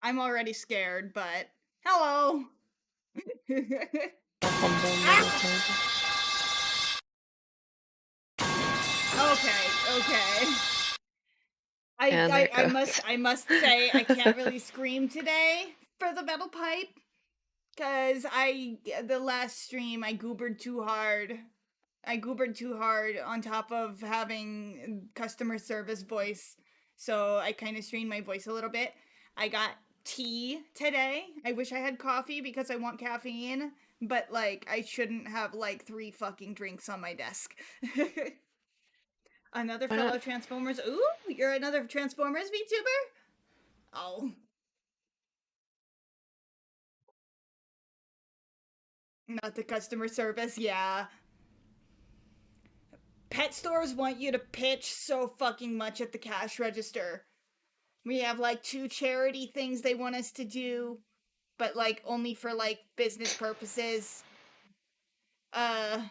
I'm already scared, but hello. Okay, okay. I, And there I it I must goes. I must say I can't really scream today for the metal pipe because I the last stream I goobered too hard. I goobered too hard on top of having customer service voice, so I kind of strained my voice a little bit. I got tea today. I wish I had coffee because I want caffeine, but like I shouldn't have like 3 fucking drinks on my desk. Another Why not? fellow Transformers. Ooh, you're another Transformers VTuber? Oh, not the customer service. Yeah. Pet stores want you to pitch so fucking much at the cash register. We have like 2 charity things they want us to do, but like only for like business purposes. Uh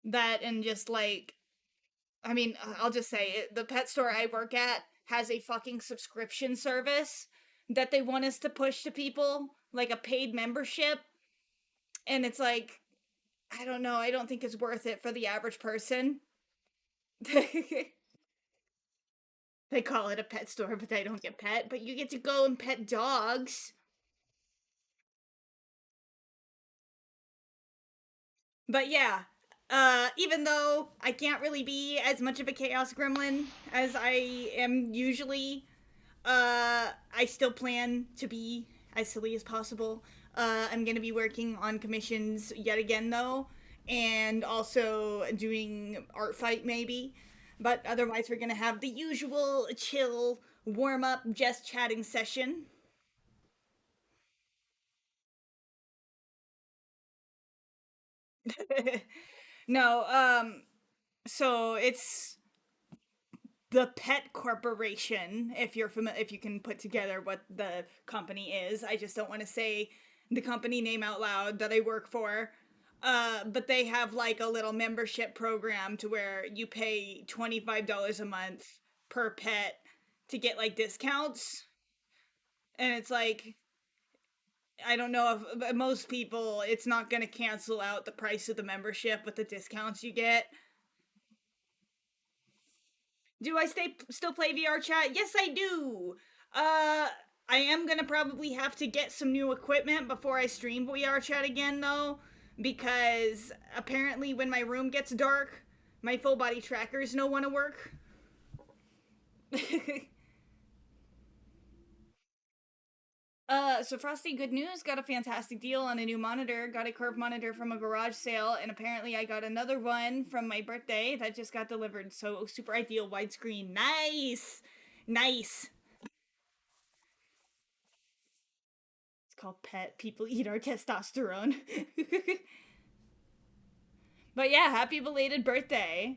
that and just like I mean, I'll just say it, the pet store I work at has a fucking subscription service that they want us to push to people, like a paid membership, and it's like I don't know, I don't think it's worth it for the average person. They call it a pet store, but they don't get pet, but you get to go and pet dogs. But yeah, even though I can't really be as much of a chaos gremlin as I am usually, I still plan to be as silly as possible. I'm gonna be working on commissions yet again though, and also doing art fight maybe. But otherwise, we're gonna have the usual chill warm up, just chatting session. No, so it's the Pet Corporation. If you're familiar, if you can put together what the company is, I just don't want to say the company name out loud that I work for. But they have like a little membership program to where you pay $25 a month per pet to get like discounts, and it's like I don't know if most people it's not going to cancel out the price of the membership with the discounts you get. Do I still play VR chat? Yes, I do. I am gonna probably have to get some new equipment before I stream VR chat again, though, because apparently when my room gets dark, my full body trackers don't want to work. So Frosty, good news. Got a fantastic deal on a new monitor. Got a curved monitor from a garage sale, and apparently I got another one from my birthday that just got delivered. So super ideal widescreen. Nice, nice. It's called Pet. People eat our testosterone. But yeah, happy belated birthday.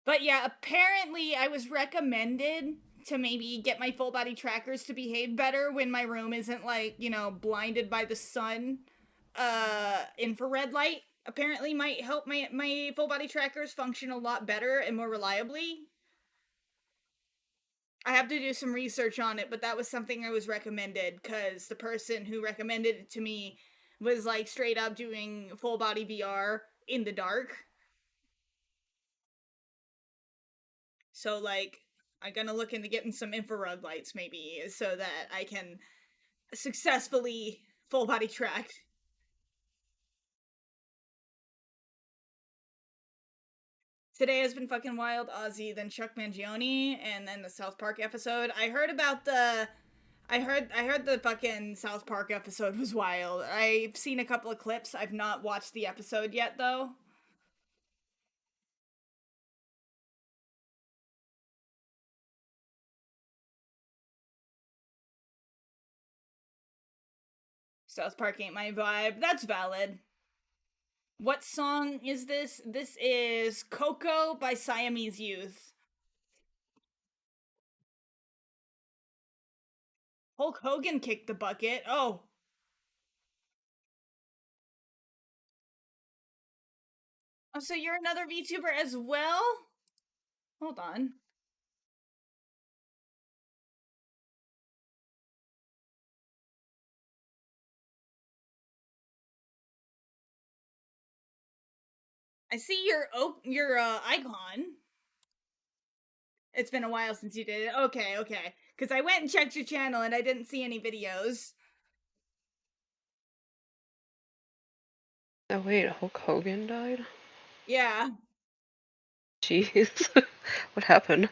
But yeah, apparently I was recommended to maybe get my full body trackers to behave better when my room isn't like, blinded by the sun. Infrared light apparently might help my full body trackers function a lot better and more reliably. I have to do some research on it, but that was something I was recommended because the person who recommended it to me was like straight up doing full body VR in the dark. So like I'm gonna look into getting some infrared lights maybe so that I can successfully full body track. Today has been fucking wild, Ozzy, then Chuck Mangione, and then the South Park episode. I heard the fucking South Park episode was wild. I've seen a couple of clips. I've not watched the episode yet though. South Park ain't my vibe. That's valid. What song is this? This is Coco by Siamese Youth. Hulk Hogan kicked the bucket. Oh, so you're another VTuber as well? Hold on. I see your icon. It's been a while since you did it. Okay, okay. Because I went and checked your channel and I didn't see any videos. Oh wait, Hulk Hogan died? Yeah. Jeez. What happened?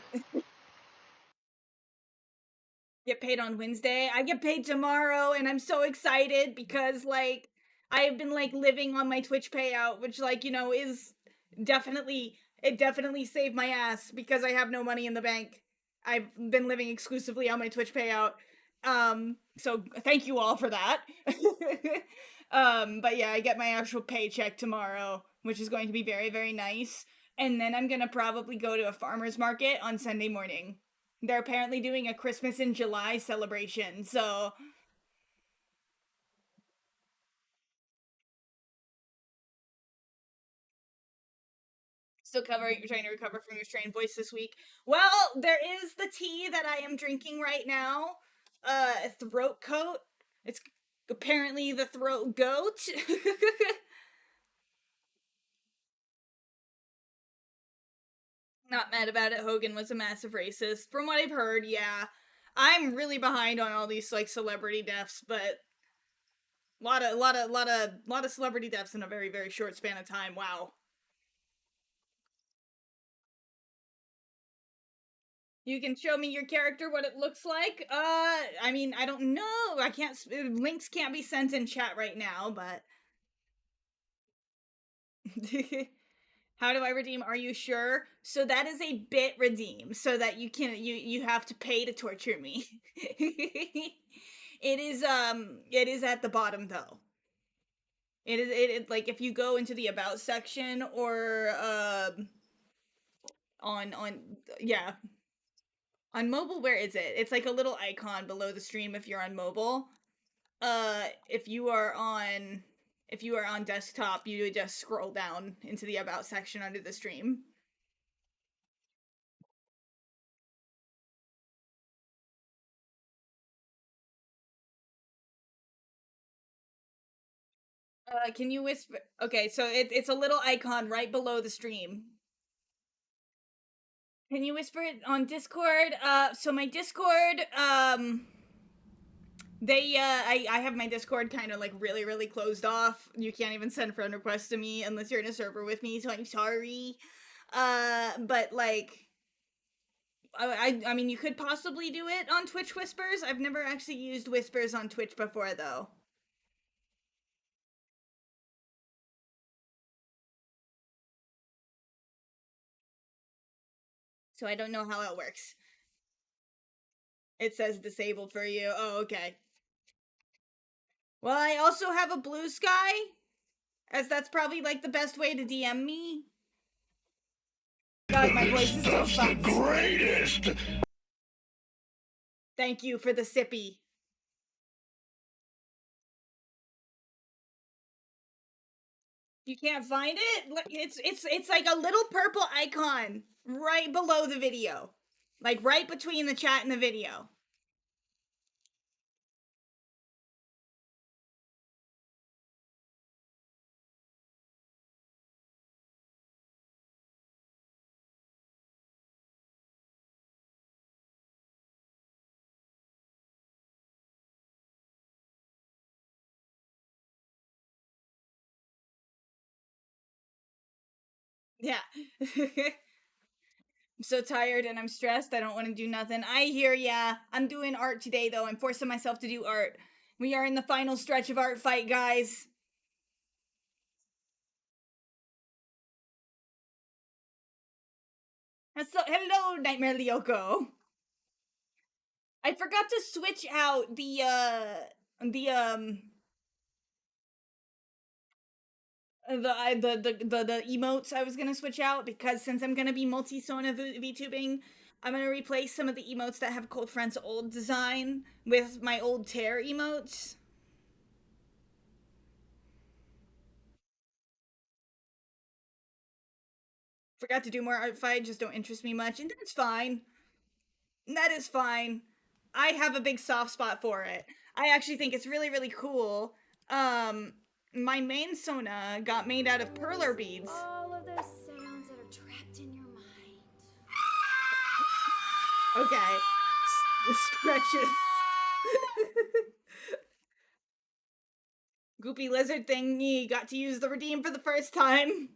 Get paid on Wednesday. I get paid tomorrow and I'm so excited because like I have been like living on my Twitch payout, which like, is definitely it definitely saved my ass because I have no money in the bank. I've been living exclusively on my Twitch payout. So thank you all for that. But yeah, I get my actual paycheck tomorrow, which is going to be very, very nice. And then I'm gonna probably go to a farmer's market on Sunday morning. They're apparently doing a Christmas in July celebration, so trying to recover from your strained voice this week. Well, there is the tea that I am drinking right now. Throat coat. It's apparently the throat goat. Not mad about it. Hogan was a massive racist. From what I've heard, yeah. I'm really behind on all these like celebrity deaths, but lot of celebrity deaths in a very, very short span of time. Wow. You can show me your character what it looks like. I mean, I don't know. I can't. Links can't be sent in chat right now, but. How do I redeem? Are you sure? So that is a bit redeem, so that you have to pay to torture me. It is at the bottom though. It like if you go into the about section or on yeah, on mobile, where is it? It's like a little icon below the stream if you're on mobile. If you are on desktop, you would just scroll down into the about section under the stream. Can you whisper? Okay, so it's a little icon right below the stream. Can you whisper it on Discord? So my Discord, I have my Discord kind of like really, really closed off. You can't even send friend requests to me unless you're in a server with me, so I'm sorry. But like, I mean, you could possibly do it on Twitch Whispers. I've never actually used Whispers on Twitch before, though. So I don't know how it works. It says disabled for you. Oh, okay. Well, I also have a blue sky, as that's probably like the best way to DM me. God, my voice is so fucked. The greatest. Thank you for the sippy. You can't find it? It's like a little purple icon right below the video. Like right between the chat and the video. Yeah. I'm so tired and I'm stressed. I don't want to do nothing. I hear ya. I'm doing art today though. I'm forcing myself to do art. We are in the final stretch of art fight, guys. So, hello, Nightmare Lyoko. I forgot to switch out the the emotes I was gonna switch out because since I'm gonna be multi-sona VTubing, I'm gonna replace some of the emotes that have Cold Friend's old design with my old tear emotes. Forgot to do more art fight, just don't interest me much, and that's fine. That is fine. I have a big soft spot for it. I actually think it's really, really cool. Um, my main Sona got made out of perler beads. All of those sounds that are trapped in your mind. Okay. Stretches. Goopy lizard thingy got to use the redeem for the first time.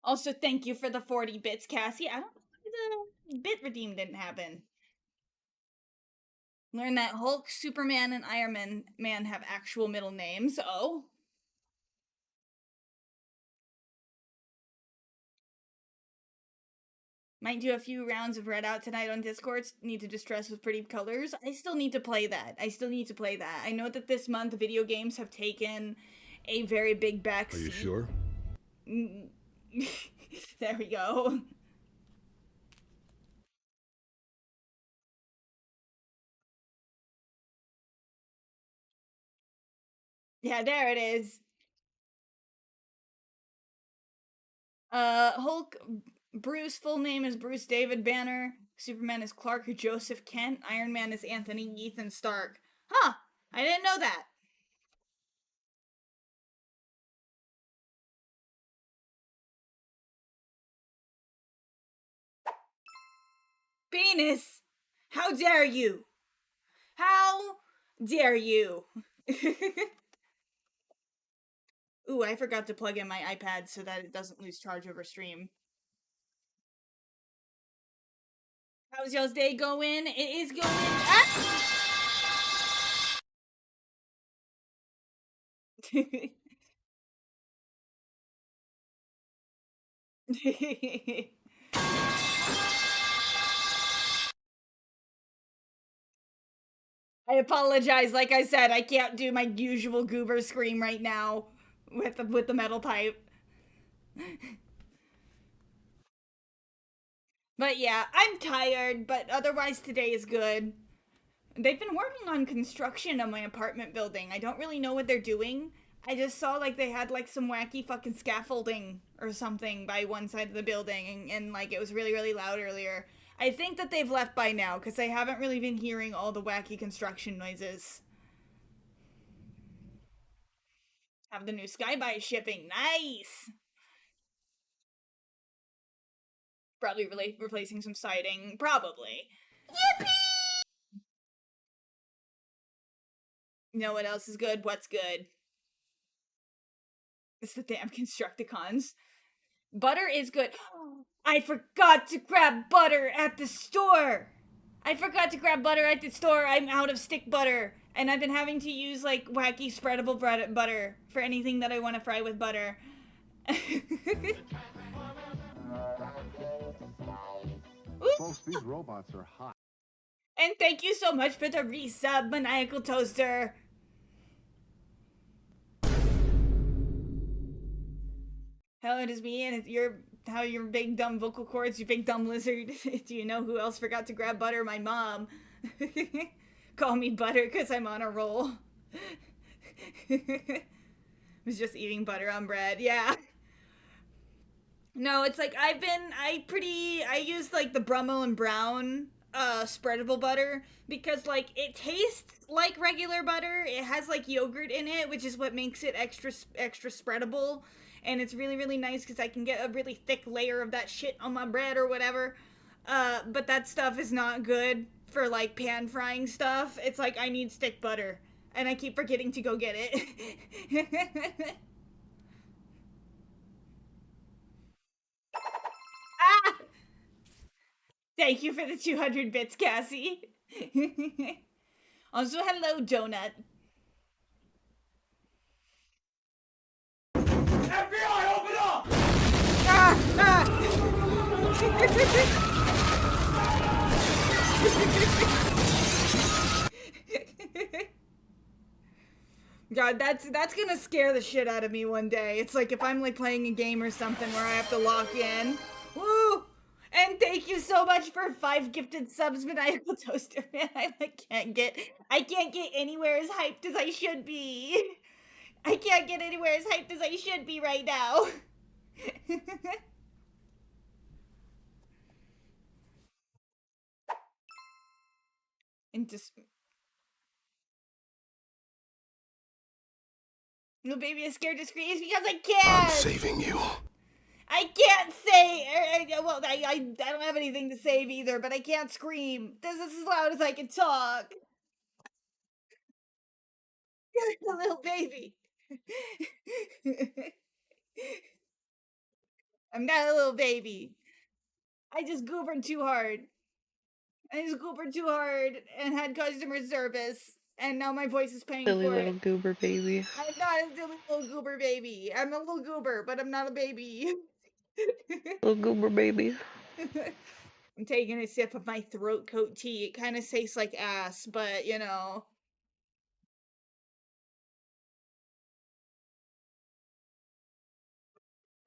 Also, thank you for the 40 bits, Cassie. I don't know why the bit redeem didn't happen. Learn that Hulk, Superman, and Iron Man have actual middle names. Oh. Might do a few rounds of Redout tonight on Discord. Need to distress with pretty colors. I still need to play that. I know that this month video games have taken a very big backseat. Are you sure? There we go. Yeah, there it is. Hulk, Bruce, full name is Bruce David Banner. Superman is Clark Joseph Kent. Iron Man is Anthony Ethan Stark. Huh, I didn't know that. Penis! How dare you? How dare you? Ooh, I forgot to plug in my iPad so that it doesn't lose charge over stream. How's y'all's day going? It is going. Ah! I apologize. Like I said, I can't do my usual goober scream right now with the metal pipe. But yeah, I'm tired, but otherwise today is good. They've been working on construction on my apartment building. I don't really know what they're doing. I just saw like they had like some wacky fucking scaffolding or something by one side of the building, and like it was really, really loud earlier. I think that they've left by now because I haven't really been hearing all the wacky construction noises. Have the new Skybuy shipping. Nice! Probably replacing some siding. Probably. Yippee! You know what else is good? What's good? It's the damn Constructicons. Butter is good. I forgot to grab butter at the store! I'm out of stick butter. And I've been having to use like wacky spreadable butter for anything that I want to fry with butter. Folks, these robots are hot. And thank you so much for the resub, Maniacal Toaster. Hello, it is me, and how your big dumb vocal cords, you big dumb lizard. Do you know who else forgot to grab butter? My mom. Call me butter because I'm on a roll. Was just eating butter on bread. Yeah. No, it's like I use like the Brummel and Brown spreadable butter because like it tastes like regular butter. It has like yogurt in it, which is what makes it extra spreadable, and it's really, really nice because I can get a really thick layer of that shit on my bread or whatever. But that stuff is not good for like pan frying stuff. It's like I need stick butter, and I keep forgetting to go get it. Ah! Thank you for the 200 bits, Cassie. Also, hello, Donut. FBI, open up! Ah! Ah! God, that's gonna scare the shit out of me one day. It's like if I'm like playing a game or something where I have to lock in. Woo! And thank you so much for 5 gifted subs, Maniacal Toaster Man. I can't get anywhere as hyped as I should be. I can't get anywhere as hyped as I should be right now. And just no baby is scared to scream because I can't. I'm saving you. I can't say. Well, I don't have anything to save either, but I can't scream. This is as loud as I can talk. The little baby. I'm not a little baby. I just goobered too hard. I just goobered too hard and had customer service, and now my voice is paying Silly for little it. goober baby. I'm not a silly little goober baby. I'm a little goober, but I'm not a baby. Little goober baby. I'm taking a sip of my throat coat tea. It kind of tastes like ass, but you know.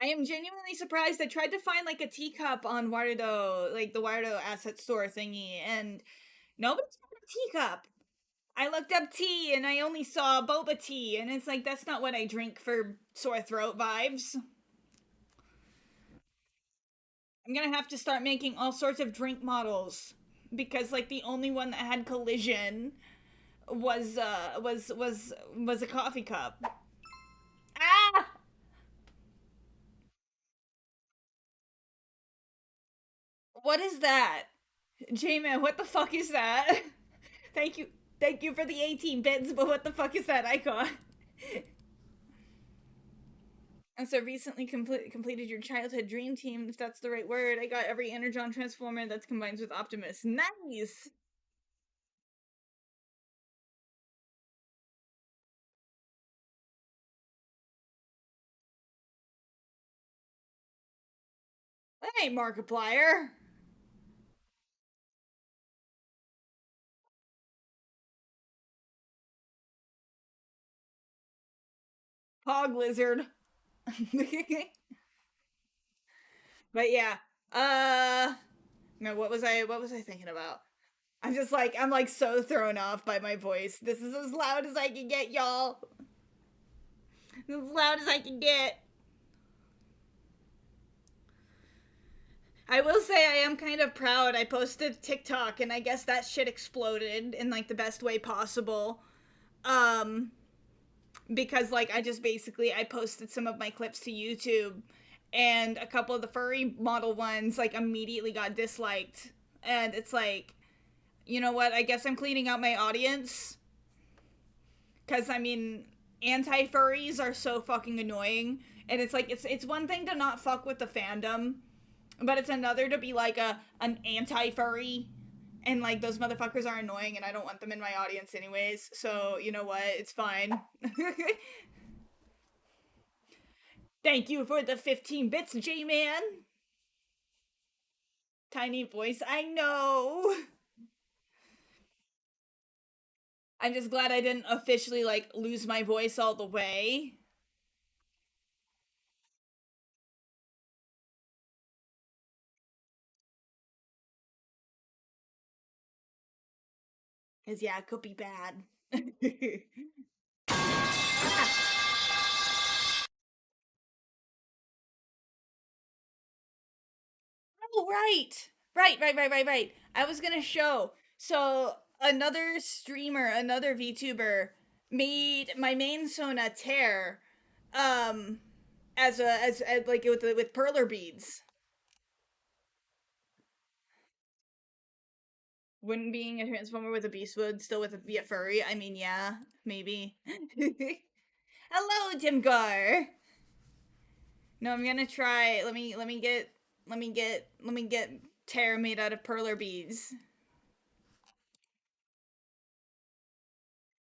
I am genuinely surprised. I tried to find like a teacup on Wardo, like the Wardo asset store thingy, and nobody's got a teacup. I looked up tea and I only saw boba tea, and it's like that's not what I drink for sore throat vibes. I'm gonna have to start making all sorts of drink models because like the only one that had collision was a coffee cup. Ah! What is that? J-Man, what the fuck is that? Thank you. Thank you for the 18 bits, but what the fuck is that icon? And so recently completed your childhood dream team, if that's the right word. I got every Energon Transformer that's combined with Optimus. Nice! That ain't Markiplier. Hog Lizard. But yeah. No, what was I thinking about? I'm like so thrown off by my voice. This is as loud as I can get, y'all. As loud as I can get. I will say I am kind of proud. I posted TikTok and I guess that shit exploded in like the best way possible. Um because like I just basically I posted some of my clips to YouTube and a couple of the furry model ones like immediately got disliked. And it's like, you know what? I guess I'm cleaning out my audience cuz I mean anti-furries are so fucking annoying and it's like it's one thing to not fuck with the fandom, but it's another to be like an anti-furry and like those motherfuckers are annoying and I don't want them in my audience anyways. So, you know what? It's fine. Thank you for the 15 bits, J-Man. Tiny voice, I know. I'm just glad I didn't officially like lose my voice all the way. Cause yeah, it could be bad. Oh, right. Right. I was gonna show. So another streamer, another VTuber made my main Sona tear um as like with perler beads. Wouldn't being a transformer with a beast would still with a be a furry? I mean, yeah, maybe. Hello, Dimgar. No, I'm gonna try. Let me get tear made out of perler beads.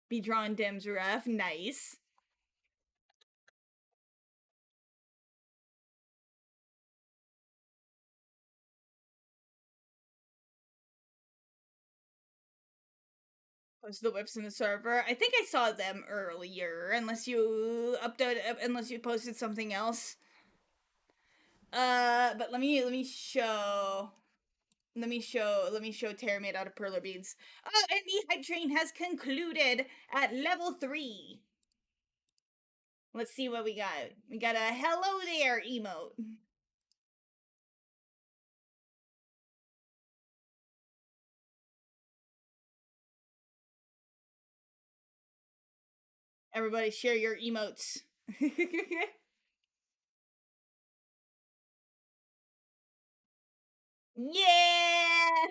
Be drawn Dims ref. Nice. Post the whips in the server. I think I saw them earlier, unless you unless you posted something else. But let me show Terra made out of perler beads. Oh, and the hype train has concluded at level 3. Let's see what we got. We got a hello there emote. Everybody share your emotes. Yeah!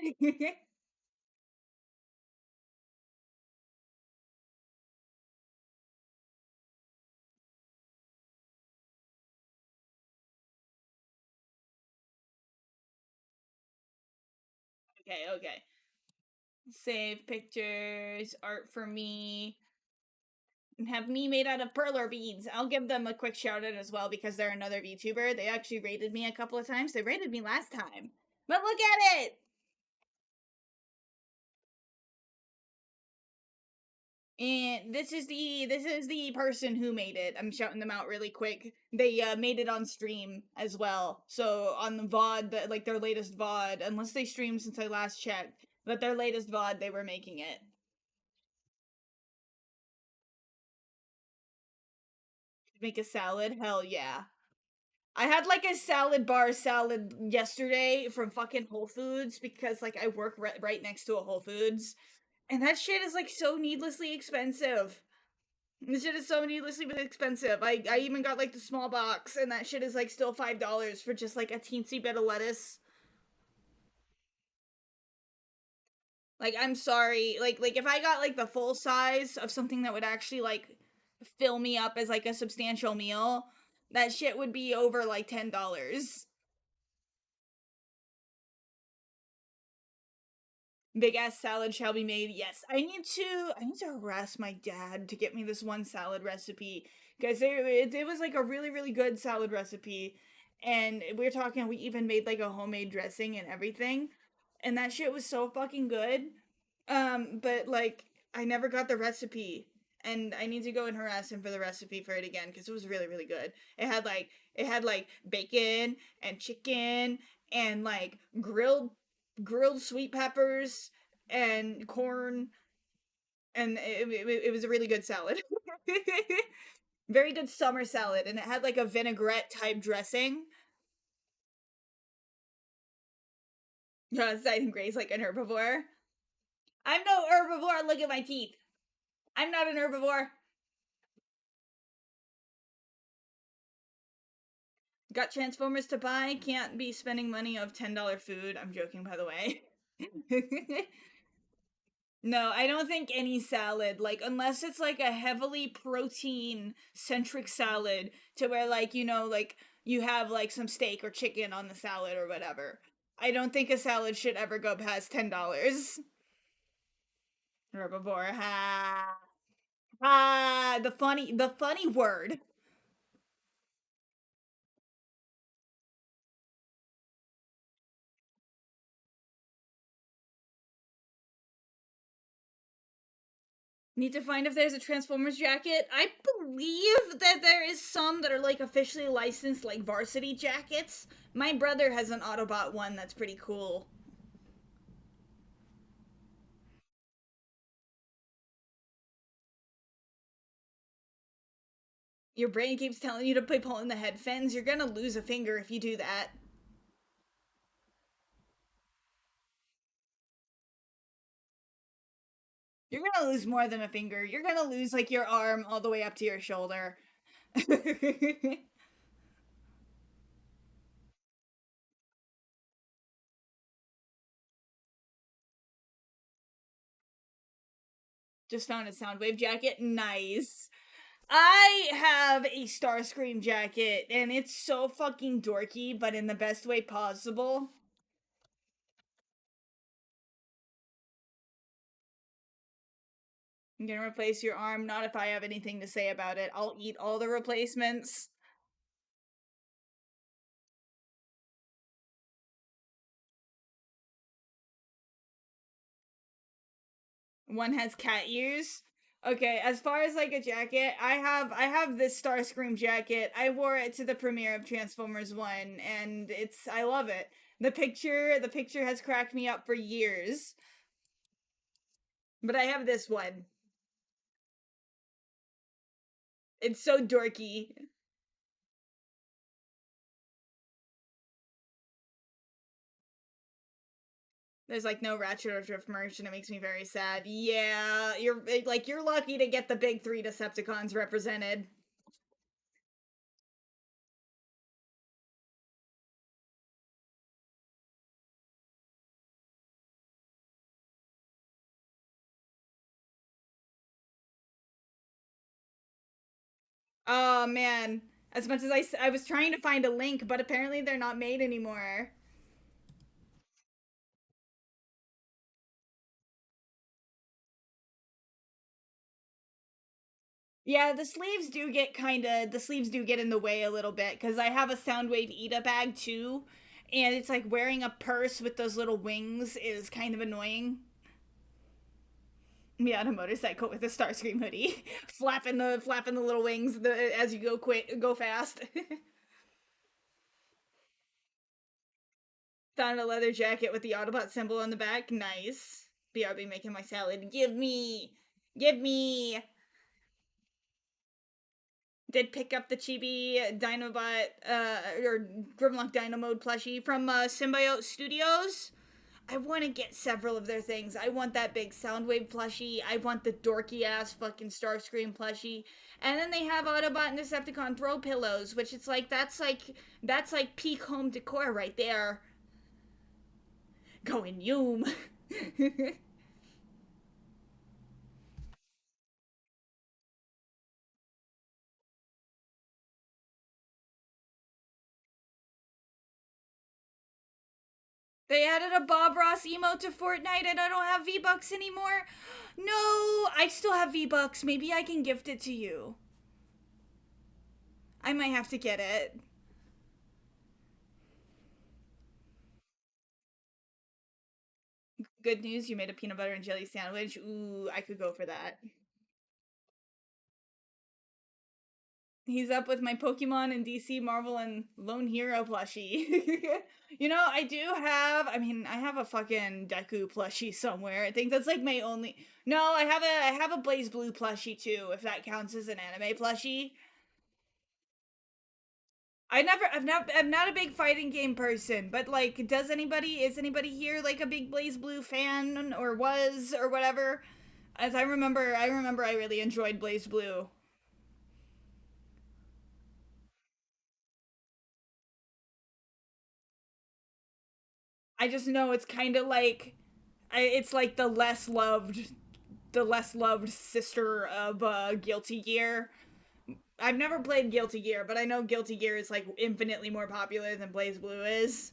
Okay. Save pictures, art for me. And have me made out of perler beads. I'll give them a quick shout out as well because they're another VTuber. They actually rated me a couple of times. They rated me last time. But look at it! And this is the person who made it. I'm shouting them out really quick. They made it on stream as well. So on the VOD, like their latest VOD, unless they streamed since I last checked, but their latest VOD they were making it. Make a salad? Hell yeah. I had like a salad bar salad yesterday from fucking Whole Foods because like I work right next to a Whole Foods, and that shit is like so needlessly expensive. This shit is so needlessly expensive. I even got like the small box, and that shit is like still $5 for just like a teensy bit of lettuce. Like I'm sorry, like if I got like the full size of something that would actually like fill me up as like a substantial meal, that shit would be over like $10. Big ass salad shall be made. Yes, I need to harass my dad to get me this one salad recipe because it was like a really good salad recipe, and we even made like a homemade dressing and everything, and that shit was so fucking good. But like I never got the recipe, and I need to go and harass him for the recipe for it again because it was really good. It had like bacon and chicken and like grilled sweet peppers and corn, and it was a really good salad. Very good summer salad, and it had like a vinaigrette type dressing. Citing Grace like an herbivore. I'm no herbivore. Look at my teeth. I'm not an herbivore. Got Transformers to buy. Can't be spending money of $10 food. I'm joking, by the way. No, I don't think any salad, like, unless it's like a heavily protein centric salad to where, like, like you have like some steak or chicken on the salad or whatever. I don't think a salad should ever go past $10. Herbivore, ha. Ah, the funny word. Need to find if there's a Transformers jacket. I believe that there is some that are like officially licensed, like varsity jackets. My brother has an Autobot one that's pretty cool. Your brain keeps telling you to play pulling the head fins. You're gonna lose a finger if you do that. You're gonna lose more than a finger. You're gonna lose like your arm all the way up to your shoulder. Just found a Soundwave jacket. Nice. I have a Starscream jacket, and it's so fucking dorky, but in the best way possible. I'm gonna replace your arm, not if I have anything to say about it. I'll eat all the replacements. One has cat ears. Okay, as far as like a jacket, I have this Starscream jacket. I wore it to the premiere of Transformers 1 and I love it. The picture has cracked me up for years. But I have this one. It's so dorky. There's like no Ratchet or Drift merch, and it makes me very sad. Yeah, you're lucky to get the big three Decepticons represented. Oh man, as much as I was trying to find a link, but apparently they're not made anymore. Yeah, the sleeves do get in the way a little bit because I have a Soundwave Ida bag too, and it's like wearing a purse with those little wings is kind of annoying. Me on a motorcycle with a Starscream hoodie, flapping the little wings as you go fast. Found a leather jacket with the Autobot symbol on the back. Nice. BRB making my salad. Give me. Did pick up the chibi Dinobot or Grimlock Dynamode plushie from Symbiote Studios. I want to get several of their things. I want that big Soundwave plushie. I want the dorky ass fucking Starscream plushie. And then they have Autobot and Decepticon throw pillows, which it's like that's like peak home decor right there. Going Yoom. They added a Bob Ross emote to Fortnite and I don't have V-Bucks anymore. No, I still have V-Bucks. Maybe I can gift it to you. I might have to get it. Good news, you made a peanut butter and jelly sandwich. Ooh, I could go for that. He's up with my Pokemon and DC, Marvel, and Lone Hero plushie. I have a fucking Deku plushie somewhere. I think that's like my only. No, I have a Blaze Blue plushie too, if that counts as an anime plushie. I'm not a big fighting game person, but like, is anybody here like a big Blaze Blue fan or was or whatever? As I remember I really enjoyed Blaze Blue. I just know it's kind of like, it's like the less loved sister of Guilty Gear. I've never played Guilty Gear, but I know Guilty Gear is like infinitely more popular than Blaze Blue is.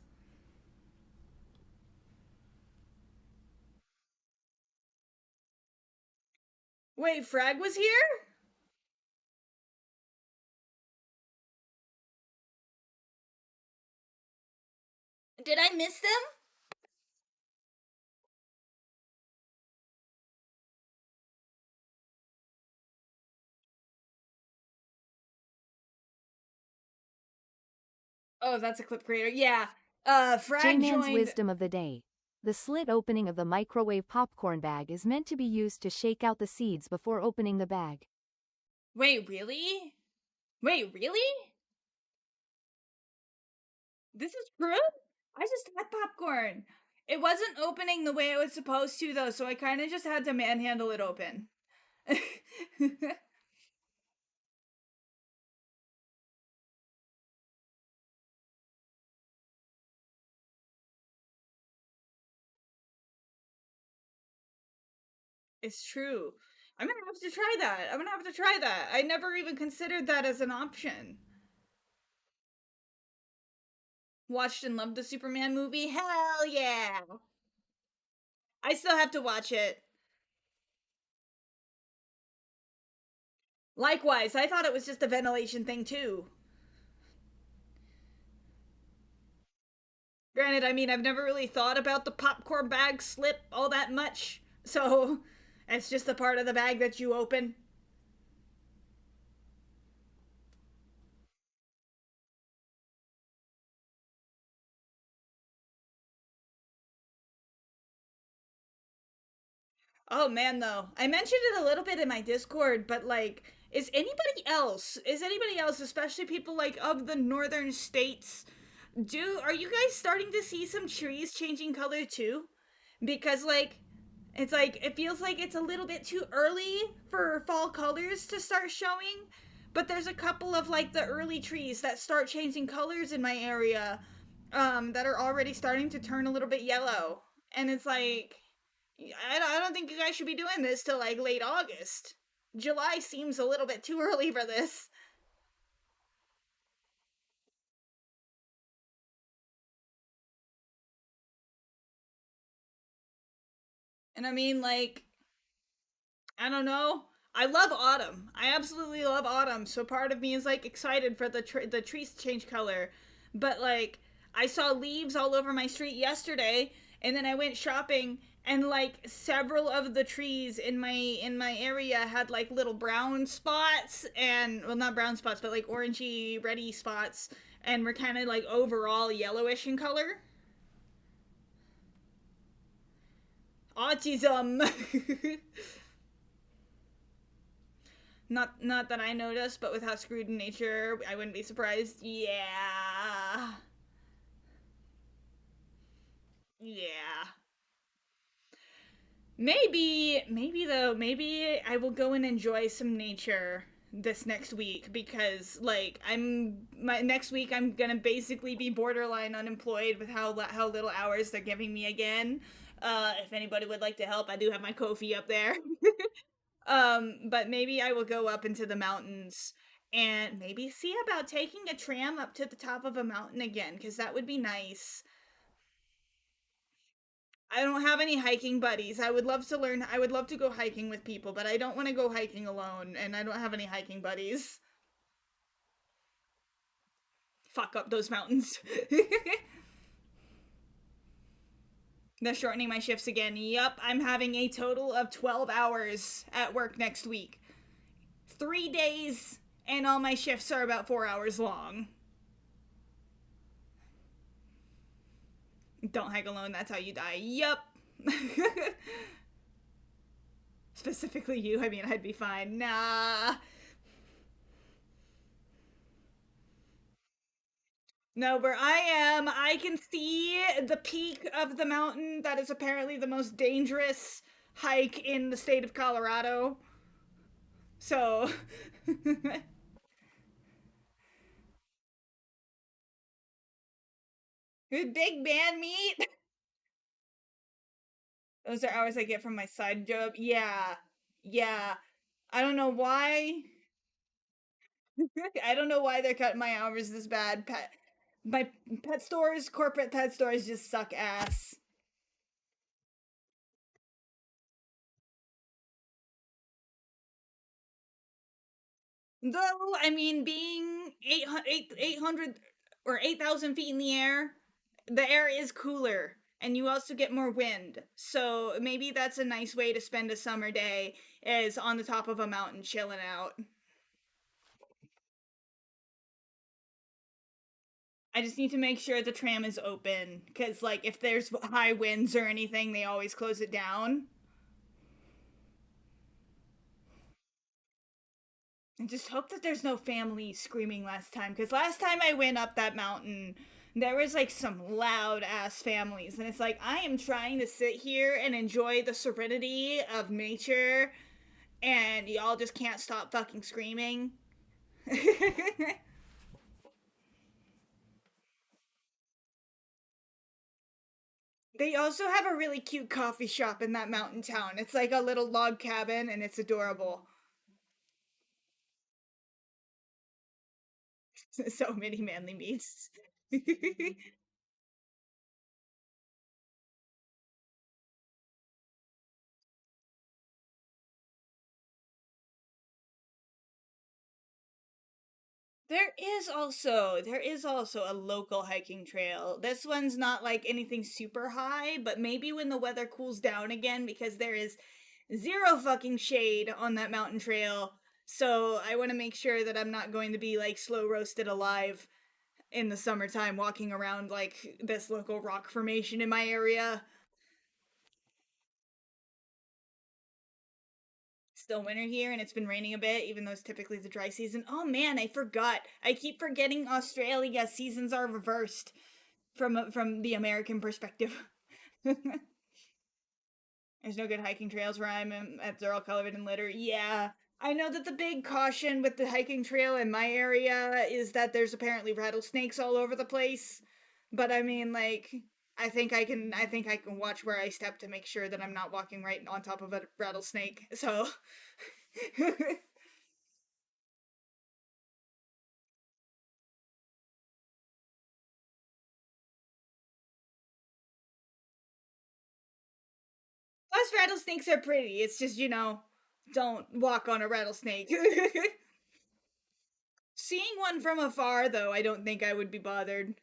Wait, Frag was here? Did I miss them? Oh, that's a clip creator. Yeah. Frag J-Man's joined. wisdom of the day. The slit opening of the microwave popcorn bag is meant to be used to shake out the seeds before opening the bag. Wait, really? Wait, really? This is true? I just had popcorn. It wasn't opening the way it was supposed to, though, so I kind of just had to manhandle it open. It's true. I'm gonna have to try that. I'm gonna have to try that. I never even considered that as an option. Watched and loved the Superman movie? Hell yeah! I still have to watch it. Likewise, I thought it was just a ventilation thing too. Granted, I mean, I've never really thought about the popcorn bag slip all that much, so It's just the part of the bag that you open. Oh man, though. I mentioned it a little bit in my Discord, but like, is anybody else, especially people like of the northern states, are you guys starting to see some trees changing color too? Because like it feels like it's a little bit too early for fall colors to start showing, but there's a couple of like the early trees that start changing colors in my area that are already starting to turn a little bit yellow. And it's like I don't think you guys should be doing this till like late August. July seems a little bit too early for this. And I mean, like, I don't know. I love autumn. I absolutely love autumn. So part of me is like excited for the trees to change color. But like I saw leaves all over my street yesterday, and then I went shopping, and like several of the trees in my area had like little brown spots, and well, not brown spots but like orangey reddy spots, and were kind of like overall yellowish in color. Autism. Not that I noticed, but with how screwed in nature, I wouldn't be surprised. Yeah. Yeah. Maybe I will go and enjoy some nature this next week, because like my next week I'm gonna basically be borderline unemployed with how little hours they're giving me again. If anybody would like to help, I do have my Kofi up there. But maybe I will go up into the mountains and maybe see about taking a tram up to the top of a mountain again, because that would be nice. I don't have any hiking buddies. I would love to go hiking with people, but I don't want to go hiking alone, and I don't have any hiking buddies. Fuck up those mountains. They're shortening my shifts again. Yup, I'm having a total of 12 hours at work next week. 3 days, and all my shifts are about 4 hours long. Don't hike alone, that's how you die. Yup. Specifically you, I mean, I'd be fine. Nah. No, where I am, I can see the peak of the mountain that is apparently the most dangerous hike in the state of Colorado. So, big man meat. Those are hours I get from my side job. Yeah. Yeah. I don't know why. I don't know why they're cutting my hours this bad. My pet stores, corporate pet stores just suck ass. Though, I mean, being 800 or 8,000 feet in the air, the air is cooler, and you also get more wind. So maybe that's a nice way to spend a summer day, is on the top of a mountain chilling out. I just need to make sure the tram is open, because, like, if there's high winds or anything, they always close it down. And just hope that there's no family screaming last time, because last time I went up that mountain, there was like some loud ass families, and it's like I am trying to sit here and enjoy the serenity of nature, and y'all just can't stop fucking screaming. They also have a really cute coffee shop in that mountain town. It's like a little log cabin, and it's adorable. So many manly meats. There is also a local hiking trail. This one's not like anything super high, but maybe when the weather cools down again, because there is zero fucking shade on that mountain trail. So I want to make sure that I'm not going to be like slow roasted alive in the summertime walking around like this local rock formation in my area. Still winter here and it's been raining a bit, even though it's typically the dry season. Oh man, I forgot. I keep forgetting Australia seasons are reversed from the American perspective. There's no good hiking trails where I'm at. They're all covered in litter. Yeah. I know that the big caution with the hiking trail in my area is that there's apparently rattlesnakes all over the place. But I mean, like, I think I can watch where I step to make sure that I'm not walking right on top of a rattlesnake. So plus rattlesnakes are pretty. It's just, don't walk on a rattlesnake. Seeing one from afar though, I don't think I would be bothered.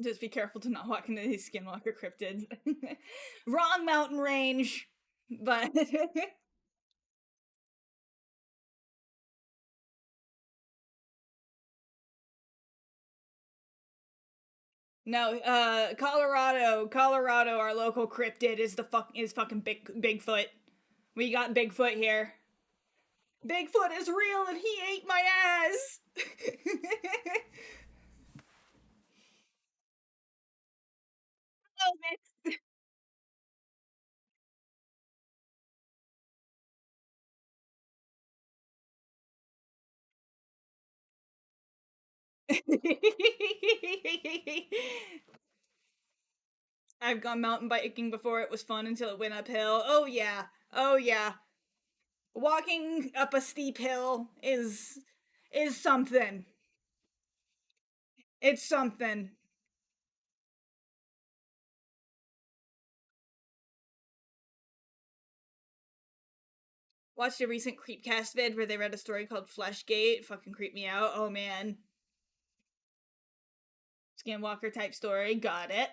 Just be careful to not walk into these skinwalker cryptids. Wrong mountain range, but no. Colorado, our local cryptid is fucking Bigfoot. We got Bigfoot here. Bigfoot is real, and he ate my ass. Oh, I've gone mountain biking before. It was fun until it went uphill. Oh yeah. Oh yeah. Walking up a steep hill is something. It's something. Watched a recent Creepcast vid where they read a story called Fleshgate. Fucking creeped me out. Oh man. Skinwalker type story. Got it.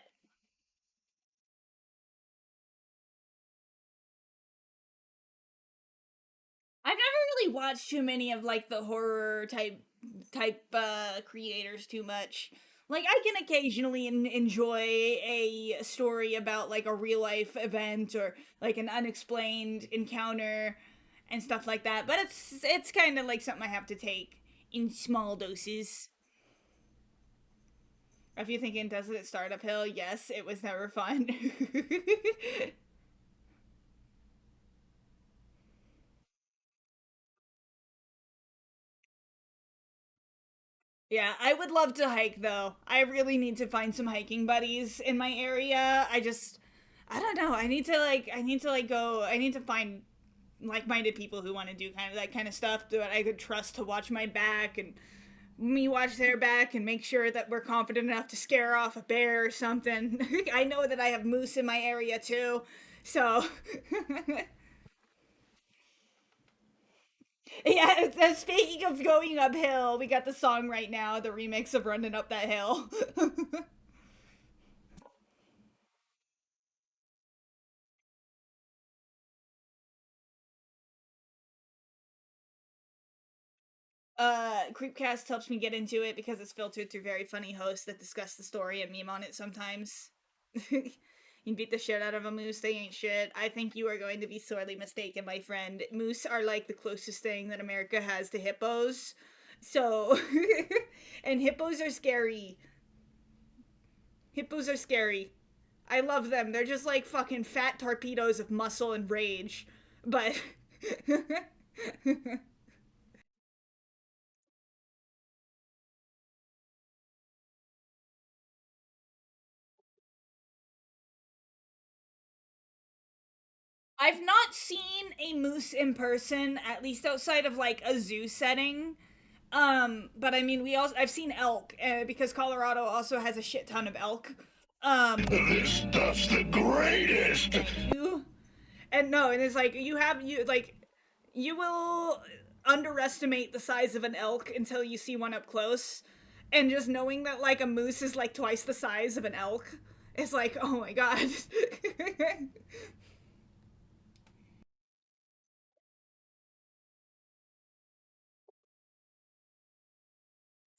I've never really watched too many of like the horror type creators too much. Like I can occasionally enjoy a story about like a real life event or like an unexplained encounter and stuff like that, but it's kind of like something I have to take in small doses. If you're thinking, does it start uphill? Yes, it was never fun. Yeah, I would love to hike though. I really need to find some hiking buddies in my area. I don't know. I need to go I need to find like-minded people who want to do kind of that kind of stuff that I could trust to watch my back and me watch their back and make sure that we're confident enough to scare off a bear or something. I know that I have moose in my area too. So yeah, speaking of going uphill, we got the song right now, the remix of Running Up That Hill. Creepcast helps me get into it because it's filtered through very funny hosts that discuss the story and meme on it sometimes. You beat the shit out of a moose, they ain't shit. I think you are going to be sorely mistaken, my friend. Moose are like the closest thing that America has to hippos. So, and hippos are scary. Hippos are scary. I love them. They're just like fucking fat torpedoes of muscle and rage. But I've not seen a moose in person, at least outside of like a zoo setting. But I mean, I've seen elk because Colorado also has a shit ton of elk. This stuff's the greatest! Thank you. And no, and it's like you will. underestimate the size of an elk until you see one up close. And just knowing that like a moose is like twice the size of an elk is like, oh my god.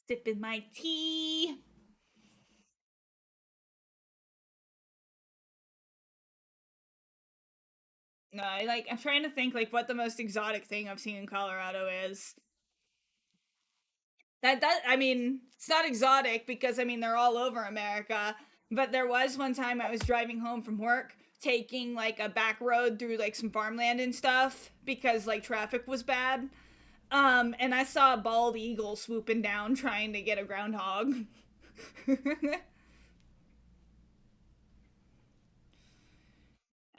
Sipping my tea. No, I'm trying to think like what the most exotic thing I've seen in Colorado is. That I mean, it's not exotic because I mean they're all over America. But there was one time I was driving home from work, taking like a back road through like some farmland and stuff because like traffic was bad. And I saw a bald eagle swooping down trying to get a groundhog.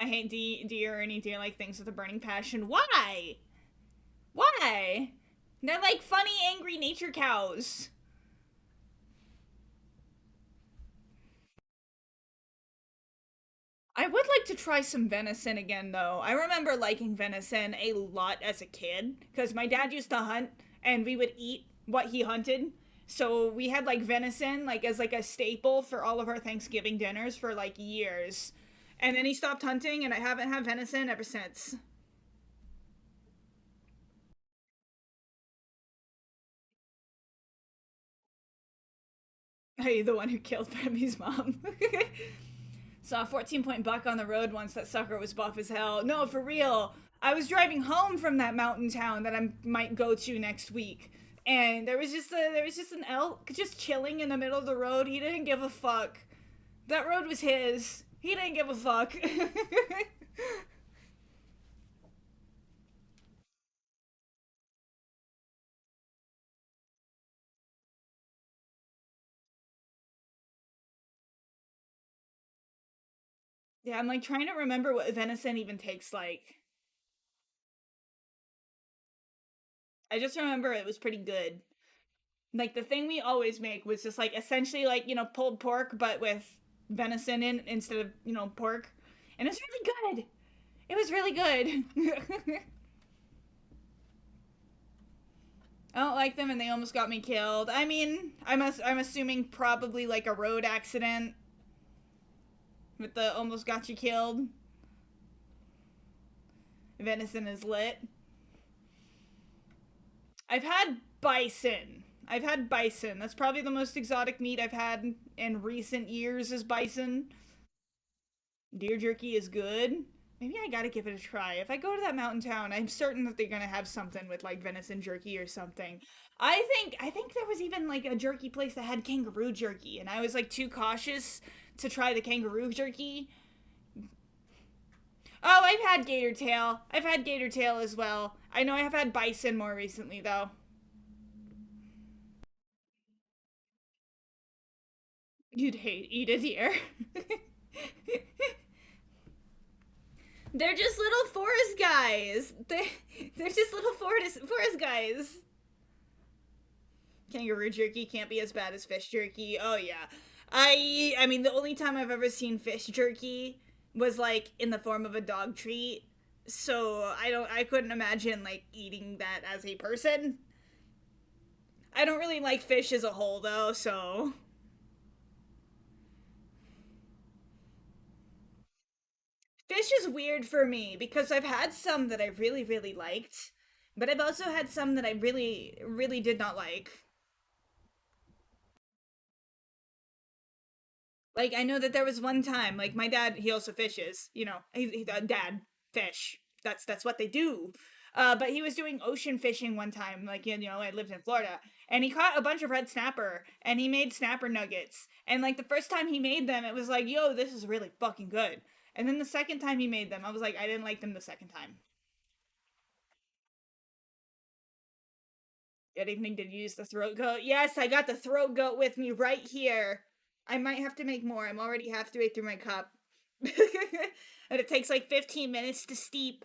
I hate deer or any deer like things with a burning passion. Why? Why? They're like funny, angry nature cows. I would like to try some venison again, though. I remember liking venison a lot as a kid because my dad used to hunt and we would eat what he hunted. So we had like venison like as like a staple for all of our Thanksgiving dinners for like years. And then he stopped hunting and I haven't had venison ever since. Hey, the one who killed Pammy's mom. Saw a 14-point buck on the road once. That sucker was buff as hell. No, for real. I was driving home from that mountain town that I might go to next week, and there was just an elk just chilling in the middle of the road. He didn't give a fuck. That road was his. He didn't give a fuck. Yeah, I'm like trying to remember what venison even tastes like. I just remember it was pretty good. Like the thing we always make was just like essentially like pulled pork but with venison in instead of pork, and it's really good. It was really good. I don't like them, and they almost got me killed. I mean, I'm assuming probably like a road accident with the almost got you killed. Venison is lit. I've had bison. I've had bison. That's probably the most exotic meat I've had in recent years is bison. Deer jerky is good. Maybe I gotta give it a try. If I go to that mountain town, I'm certain that they're gonna have something with like venison jerky or something. I think there was even like a jerky place that had kangaroo jerky, and I was like too cautious to try the kangaroo jerky. Oh, I've had gator tail. I've had gator tail as well. I know I have had bison more recently though. You'd hate eat a deer. They're just little forest guys. They're just little forest guys. Kangaroo jerky can't be as bad as fish jerky. Oh yeah. I mean the only time I've ever seen fish jerky was like in the form of a dog treat. So I couldn't imagine like eating that as a person. I don't really like fish as a whole though, so fish is weird for me because I've had some that I really really liked, but I've also had some that I really really did not like. Like I know that there was one time, like my dad, he also fishes. Dad fish. That's what they do. But he was doing ocean fishing one time. Like I lived in Florida, and he caught a bunch of red snapper, and he made snapper nuggets. And like the first time he made them, it was like, yo, this is really fucking good. And then the second time he made them, I was like, I didn't like them the second time. Good evening. Did you use the throat goat? Yes, I got the throat goat with me right here. I might have to make more. I'm already halfway through my cup. And it takes like 15 minutes to steep.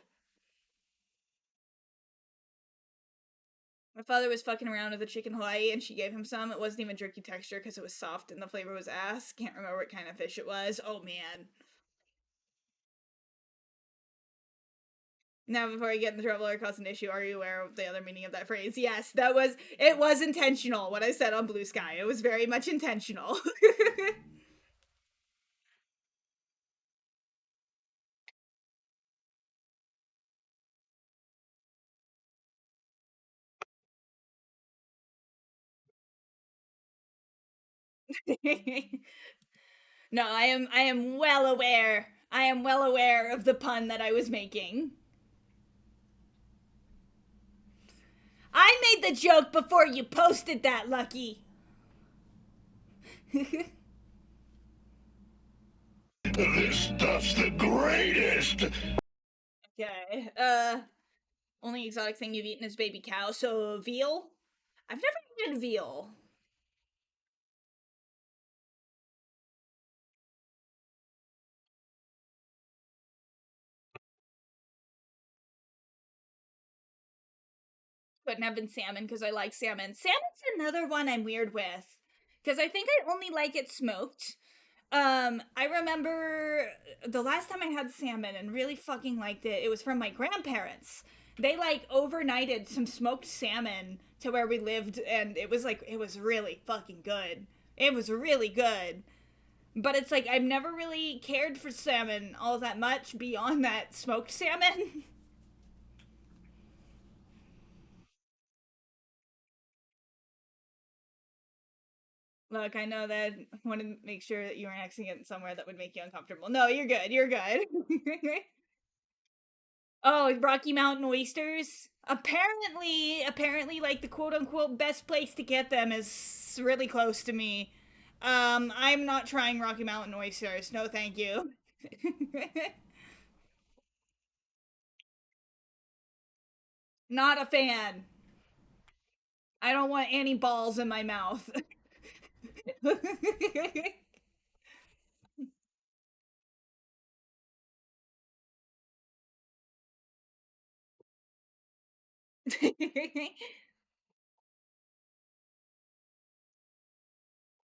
My father was fucking around with a chicken Hawaii and she gave him some. It wasn't even jerky texture because it was soft and the flavor was ass. Can't remember what kind of fish it was. Oh man. Now, before I get in trouble or cause an issue, are you aware of the other meaning of that phrase? Yes, it was intentional, what I said on Blue Sky. It was very much intentional. No, I am well aware. I am well aware of the pun that I was making. I made the joke before you posted that, Lucky. This stuff's the greatest. Okay. Only exotic thing you've eaten is baby cow, so veal? I've never had veal. Couldn't have been salmon because I like salmon. Salmon's another one I'm weird with. Because I think I only like it smoked. I remember the last time I had salmon and really fucking liked it, it was from my grandparents. They like overnighted some smoked salmon to where we lived, and it was like, it was really fucking good. It was really good. But it's like, I've never really cared for salmon all that much beyond that smoked salmon. Look, I know that I want to make sure that you weren't accident somewhere that would make you uncomfortable. No, you're good. You're good. Oh, Rocky Mountain oysters. Apparently, like the quote unquote best place to get them is really close to me. I'm not trying Rocky Mountain oysters. No, thank you. Not a fan. I don't want any balls in my mouth.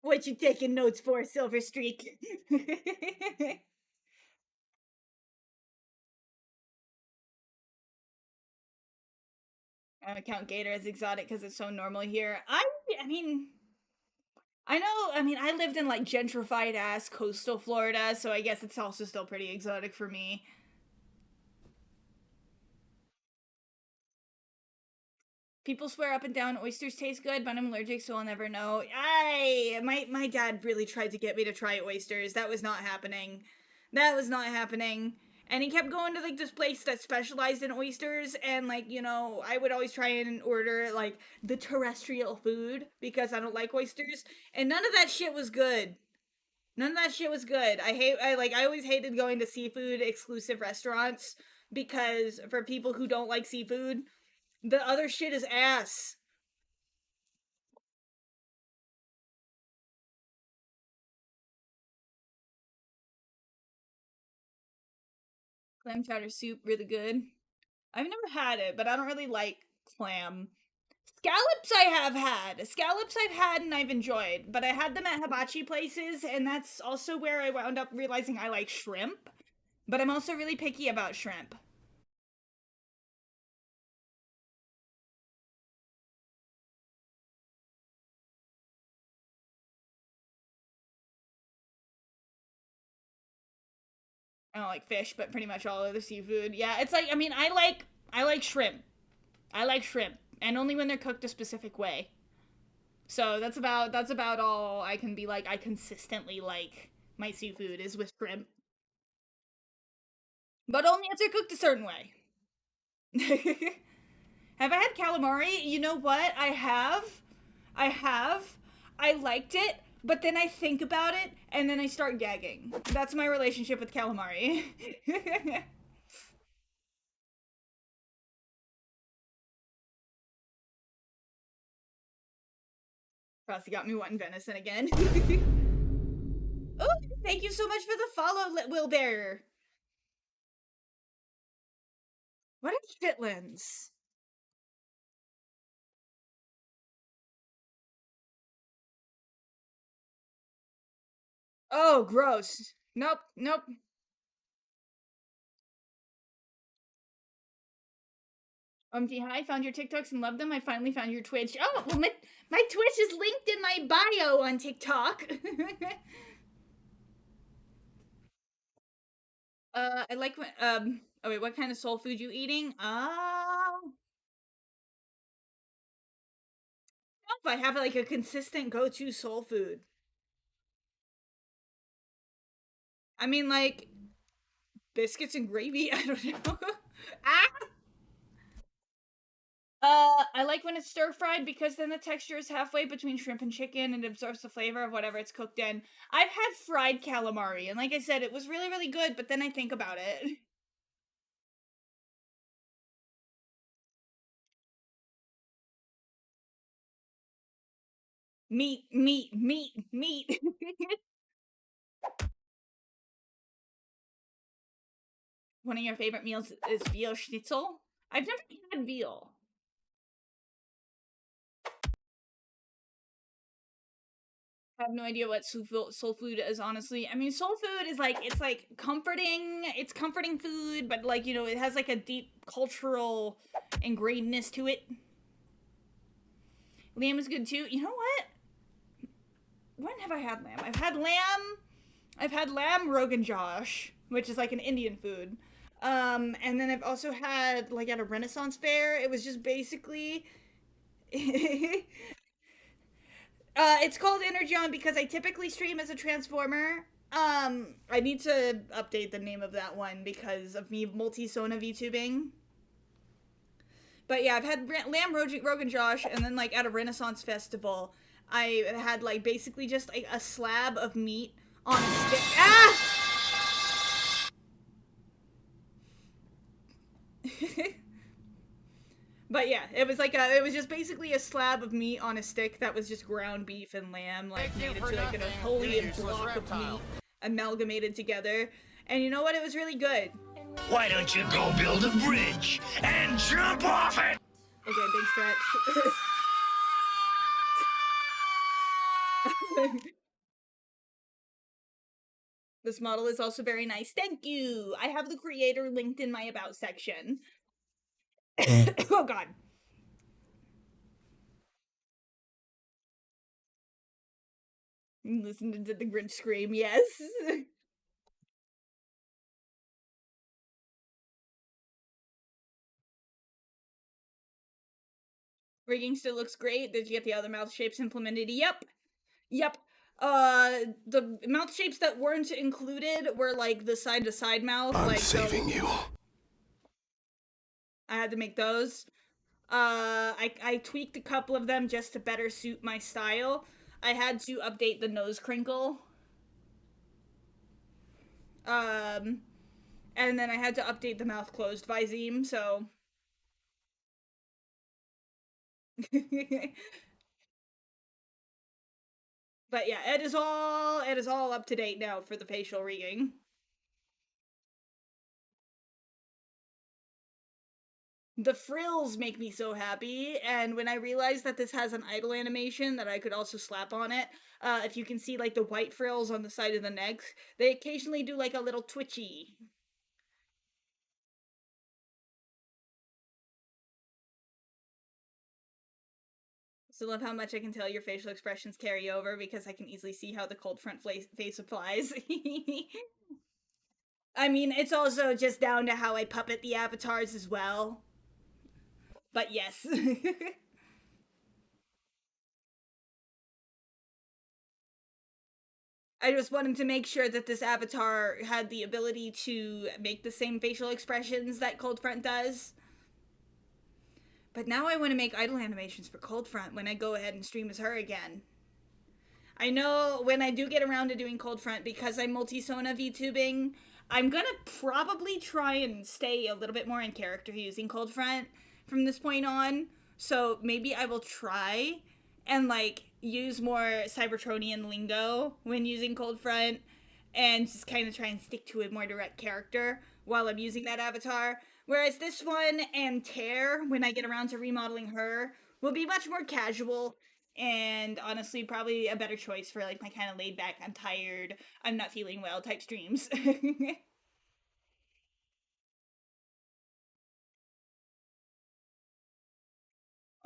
What you taking notes for, Silver Streak? I don't count gator as exotic because it's so normal here. I mean, I know. I mean, I lived in like gentrified ass coastal Florida, so I guess it's also still pretty exotic for me. People swear up and down oysters taste good, but I'm allergic, so I'll never know. My dad really tried to get me to try oysters. That was not happening. That was not happening. And he kept going to like this place that specialized in oysters, and like I would always try and order like the terrestrial food because I don't like oysters, and none of that shit was good. None of that shit was good. I always hated going to seafood exclusive restaurants because for people who don't like seafood, the other shit is ass. Clam chowder soup, really good. I've never had it, but I don't really like clam. Scallops I have had. Scallops I've had and I've enjoyed, but I had them at hibachi places, and that's also where I wound up realizing I like shrimp. But I'm also really picky about shrimp. I don't like fish, but pretty much all other seafood. Yeah, it's like I like shrimp. I like shrimp, and only when they're cooked a specific way. So that's about all I can be like. I consistently like my seafood is with shrimp, but only if they're cooked a certain way. Have I had calamari? You know what? I have. I have. I liked it, but then I think about it and then I start gagging. That's my relationship with calamari. Frosty got me wanting venison again. Oh, thank you so much for the follow, Will Bearer. What are chitlins? Oh, gross. Nope, nope. Hi, found your TikToks and loved them. I finally found your Twitch. Oh, well, my Twitch is linked in my bio on TikTok. I like when, oh wait, what kind of soul food you eating? If I have like a consistent go-to soul food. I mean, like, biscuits and gravy. I don't know. Ah! I like when it's stir fried because then the texture is halfway between shrimp and chicken and absorbs the flavor of whatever it's cooked in. I've had fried calamari, and like I said, it was really, really good, but then I think about it. Meat, meat, meat, meat. One of your favorite meals is veal schnitzel? I've never had veal. I have no idea what soul food is, honestly. I mean, soul food is like, it's like comforting. It's comforting food, but like, you know, it has like a deep cultural ingrainedness to it. Lamb is good too. You know what? When have I had lamb? I've had lamb Rogan Josh, which is like an Indian food. And then I've also had like at a Renaissance fair. It was just basically it's called Energon because I typically stream as a Transformer. I need to update the name of that one because of me multi-Sona VTubing. But yeah, I've had Lamb Rogan Josh, and then like at a Renaissance festival, I had like basically just like a slab of meat on a stick. Ah! But yeah, it was like it was just basically a slab of meat on a stick that was just ground beef and lamb, like made into like a Napoleon block of meat amalgamated together. And you know what? It was really good. Why don't you go build a bridge and jump off it? Okay, big stretch. This model is also very nice. Thank you. I have the creator linked in my about section. Oh god. Listen to the Grinch scream, yes. Rigging still looks great. Did you get the other mouth shapes implemented? Yep. Yep. The mouth shapes that weren't included were like the side to side mouth. I'm like saving you. I had to make those. I tweaked a couple of them just to better suit my style. I had to update the nose crinkle. And then I had to update the mouth closed viseme, so. But yeah, it is all up to date now for the facial rigging. The frills make me so happy, and when I realized that this has an idle animation that I could also slap on it, if you can see like the white frills on the side of the neck, they occasionally do like a little twitchy. So love how much I can tell your facial expressions carry over because I can easily see how the cold front face applies. I mean, it's also just down to how I puppet the avatars as well. But yes. I just wanted to make sure that this avatar had the ability to make the same facial expressions that Cold Front does. But now I want to make idle animations for Cold Front when I go ahead and stream as her again. I know when I do get around to doing Cold Front, because I'm multi-Sona VTubing, I'm gonna probably try and stay a little bit more in character using Cold Front from this point on. So maybe I will try and like use more Cybertronian lingo when using Cold Front and just kind of try and stick to a more direct character while I'm using that avatar. Whereas this one and Tear, when I get around to remodeling her, will be much more casual and honestly probably a better choice for like my kind of laid back, I'm tired, I'm not feeling well type streams.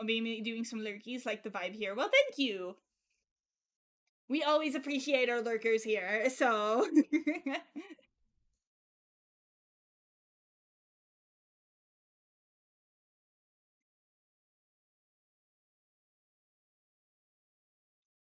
I'll be doing some lurkies, like the vibe here. Well, thank you. We always appreciate our lurkers here, so.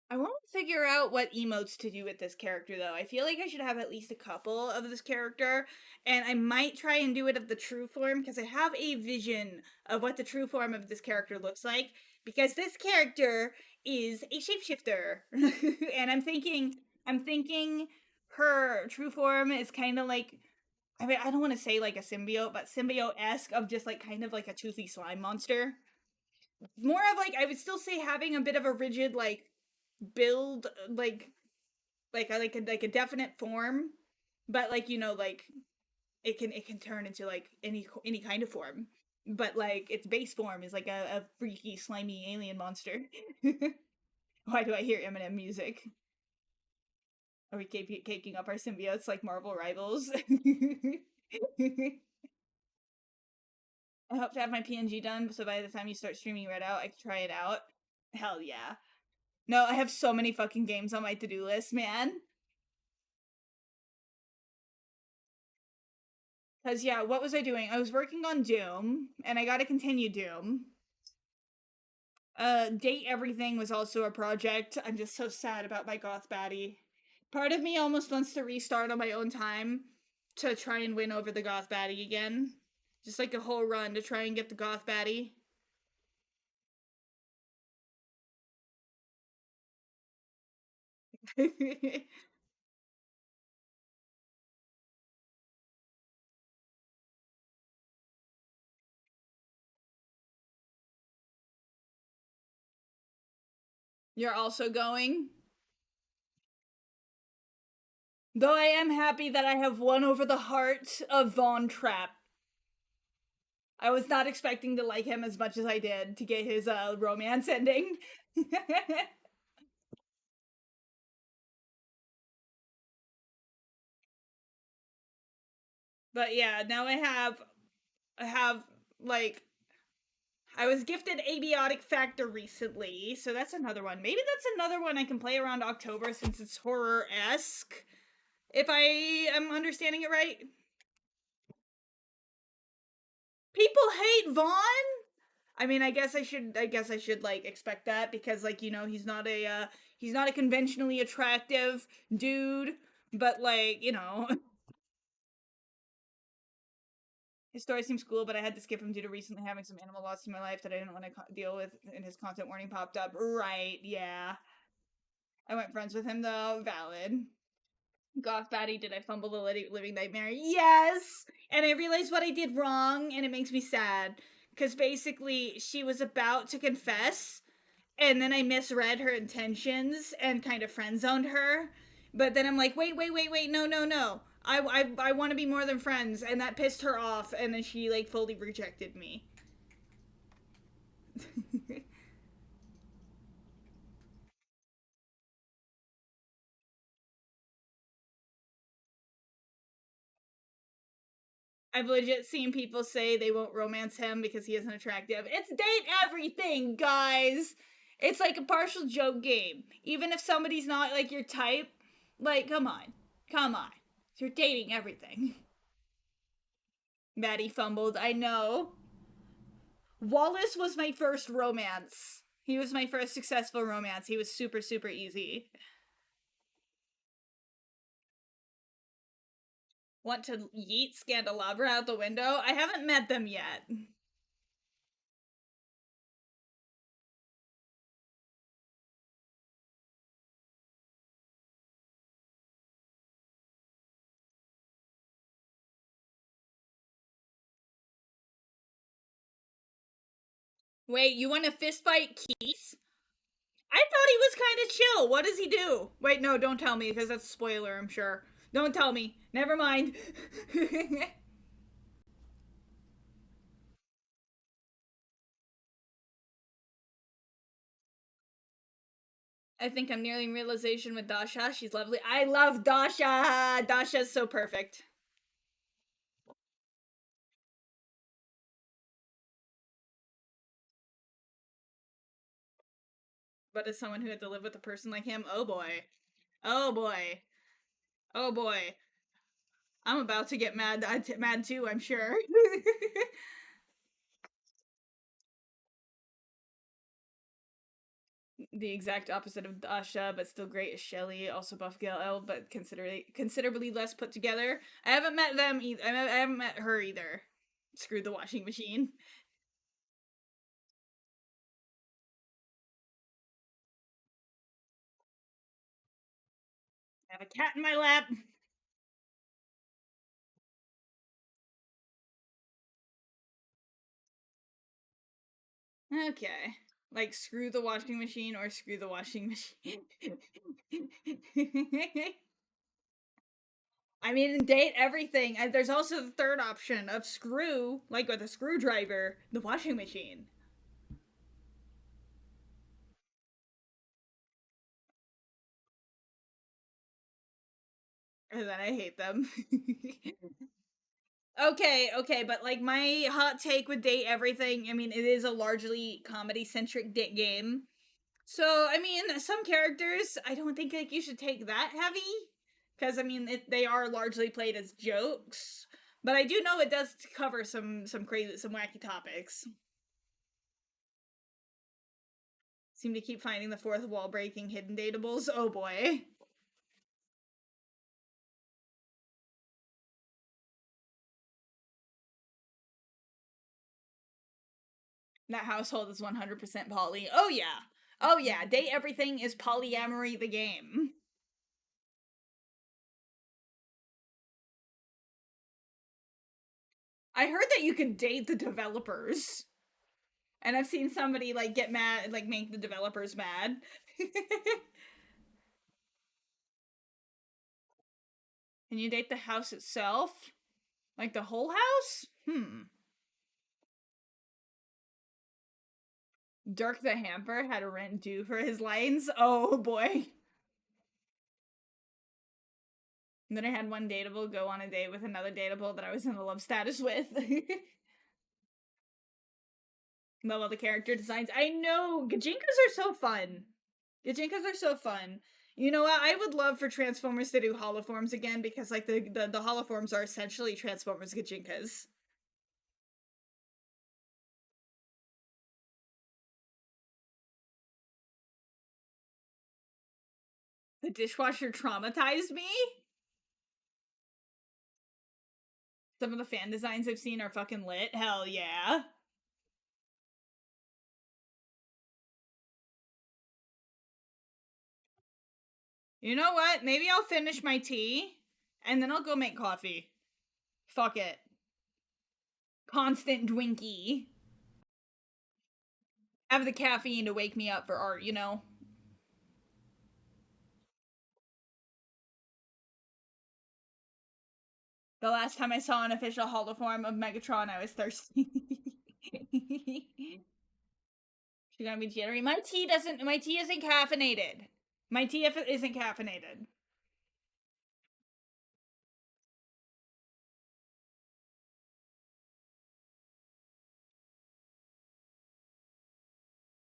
I want to figure out what emotes to do with this character, though. I feel like I should have at least a couple of this character, and I might try and do it of the true form, because I have a vision of what the true form of this character looks like, because this character is a shapeshifter. And I'm thinking her true form is kind of like, I mean, I don't want to say like a symbiote, but symbiote-esque of just like kind of like a toothy slime monster. More of like, I would still say having a bit of a rigid like build, like a definite form, but like, you know, like it can turn into like any kind of form, but like its base form is like a freaky slimy alien monster. Why do I hear Eminem music? Are we caking up our symbiotes like Marvel rivals? I hope to have my PNG done so by the time you start streaming Red Out, I can try it out. Hell yeah. No, I have so many fucking games on my to-do list, man. Because, yeah, what was I doing? I was working on Doom, and I gotta continue Doom. Date Everything was also a project. I'm just so sad about my goth baddie. Part of me almost wants to restart on my own time to try and win over the goth baddie again. Just like a whole run to try and get the goth baddie. You're also going? Though I am happy that I have won over the heart of Von Trapp. I was not expecting to like him as much as I did to get his romance ending. But yeah, now I have like, I was gifted Abiotic Factor recently, so that's another one. Maybe that's another one I can play around October since it's horror-esque. If I am understanding it right. People hate Vaughn? I mean, I guess I should like expect that, because like, you know, he's not a conventionally attractive dude, but like, you know, his story seems cool, but I had to skip him due to recently having some animal loss in my life that I didn't want to deal with, and his content warning popped up. Right, yeah. I went friends with him though. Valid. Goth baddie, did I fumble the living nightmare? Yes! And I realized what I did wrong, and it makes me sad. Because basically, she was about to confess, and then I misread her intentions and kind of friend zoned her. But then I'm like, wait, no, no, no. I want to be more than friends, and that pissed her off, and then she like fully rejected me. I've legit seen people say they won't romance him because he isn't attractive. It's date everything, guys. It's like a partial joke game. Even if somebody's not like your type, like, come on. Come on. You're dating everything. Maddie fumbled, I know. Wallace was my first romance. He was my first successful romance. He was super, super easy. Want to yeet Scandelabra out the window? I haven't met them yet. Wait, you want to fistfight Keith? I thought he was kind of chill. What does he do? Wait, no, don't tell me, because that's a spoiler, I'm sure. Don't tell me. Never mind. I think I'm nearing realization with Dasha. She's lovely. I love Dasha. Dasha's so perfect. But as someone who had to live with a person like him, oh boy. Oh boy. Oh boy. I'm about to get mad. Mad too, I'm sure. The exact opposite of Dasha, but still great is Shelly, also buff Gale, but considerably less put together. I haven't met them either. I haven't met her either. Screw the washing machine. I have a cat in my lap. Okay. Like, screw the washing machine or screw the washing machine. I mean, date everything. And there's also the third option of screw, like with a screwdriver, the washing machine. And then I hate them. Okay, but like my hot take with date everything, I mean, it is a largely comedy centric game. So, I mean, some characters, I don't think like you should take that heavy because I mean, they are largely played as jokes. But I do know it does cover some crazy, some wacky topics. Seem to keep finding the fourth wall breaking hidden datables. Oh boy. That household is 100% poly. Oh yeah. Oh yeah, date everything is polyamory the game. I heard that you could date the developers. And I've seen somebody like get mad, like make the developers mad. Can you date the house itself? Like the whole house? Dirk the Hamper had a rent due for his lines. Oh boy. And then I had one dateable go on a date with another dateable that I was in a love status with. Love all the character designs. I know! Gajinkas are so fun. Gajinkas are so fun. You know what? I would love for Transformers to do holoforms again because like the holoforms are essentially Transformers Gajinkas. The dishwasher traumatized me. Some of the fan designs I've seen are fucking lit. Hell yeah. You know what? Maybe I'll finish my tea and then I'll go make coffee. Fuck it. Constant dwinky. Have the caffeine to wake me up for art, you know? The last time I saw an official holoform of Megatron, I was thirsty. She's gonna be jittery. My tea isn't caffeinated. My tea isn't caffeinated.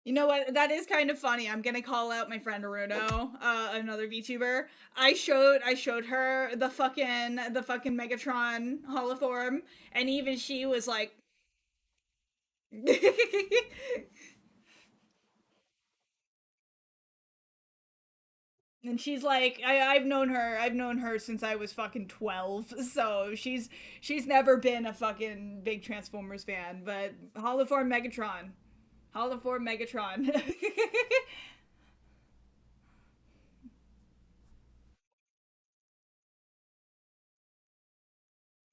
You know what? That is kind of funny. I'm gonna call out my friend Aruno, another VTuber. I showed her the fucking Megatron holoform, and even she was like, and she's like, I've known her since I was fucking 12, so she's never been a fucking big Transformers fan, but holoform Megatron. Holoform Megatron.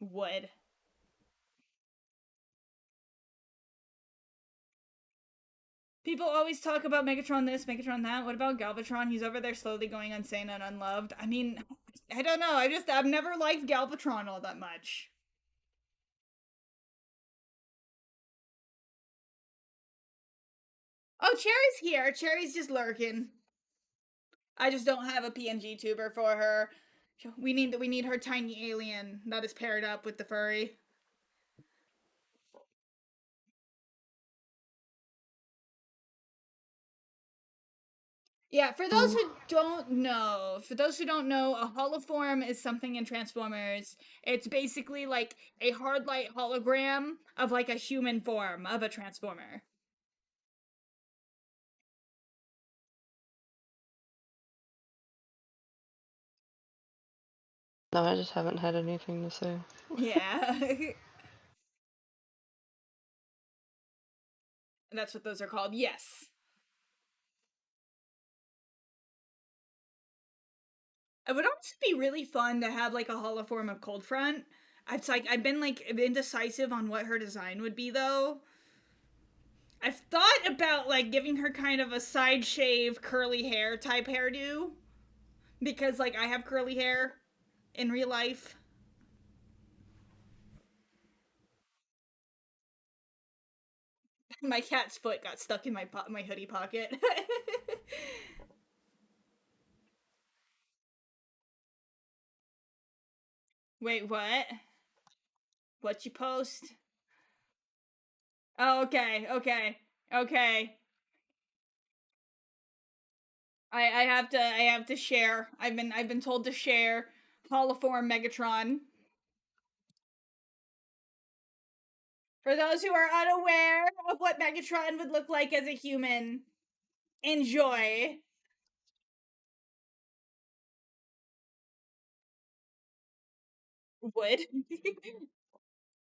Would. People always talk about Megatron this, Megatron that. What about Galvatron? He's over there slowly going insane and unloved. I mean, I don't know. I've never liked Galvatron all that much. Oh, Cherry's here. Cherry's just lurking. I just don't have a PNG tuber for her. We need her tiny alien that is paired up with the furry. Yeah, for those who don't know, a holoform is something in Transformers. It's basically like a hard light hologram of like a human form of a Transformer. No, I just haven't had anything to say. Yeah. That's what those are called. Yes. It would also be really fun to have like a holoform of Cold Front. It's like I've been like indecisive on what her design would be though. I've thought about like giving her kind of a side shave curly hair type hairdo because like I have curly hair in real life. My cat's foot got stuck in my hoodie pocket. Wait, what? What you post? Oh, okay, okay, okay. I have to share. I've been told to share Holoform Megatron. For those who are unaware of what Megatron would look like as a human, enjoy. Would.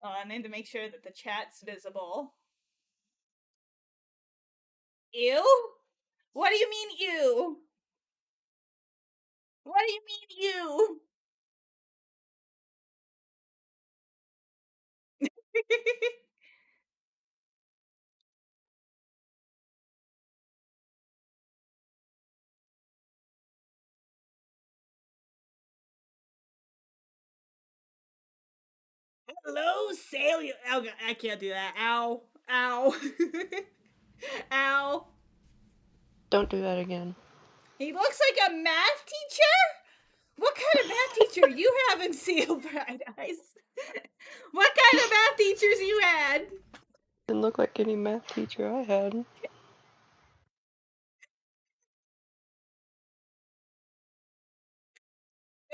Oh, I need to make sure that the chat's visible. Ew? What do you mean ew? What do you mean ew? Hello, sailor. Oh, God, I can't do that. Ow. Ow. Ow. Don't do that again. He looks like a math teacher? What kind of math teacher you have in Seal Bright Eyes? What kind of math teachers you had? Didn't look like any math teacher I had. And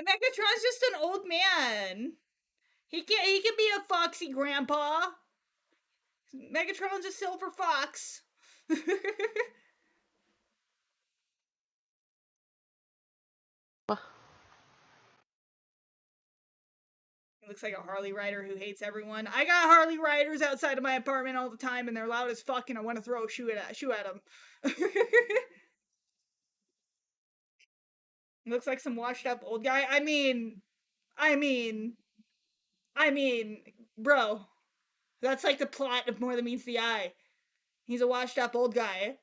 Megatron's just an old man. He can be a foxy grandpa. Megatron's a silver fox. He looks like a Harley rider who hates everyone. I got Harley riders outside of my apartment all the time, and they're loud as fuck, and I want to throw a shoe at them. Looks like some washed up old guy. I mean, I mean, bro, that's like the plot of More Than Meets the Eye. He's a washed up old guy.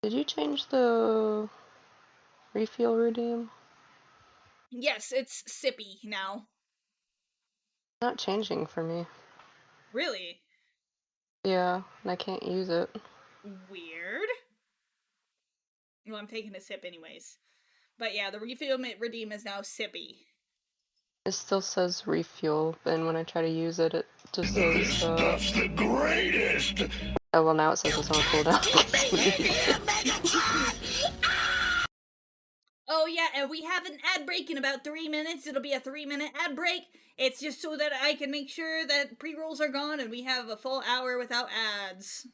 Did you change the refuel redeem? Yes, it's sippy now. Not changing for me. Really Yeah, and I can't use it. weird. Well, I'm taking a sip anyways. But yeah, the refill redeem is now sippy. It still says refuel, and when I try to use it, it just This says, stuff's the greatest. oh, well, now it says it's on cooldown. Oh yeah, and we have an ad break in about 3 minutes. It'll be a 3-minute ad break. It's just so that I can make sure that pre-rolls are gone and we have a full hour without ads.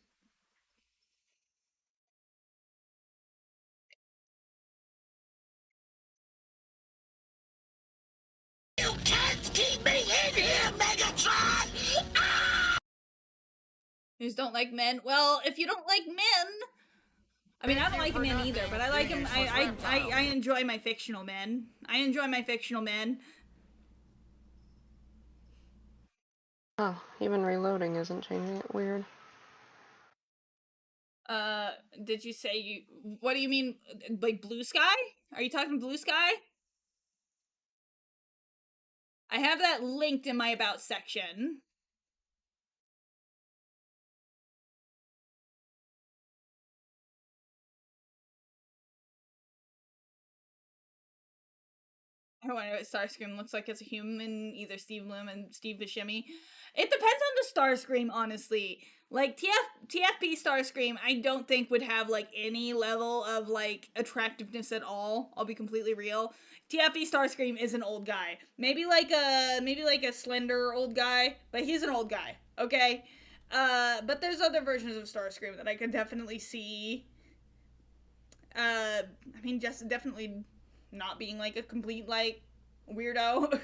You can't keep me in here, Megatron! You just don't like men? Well, if you don't like men, I mean, I don't like men either, but I like them. I enjoy my fictional men. I enjoy my fictional men. Oh, even reloading isn't changing it. Weird. Did you say you? What do you mean, like blue sky? Are you talking blue sky? I have that linked in my about section. I wonder what Starscream looks like as a human, either Steve Bloom and Steve Buscemi. It depends on the Starscream, honestly. Like TFP Starscream, I don't think would have like any level of like attractiveness at all. I'll be completely real. TFP Starscream is an old guy. Maybe like a slender old guy, but he's an old guy. Okay. But there's other versions of Starscream that I could definitely see. I mean, just definitely not being like a complete like weirdo.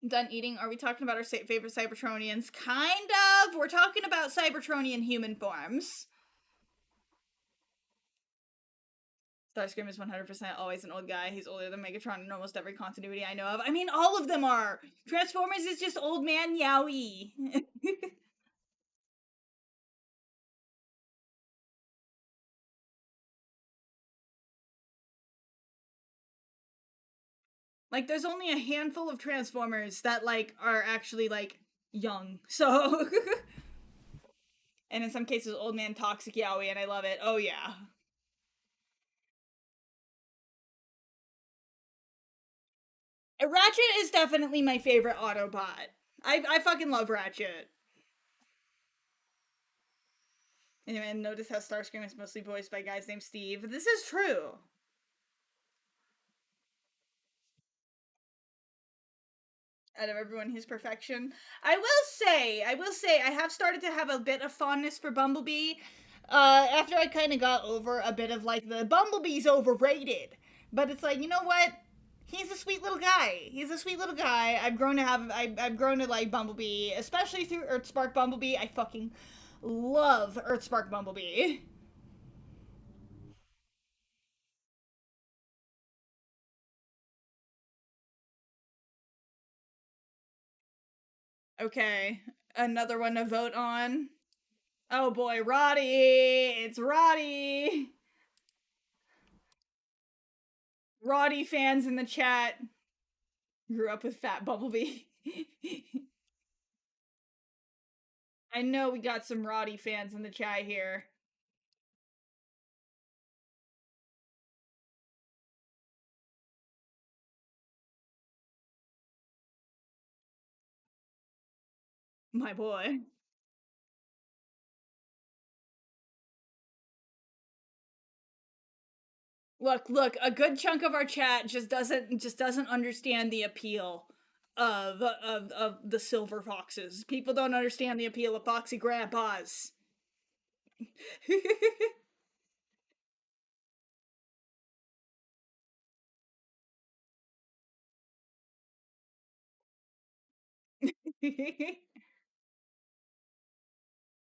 Done eating? Are we talking about our favorite Cybertronians? Kind of. We're talking about Cybertronian human forms. Starscream is 100% always an old guy. He's older than Megatron in almost every continuity I know of. I mean, all of them are. Transformers is just old man Yowie. Like, there's only a handful of Transformers that, like, are actually, like, young. So. And in some cases, old man toxic Yowie, and I love it. Oh, yeah. Ratchet is definitely my favorite Autobot. I fucking love Ratchet. Anyway, notice how Starscream is mostly voiced by guys named Steve. This is true. Out of everyone, his perfection. I will say, I have started to have a bit of fondness for Bumblebee. After I kind of got over a bit of like the Bumblebee's overrated, but it's like, you know what? He's a sweet little guy. He's a sweet little guy. I've grown to like Bumblebee, especially through Earthspark Bumblebee. I fucking love Earthspark Bumblebee. Okay, another one to vote on. Oh boy, Roddy! It's Roddy! Roddy fans in the chat. Grew up with Fat Bumblebee. I know we got some Roddy fans in the chat here. My boy. Look, a good chunk of our chat just doesn't understand the appeal of the silver foxes. People don't understand the appeal of foxy grandpas.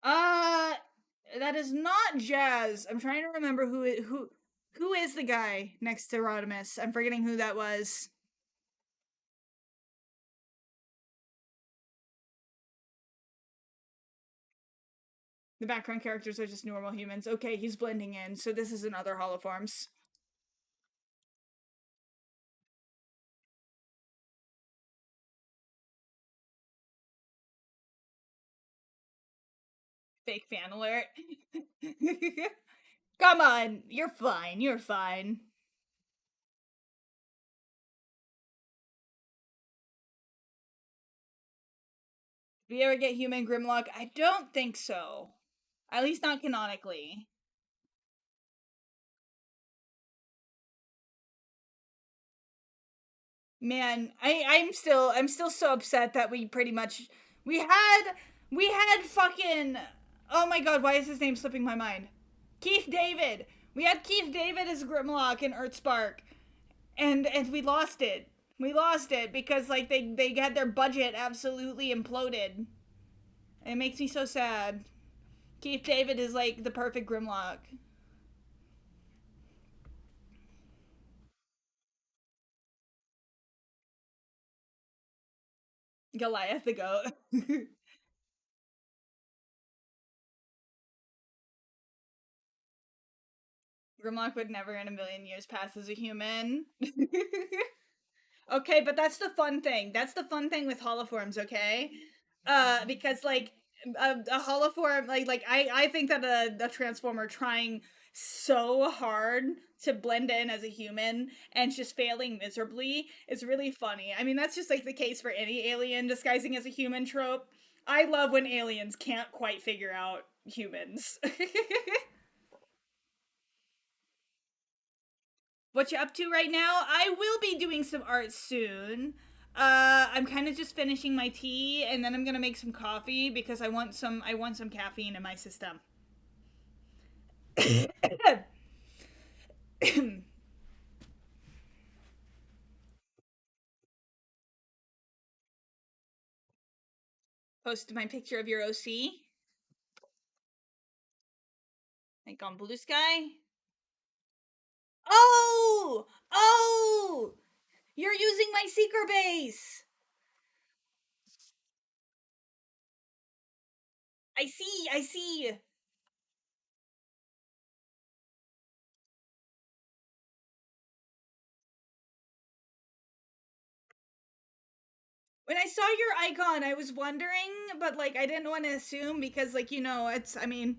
uh that is not Jazz. I'm trying to remember who is the guy next to Rodimus. I'm forgetting who that was. The background characters are just normal humans. Okay, he's blending in, so this is another holoforms. Fake fan alert. Come on, you're fine. You're fine. Do we ever get human Grimlock? I don't think so. At least not canonically. Man, I'm still so upset that we pretty much we had fucking, oh my god, why is his name slipping my mind? Keith David. We had Keith David as Grimlock in Earthspark, and we lost it. We lost it because like they had their budget absolutely imploded. It makes me so sad. Keith David is like the perfect Grimlock. Goliath the goat. Grimlock would never in a million years pass as a human. Okay, but that's the fun thing. That's the fun thing with holoforms, okay? Because like a holoform, I think that a transformer trying so hard to blend in as a human and just failing miserably is really funny. I mean, that's just like the case for any alien disguising as a human trope. I love when aliens can't quite figure out humans. What you up to right now? I will be doing some art soon. I'm kind of just finishing my tea, and then I'm gonna make some coffee because I want some caffeine in my system. Post my picture of your OC, like on Blue Sky. Oh, oh, you're using my seeker base. I see, I see. When I saw your icon, I was wondering, but like I didn't want to assume because it's, I mean,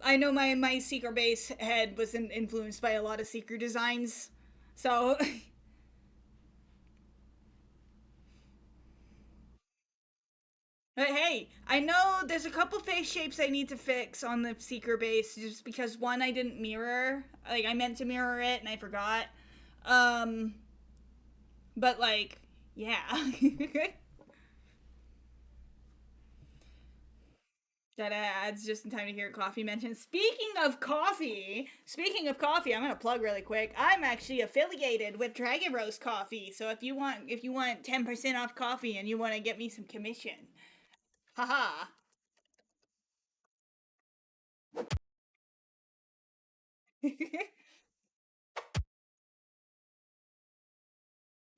I know my seeker base head was influenced by a lot of seeker designs. So, but hey, I know there's a couple face shapes I need to fix on the seeker base just because one I didn't mirror. Like I meant to mirror it and I forgot. Um but like yeah. That adds just in time to hear coffee mentioned. Speaking of coffee, I'm gonna plug really quick. I'm actually affiliated with Dragon Roast Coffee, so if you want 10% off coffee and you want to get me some commission, haha.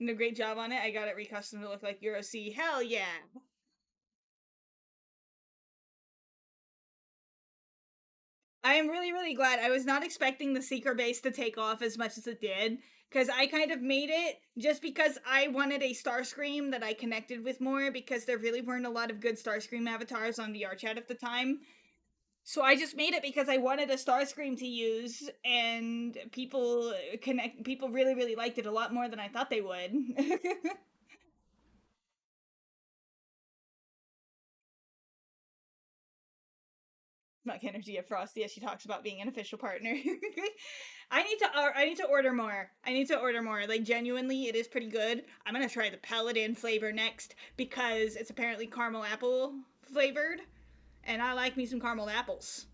Did a great job on it. I got it recustom to look like Euro C. Hell yeah! I am really, really glad. I was not expecting the seeker base to take off as much as it did, because I kind of made it just because I wanted a Starscream that I connected with more, because there really weren't a lot of good Starscream avatars on VRChat at the time. So I just made it because I wanted a Starscream to use, and people really, really liked it a lot more than I thought they would. Muck energy of Frosty as she talks about being an official partner. I need to order more. I need to order more. Like genuinely, it is pretty good. I'm gonna try the Paladin flavor next because it's apparently caramel apple flavored, and I like me some caramel apples.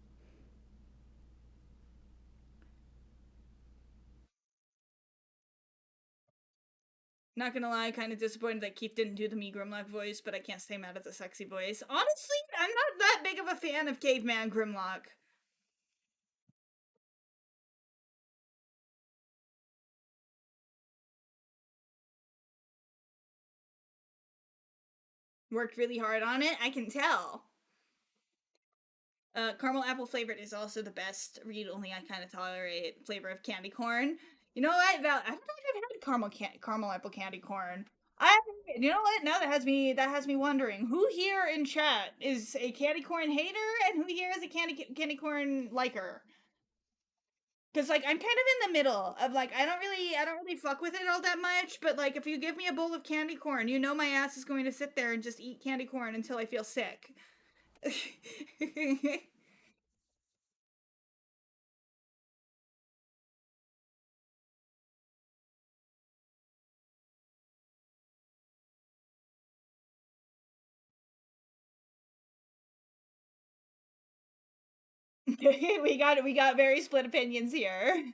Not gonna lie, kind of disappointed that Keith didn't do the me Grimlock voice, but I can't stay mad at the sexy voice. Honestly, I'm not that big of a fan of Caveman Grimlock. Worked really hard on it, I can tell. Caramel apple flavored is also the best read only I kind of tolerate flavor of candy corn. You know what? Val, I don't know if I've had caramel apple candy corn. I you know what? Now that has me wondering who here in chat is a candy corn hater and who here is a candy corn liker. Cause like I'm kind of in the middle of like I don't really fuck with it all that much, but like if you give me a bowl of candy corn, you know my ass is going to sit there and just eat candy corn until I feel sick. we got very split opinions here.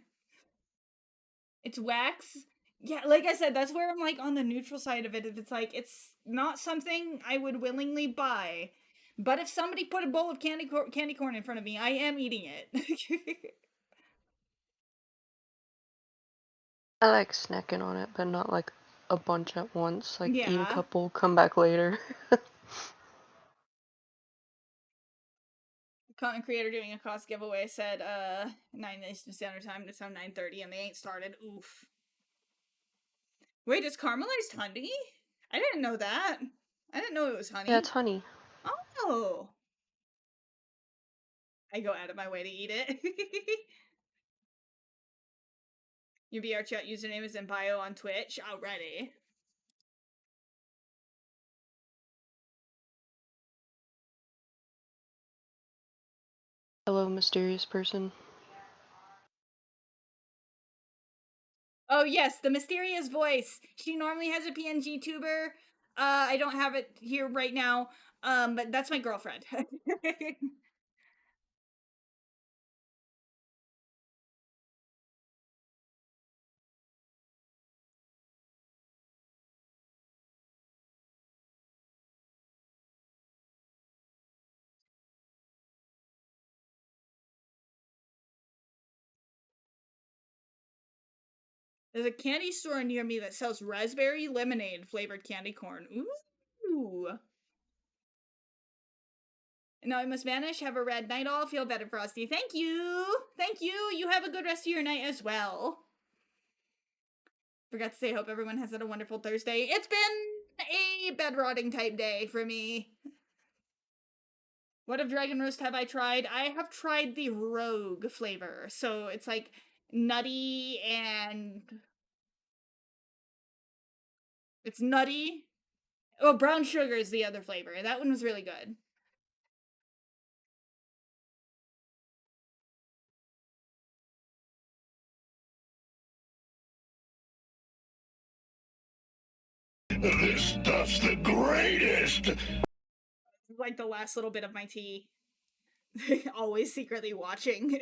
It's wax. Yeah, like I said, that's where I'm like on the neutral side of it. If it's like it's not something I would willingly buy, but if somebody put a bowl of candy corn in front of me, I am eating it. I like snacking on it, but not like a bunch at once. Like eat a Yeah. couple, come back later. Content creator doing a cost giveaway said 9 Eastern Standard Time. It's now 9:30 and they ain't started. Oof. Wait, is caramelized honey? I didn't know that. I didn't know it was Yeah, honey. it's honey. Oh. I go out of my way to eat it. Your VR chat username is in bio on Twitch already. Hello, mysterious person. Oh yes, the mysterious voice. She normally has a PNG tuber. I don't have it here right now. But that's my girlfriend. There's a candy store near me that sells raspberry lemonade flavored candy corn. Ooh. Now I must vanish. Have a red night all. Feel better, Frosty. Thank you. Thank you. You have a good rest of your night as well. Forgot to say, hope everyone has had a wonderful Thursday. It's been a bed rotting type day for me. What of Dragon Roast have I tried? I have tried the Rogue flavor. So it's like nutty and. It's nutty. Oh, brown sugar is the other flavor. That one was really good. This stuff's the greatest! Like the last little bit of my tea. Always secretly watching.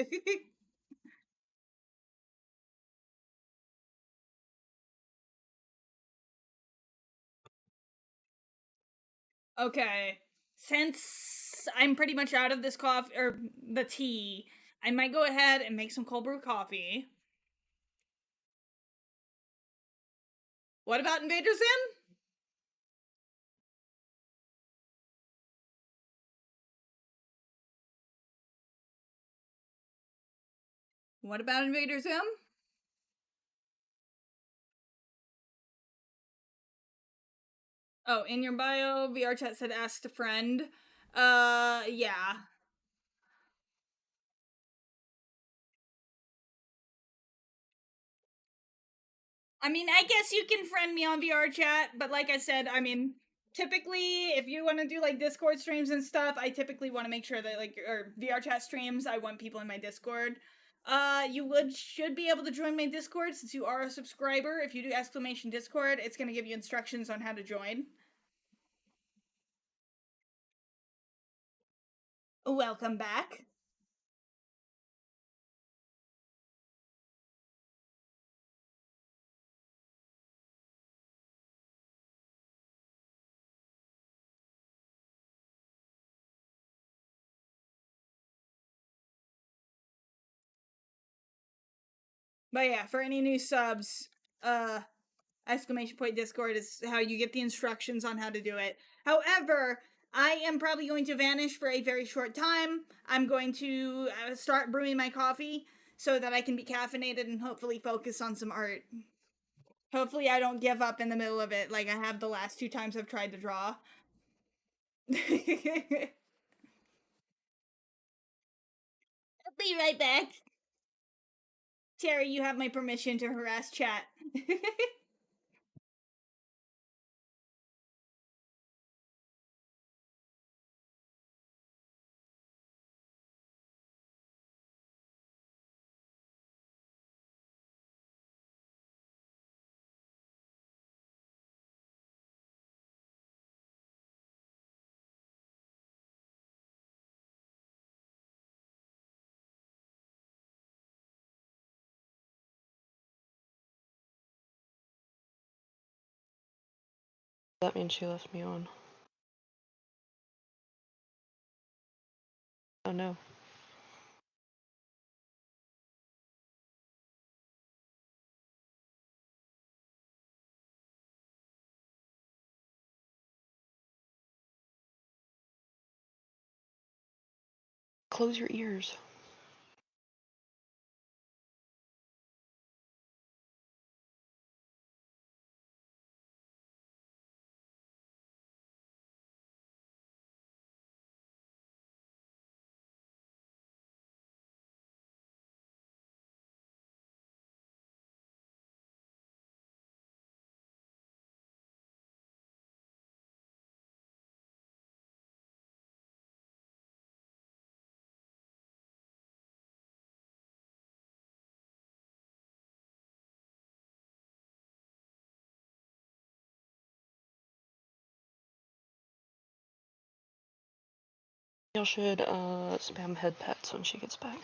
Okay. Since I'm pretty much out of this coffee or the tea, I might go ahead and make some cold brew coffee. What about Invader Zim? What about Invader Zim? Oh, in your bio, VR chat said asked a friend. Yeah. I mean, I guess you can friend me on VR chat, but like I said, I mean, typically if you want to do like Discord streams and stuff, I typically want to make sure that like or VR chat streams, I want people in my Discord. You should be able to join my Discord since you are a subscriber. If you do exclamation Discord, it's gonna give you instructions on how to join. Welcome back. But yeah, for any new subs, exclamation point Discord is how you get the instructions on how to do it. However, I am probably going to vanish for a very short time. I'm going to start brewing my coffee so that I can be caffeinated and hopefully focus on some art. Hopefully, I don't give up in the middle of it like I have the last two times I've tried to draw. I'll be right back. Terry, you have my permission to harass chat. That means she left me on. Oh no. Close your ears. Y'all should spam head pats when she gets back.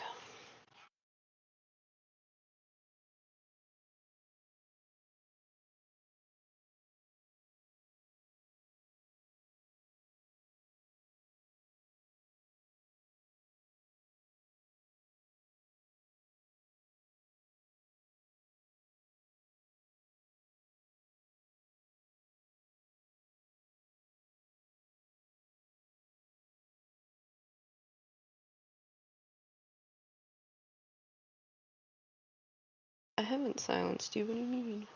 I haven't silenced you, what do you mean?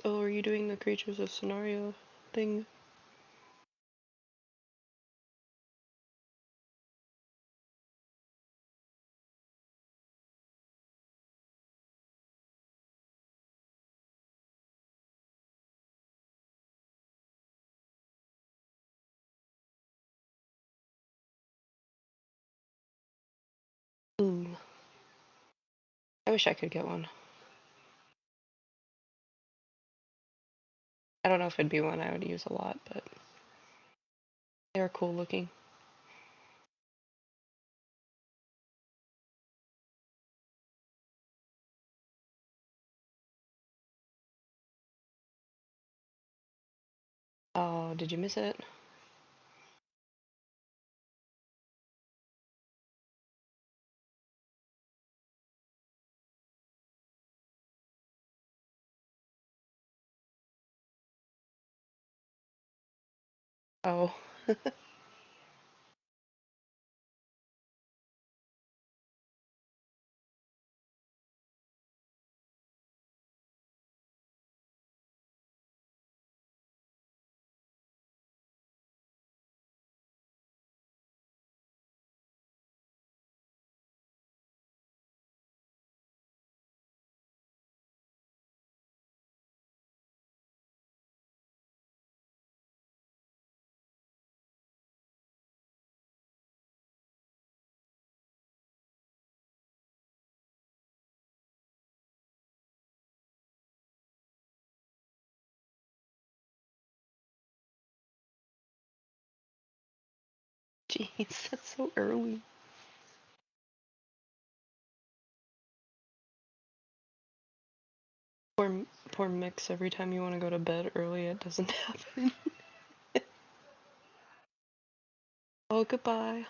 Oh, are you doing the creatures of scenario thing? Ooh. I wish I could get one. I don't know if it'd be one I would use a lot, but they're cool looking. Oh, did you miss it? Oh. Jeez, that's so early. Poor Mix, every time you want to go to bed early, it doesn't happen. Oh, goodbye.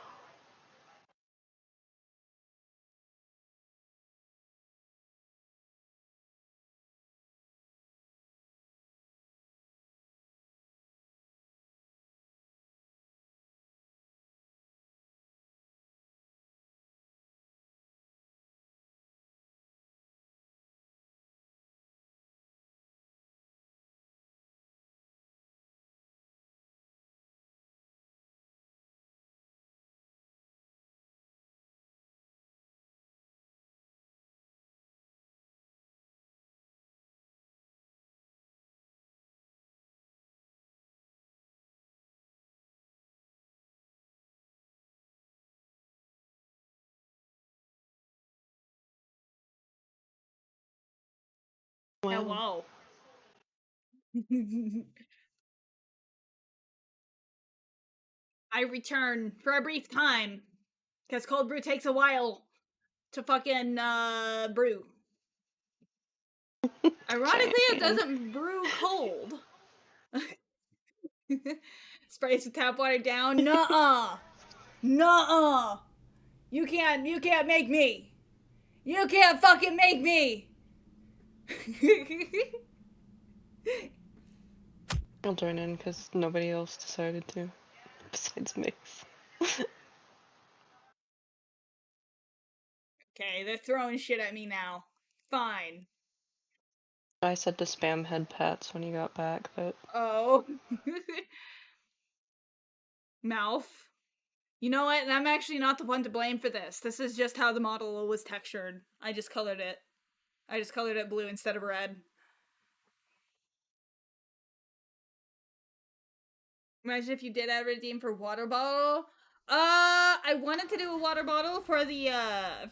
Wow. Hello. I return for a brief time because cold brew takes a while to fucking brew. Ironically, it Dang. doesn't brew cold. Sprays the tap water down. Nuh-uh. Nuh-uh. You can't make me. You can't fucking make me. I'll join in because nobody else decided to, besides Mix. Okay, they're throwing shit at me now. Fine. I said to spam head pats when you got back, but Oh. Mouth. You know what? And I'm actually not the one to blame for this. This is just how the model was textured. I just colored it. I just colored it blue instead of red. Imagine if you did add redeem for water bottle. I wanted to do a water bottle for the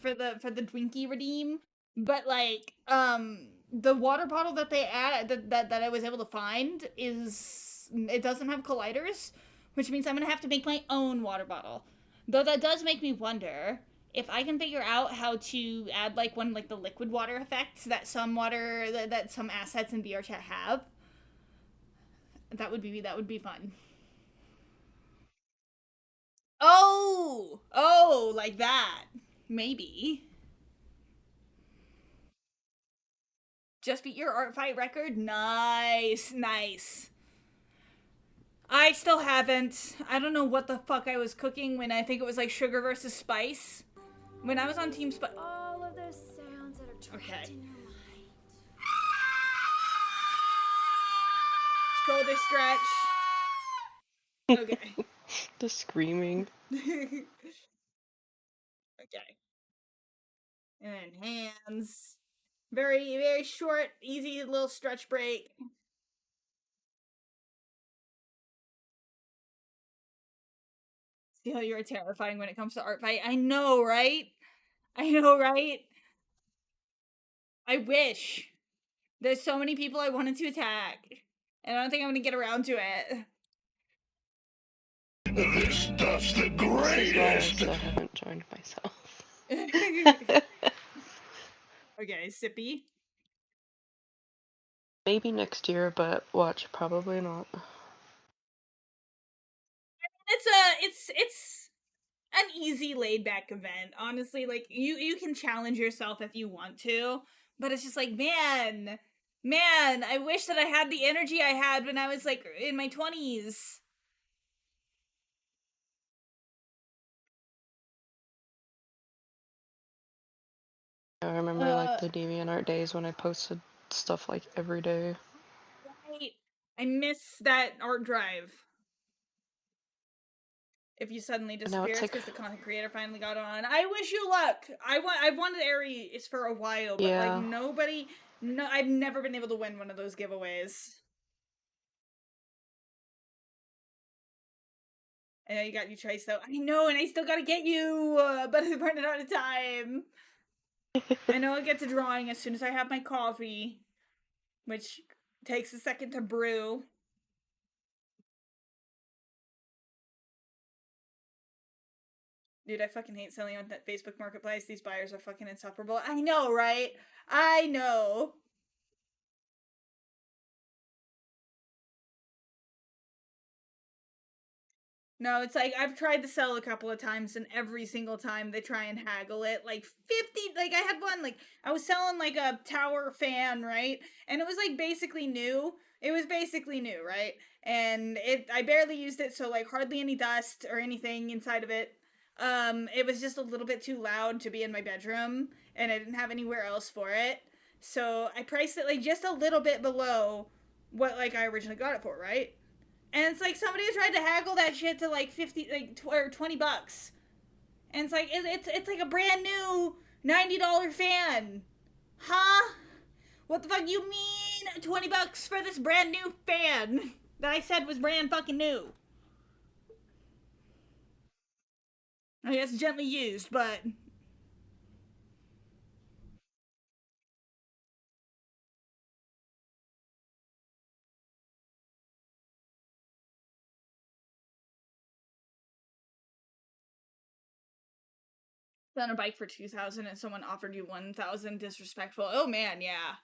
Dwinky redeem, but like the water bottle that they add that I was able to find is it doesn't have colliders, which means I'm gonna have to make my own water bottle. Though that does make me wonder if I can figure out how to add like one like the liquid water effects that some that some assets in VRChat have. That would be fun. Oh, like that. Maybe. Just beat your art fight record? Nice, nice. I still haven't. I don't know what the fuck I was cooking when I think it was like sugar versus spice. When I was on Team Spice. All of those sounds that are trapped Okay. in your mind. Shoulder stretch. Okay. the screaming. Okay. And then hands. Very, very short, easy little stretch break. See how you're terrifying when it comes to art fight. I know, right? I know, right? I wish. There's so many people I wanted to attack. And I don't think I'm gonna get around to it. This stuff's the This is why I greatest. still haven't joined myself. Okay, sippy. Maybe next year, but watch, probably not. It's an easy laid back event. Honestly, like you can challenge yourself if you want to, but it's just like, man, I wish that I had the energy I had when I was like in my 20s. I remember like the DeviantArt days when I posted stuff like every day. Right. I miss that art drive. If you suddenly And now disappear, it's it's like, because the content creator finally got on. I wish you luck. I've wanted Aries for a while, but like yeah. no, I've never been able to win one of those giveaways. I know you got you Trace though. I know, and I still gotta get you, but I'm running out of time. I know I'll get to drawing as soon as I have my coffee, which takes a second to brew. Dude, I fucking hate selling on that Facebook Marketplace. These buyers are fucking insufferable. I know, right? I know. No, it's like I've tried to sell a couple of times, and every single time they try and haggle it. Like 50, like I had one, like I was selling like a tower fan, right? And it was like basically new. It was basically new, right? And I barely used it, so like hardly any dust or anything inside of it. It was just a little bit too loud to be in my bedroom, and I didn't have anywhere else for it. So I priced it like just a little bit below what like I originally got it for, right? And it's like somebody tried to haggle that shit to like 50 like or $20. And it's like it's like a brand new $90 fan. Huh? What the fuck you mean $20 for this brand new fan that I said was brand fucking new? I guess gently used, but on a bike for 2,000 and someone offered you 1,000, disrespectful. Oh man, yeah.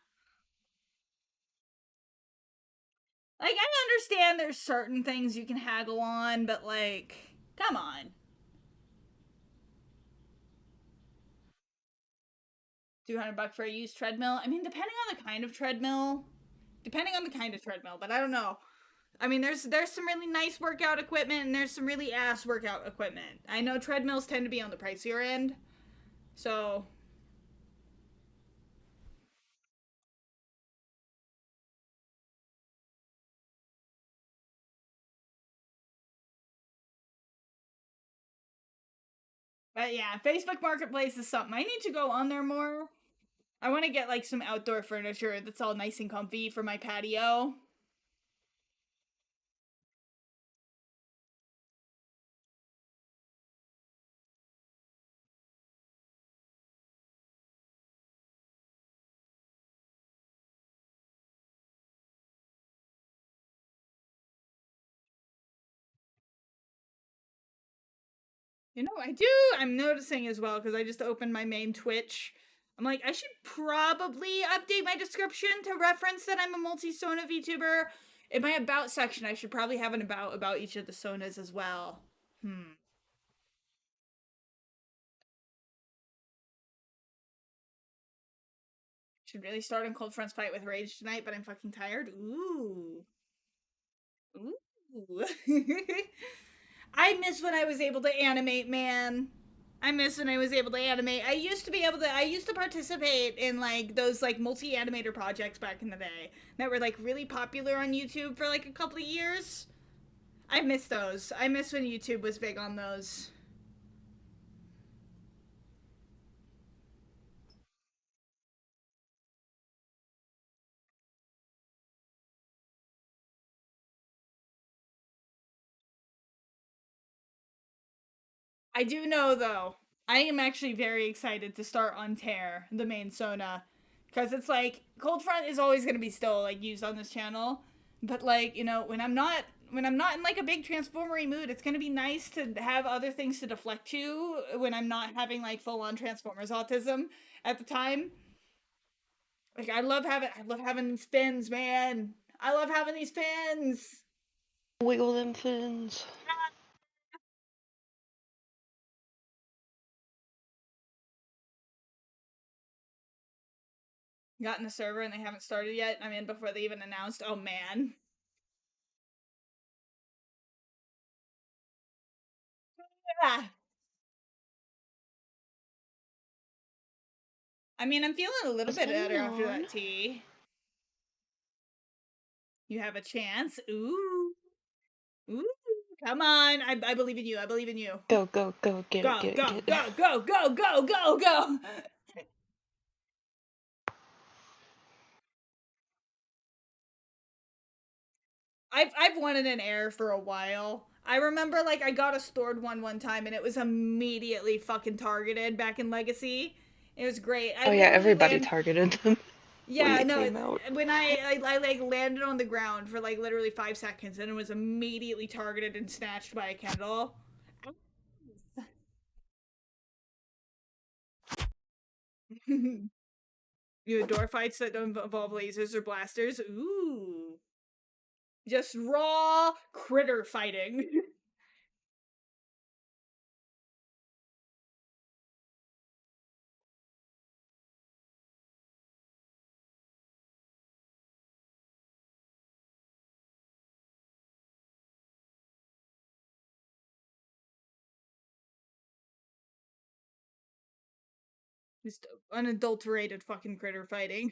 Like, I understand there's certain things you can haggle on, but like, come on. 200 bucks for a used treadmill. I mean, depending on the kind of treadmill. But I don't know. I mean, there's some really nice workout equipment and there's some really ass workout equipment. I know treadmills tend to be on the pricier end. So, but yeah, Facebook Marketplace is something. I need to go on there more. I want to get like some outdoor furniture that's all nice and comfy for my patio. You know, I do. I'm noticing as well because I just opened my main Twitch. I'm like, I should probably update my description to reference that I'm a multi-Sona VTuber. In my about section, I should probably have an about each of the Sonas as well. Should really start on Cold Front's fight with Rage tonight, but I'm fucking tired. Ooh. Ooh. I miss when I was able to animate, man. I miss when I was able to animate. I used to participate in like those like multi-animator projects back in the day that were like really popular on YouTube for like a couple of years. I miss those. I miss when YouTube was big on those. I do know though. I am actually very excited to start on Tear, the main Sona, because it's like Cold Front is always going to be still like used on this channel, but like when I'm not in like a big transformery mood, it's going to be nice to have other things to deflect to when I'm not having like full on Transformers autism at the time. Like I love having these fins, man. I love having these fins. Wiggle them fins. Got in the server and they haven't started yet. I'm in before they even announced. Oh man. Ah. I mean, I'm feeling a little Is bit better anyone after on? that tea. You have a chance. Ooh. Ooh. Come on. I believe in you. I believe in you. Go, go, go, get it, Go, get it, go, get it. go, go, go, go, go, go. I've wanted an air for a while. I remember like I got a stored one time and it was immediately fucking targeted back in Legacy. It was great. I Oh yeah, literally everybody land. targeted them when Yeah, they no. came out. When I like landed on the ground for like literally 5 seconds and it was immediately targeted and snatched by a Kendall. You adore fights that don't involve lasers or blasters. Ooh, just raw critter fighting. Just unadulterated fucking critter fighting.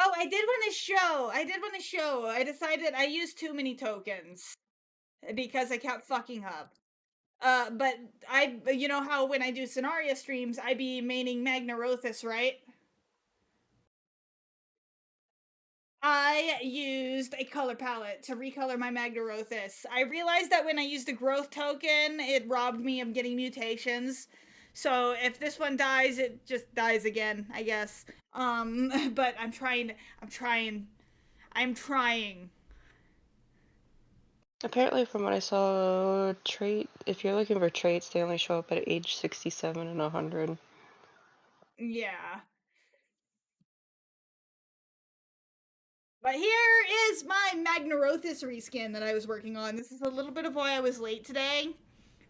Oh, I did want to show. I decided I used too many tokens because I kept fucking up. But you know how when I do scenario streams, I be maining Magnarothus, right? I used a color palette to recolor my Magnarothus. I realized that when I used the growth token, it robbed me of getting mutations. So if this one dies, it just dies again, I guess. But I'm trying. I'm trying. Apparently, from what I saw, if you're looking for traits, they only show up at age 67 and 100. Yeah. But here is my Magnarothis reskin that I was working on. This is a little bit of why I was late today.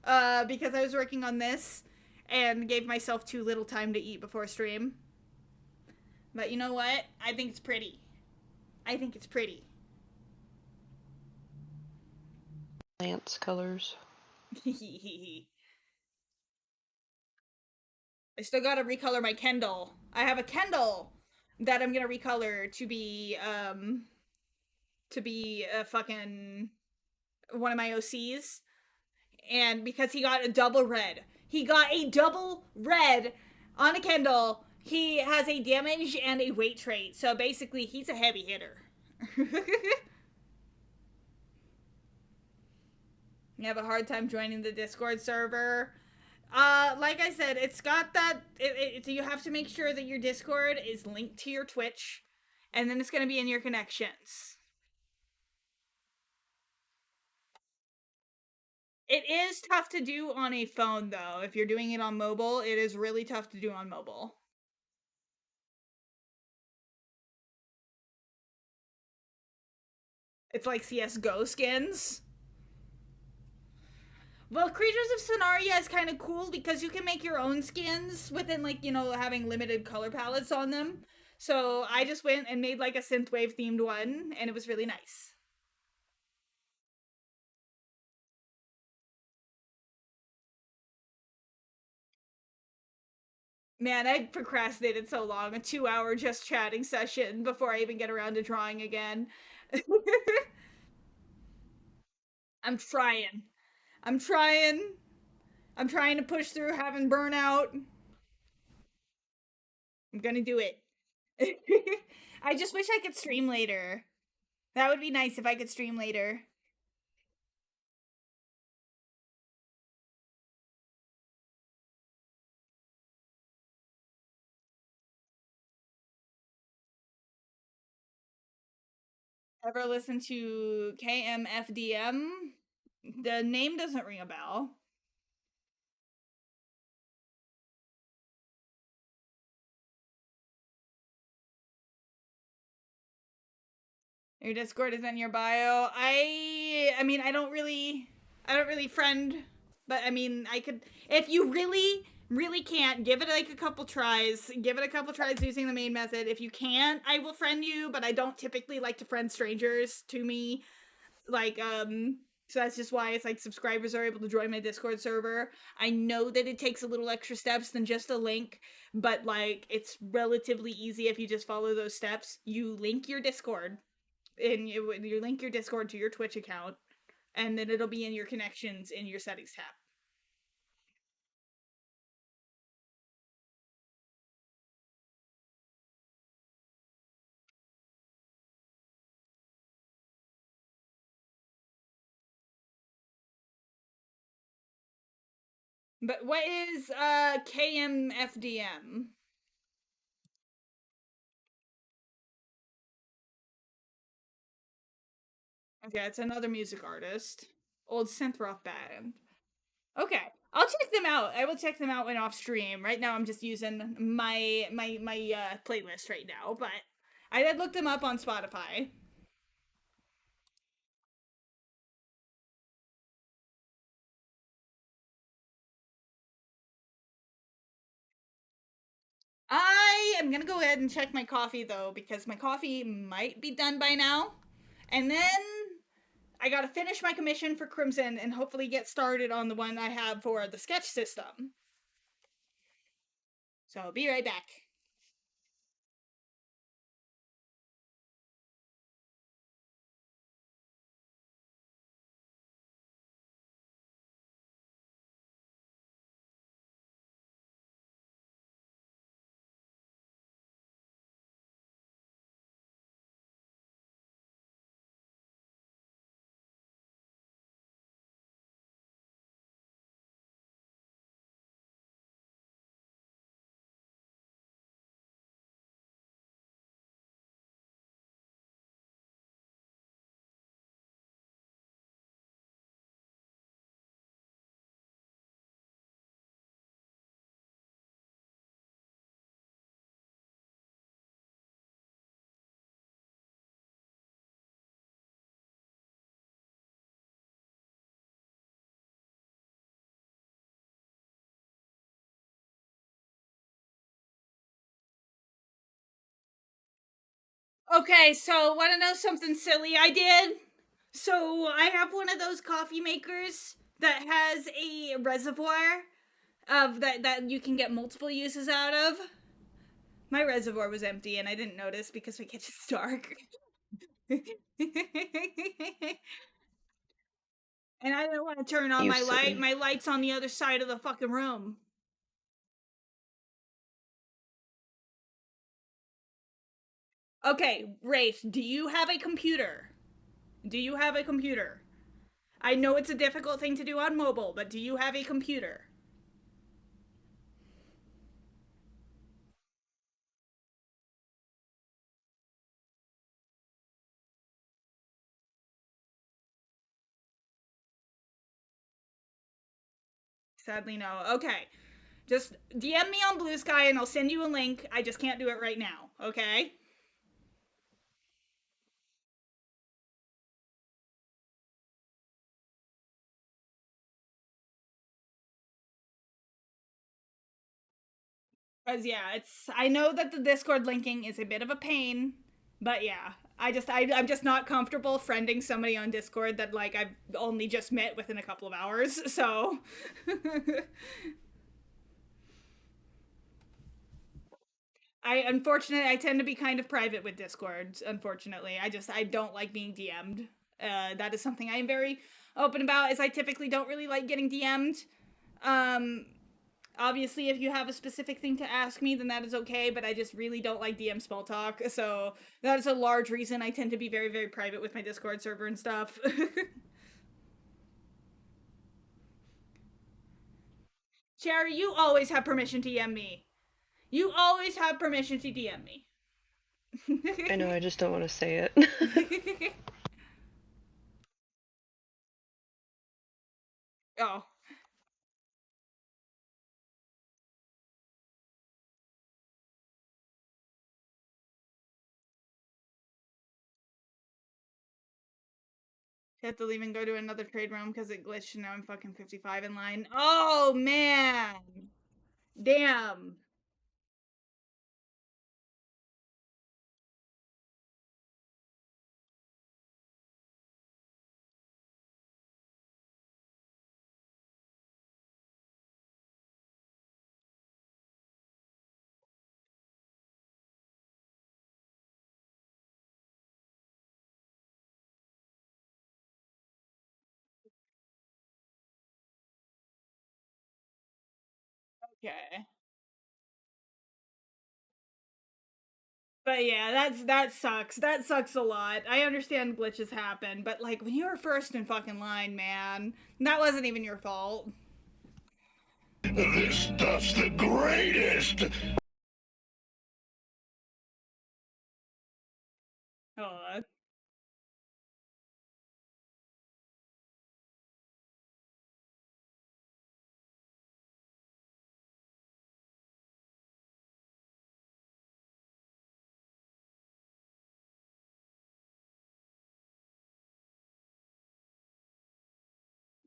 Because I was working on this and gave myself too little time to eat before stream. But you know what? I think it's pretty. I think it's pretty. Lance colors. I still gotta recolor my Kendall. I have a Kendall that I'm gonna recolor to be a fucking one of my OCs. And because he got a double red. He got a double red on a Kendall. He has a damage and a weight trait. So basically he's a heavy hitter. You have a hard time joining the Discord server. Like I said, it's got that. You have to make sure that your Discord is linked to your Twitch, and then it's going to be in your connections. It is tough to do on a phone, though. If you're doing it on mobile, it is really tough to do on mobile. It's like CS:GO skins. Well, Creatures of Sonaria is kind of cool because you can make your own skins within, like, having limited color palettes on them. So I just went and made, like, a synthwave themed one, and it was really nice. Man, I procrastinated so long, a 2-hour just chatting session before I even get around to drawing again. I'm trying. I'm trying. I'm trying to push through having burnout. I'm gonna do it. I just wish I could stream later. That would be nice if I could stream later. Ever listen to KMFDM? The name doesn't ring a bell. Your Discord is in your bio. I mean I don't really friend, but I mean I could if you really can't, give it like a couple tries. Give it a couple tries using the main method. If you can't, I will friend you, but I don't typically like to friend strangers to me. Like so that's just why it's like subscribers are able to join my Discord server. I know that it takes a little extra steps than just a link, but like it's relatively easy if you just follow those steps. You link your Discord and you link your Discord to your Twitch account, and then it'll be in your connections in your settings tab. But what is KMFDM? Okay, it's another music artist. Old synth rock band. Okay, I'll check them out. I will check them out when off stream. Right now, I'm just using my playlist right now, but I did look them up on Spotify. I am gonna go ahead and check my coffee though, because my coffee might be done by now, and then I gotta finish my commission for Crimson and hopefully get started on the one I have for the sketch system. So I'll be right back. Okay, so want to know something silly I did? So I have one of those coffee makers that has a reservoir of that you can get multiple uses out of. My reservoir was empty and I didn't notice because my kitchen's dark. And I didn't want to turn on You my light. silly. My light's on the other side of the fucking room. Okay, Rafe, do you have a computer? Do you have a computer? I know it's a difficult thing to do on mobile, but do you have a computer? Sadly, no. Okay. Just DM me on Blue Sky and I'll send you a link. I just can't do it right now, okay? Cause yeah, it's I know that the Discord linking is a bit of a pain, but yeah, I'm just not comfortable friending somebody on Discord that like I've only just met within a couple of hours. So I tend to be kind of private with Discord. Unfortunately, I don't like being DM'd. That is something I am very open about. Is I typically don't really like getting DM'd. Um, Obviously, if you have a specific thing to ask me, then that is okay, but I just really don't like DM small talk, so that is a large reason I tend to be very, very private with my Discord server and stuff. Cherry, you always have permission to DM me. You always have permission to DM me. I know, I just don't want to say it. Oh, I have to leave and go to another trade room because it glitched and now I'm fucking 55 in line. Oh, man. Damn. Okay. But yeah, that sucks. That sucks a lot. I understand glitches happen, but like when you were first in fucking line, man, that wasn't even your fault. This stuff's the greatest! Oh,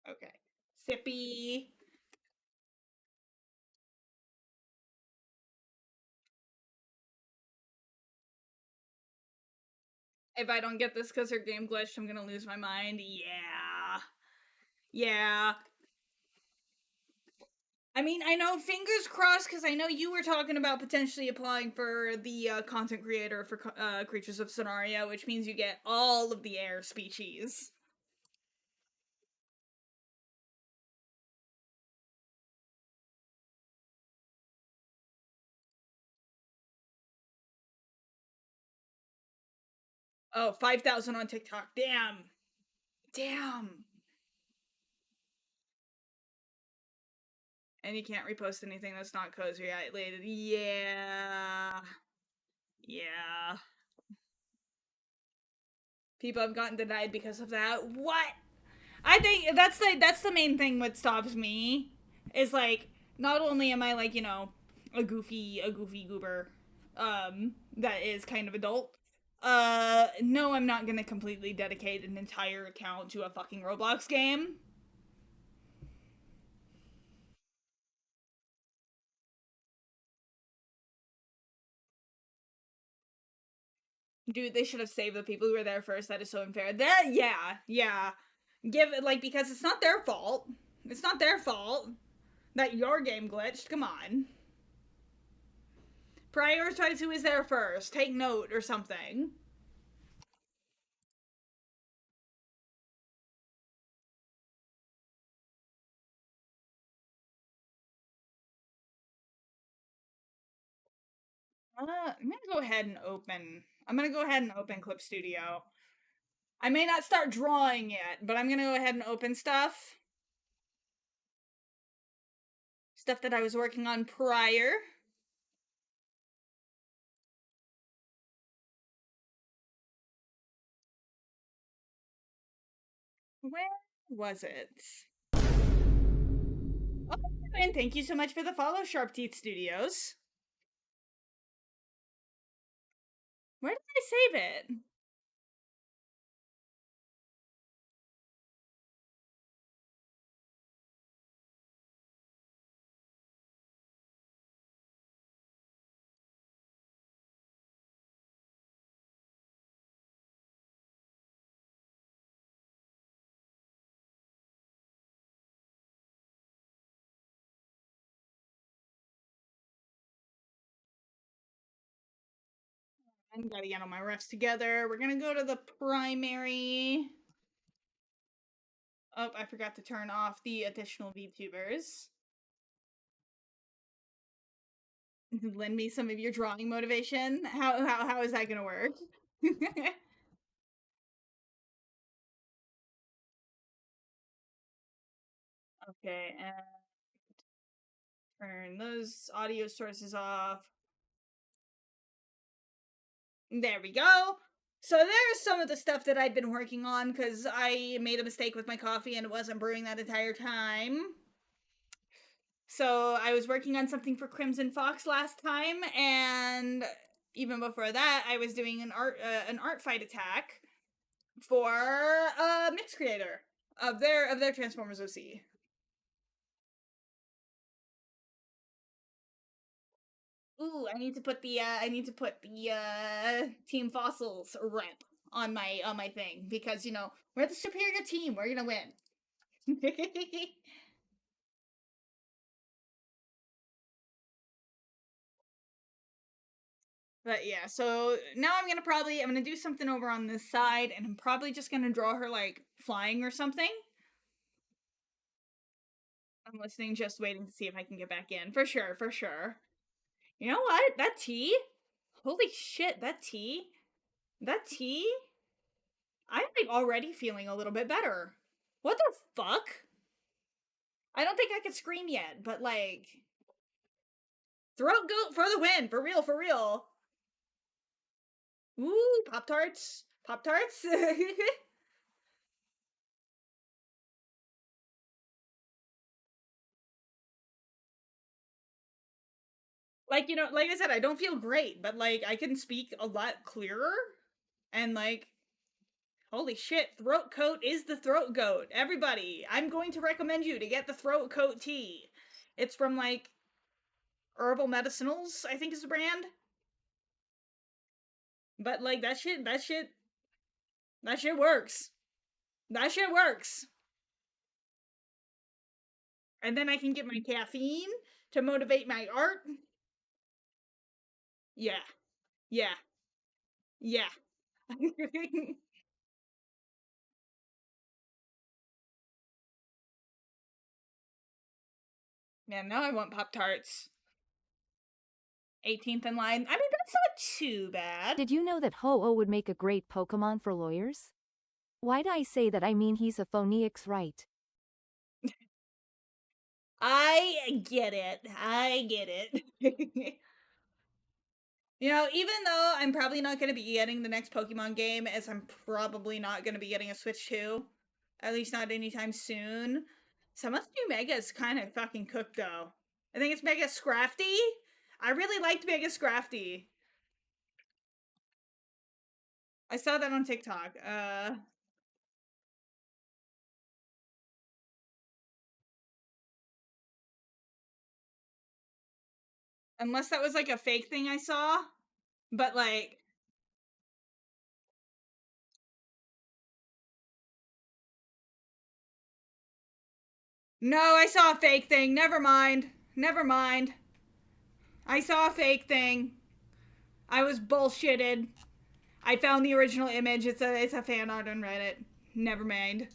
okay. Sippy. If I don't get this because her game glitched, I'm gonna lose my mind. Yeah. Yeah. I mean, I know, fingers crossed, because I know you were talking about potentially applying for the content creator for Creatures of Sonaria, which means you get all of the air species. Oh, 5,000 on TikTok. Damn. Damn. And you can't repost anything that's not cozy related. Yeah. Yeah. People have gotten denied because of that. What? I think that's the main thing what stops me is like not only am I like, a goofy goober that is kind of adult. No, I'm not going to completely dedicate an entire account to a fucking Roblox game. Dude, they should have saved the people who were there first. That is so unfair. That, yeah. Give it, like, because it's not their fault. It's not their fault that your game glitched. Come on. Prioritize who is there first. Take note or something. I'm gonna go ahead and open. I'm gonna go ahead and open Clip Studio. I may not start drawing yet, but I'm gonna go ahead and open stuff. Stuff that I was working on prior. Where was it? Oh, and thank you so much for the follow, Sharp Teeth Studios. Where did I save it? I gotta get all my refs together. We're gonna go to the primary. Oh, I forgot to turn off the additional VTubers. Lend me some of your drawing motivation. How is that gonna work? Okay, and turn those audio sources off. There we go. So there's some of the stuff that I've been working on because I made a mistake with my coffee and it wasn't brewing that entire time. So I was working on something for Crimson Fox last time, and even before that, I was doing an art fight attack for a mix creator of their Transformers OC. Ooh, I need to put the Team Fossils rep on my thing because we're the superior team. We're gonna win. But yeah, so now I'm gonna do something over on this side, and I'm probably just gonna draw her like flying or something. I'm listening, just waiting to see if I can get back in. For sure, for sure. You know what? That tea? Holy shit, that tea? That tea? I'm like already feeling a little bit better. What the fuck? I don't think I can scream yet, but like throat goat for the win, for real, for real. Ooh, Pop Tarts. Pop Tarts? Like, like I said, I don't feel great, but like I can speak a lot clearer. And like, holy shit, throat coat is the throat goat. Everybody, I'm going to recommend you to get the throat coat tea. It's from like Herbal Medicinals, I think is the brand. But like that shit works. That shit works. And then I can get my caffeine to motivate my art. Yeah. Yeah. Yeah. Man, now I want Pop Tarts. 18th in line. I mean, that's not too bad. Did you know that Ho-Oh would make a great Pokemon for lawyers? Why'd I say that? I mean he's a phonics, right? I get it. I get it. Even though I'm probably not going to be getting the next Pokemon game, as I'm probably not going to be getting a Switch 2, at least not anytime soon. Some of the new Mega's kind of fucking cooked, though. I think it's Mega Scrafty. I really liked Mega Scrafty. I saw that on TikTok. Unless that was like a fake thing I saw. But like, No, I saw a fake thing. Never mind. Never mind. I saw a fake thing. I was bullshitted. I found the original image. It's a fan art on Reddit. Never mind.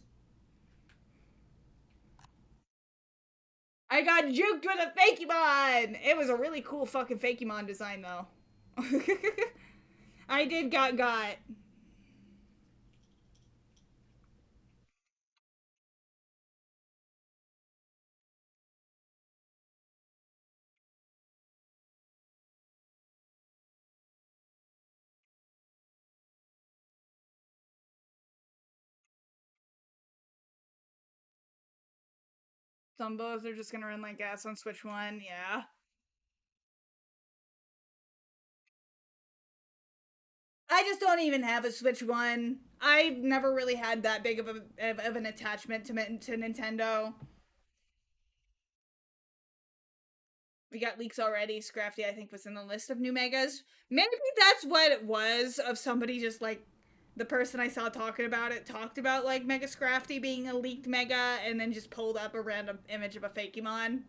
I got juked with a Fakemon! It was a really cool fucking Fakemon design though. I did got. Some bows are just gonna run like gas on Switch 1, yeah. I just don't even have a Switch 1. I've never really had that big of an attachment to Nintendo. We got leaks already. Scrafty, I think, was in the list of new megas. Maybe that's what it was of somebody just like the person I saw talking about it talked about like Mega Scrafty being a leaked mega and then just pulled up a random image of a Fakemon.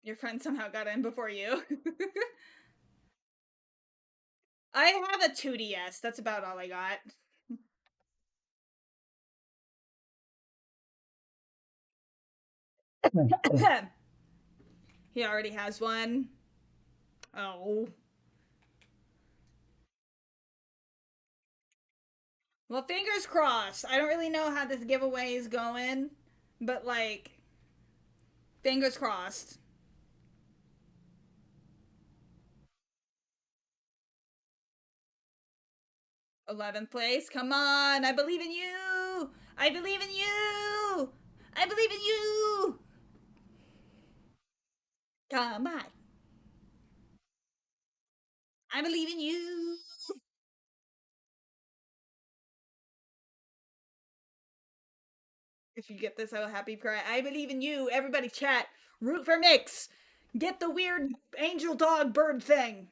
Your friend somehow got in before you. I have a 2DS. That's about all I got. He already has one. Oh. Well, fingers crossed. I don't really know how this giveaway is going, but like, fingers crossed. 11th place. Come on. I believe in you. I believe in you. I believe in you. Come on. I believe in you. If you get this, I will happy cry. I believe in you. Everybody chat. Root for Mix. Get the weird angel dog bird thing.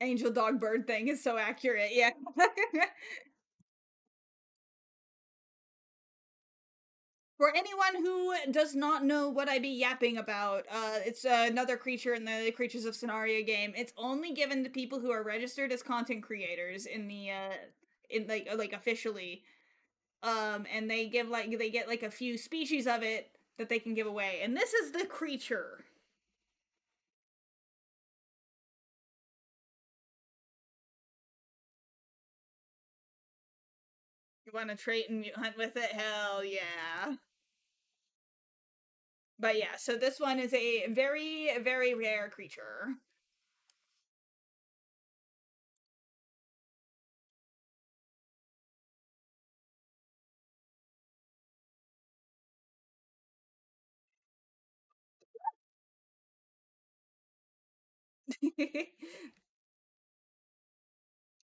Angel dog bird thing is so accurate. Yeah. For anyone who does not know what I be yapping about, it's another creature in the Creatures of Scenaria game. It's only given to people who are registered as content creators in the in like officially. And they get like a few species of it that they can give away. And this is the creature. You want to trait and hunt with it? Hell yeah. But yeah, so this one is a very, very rare creature.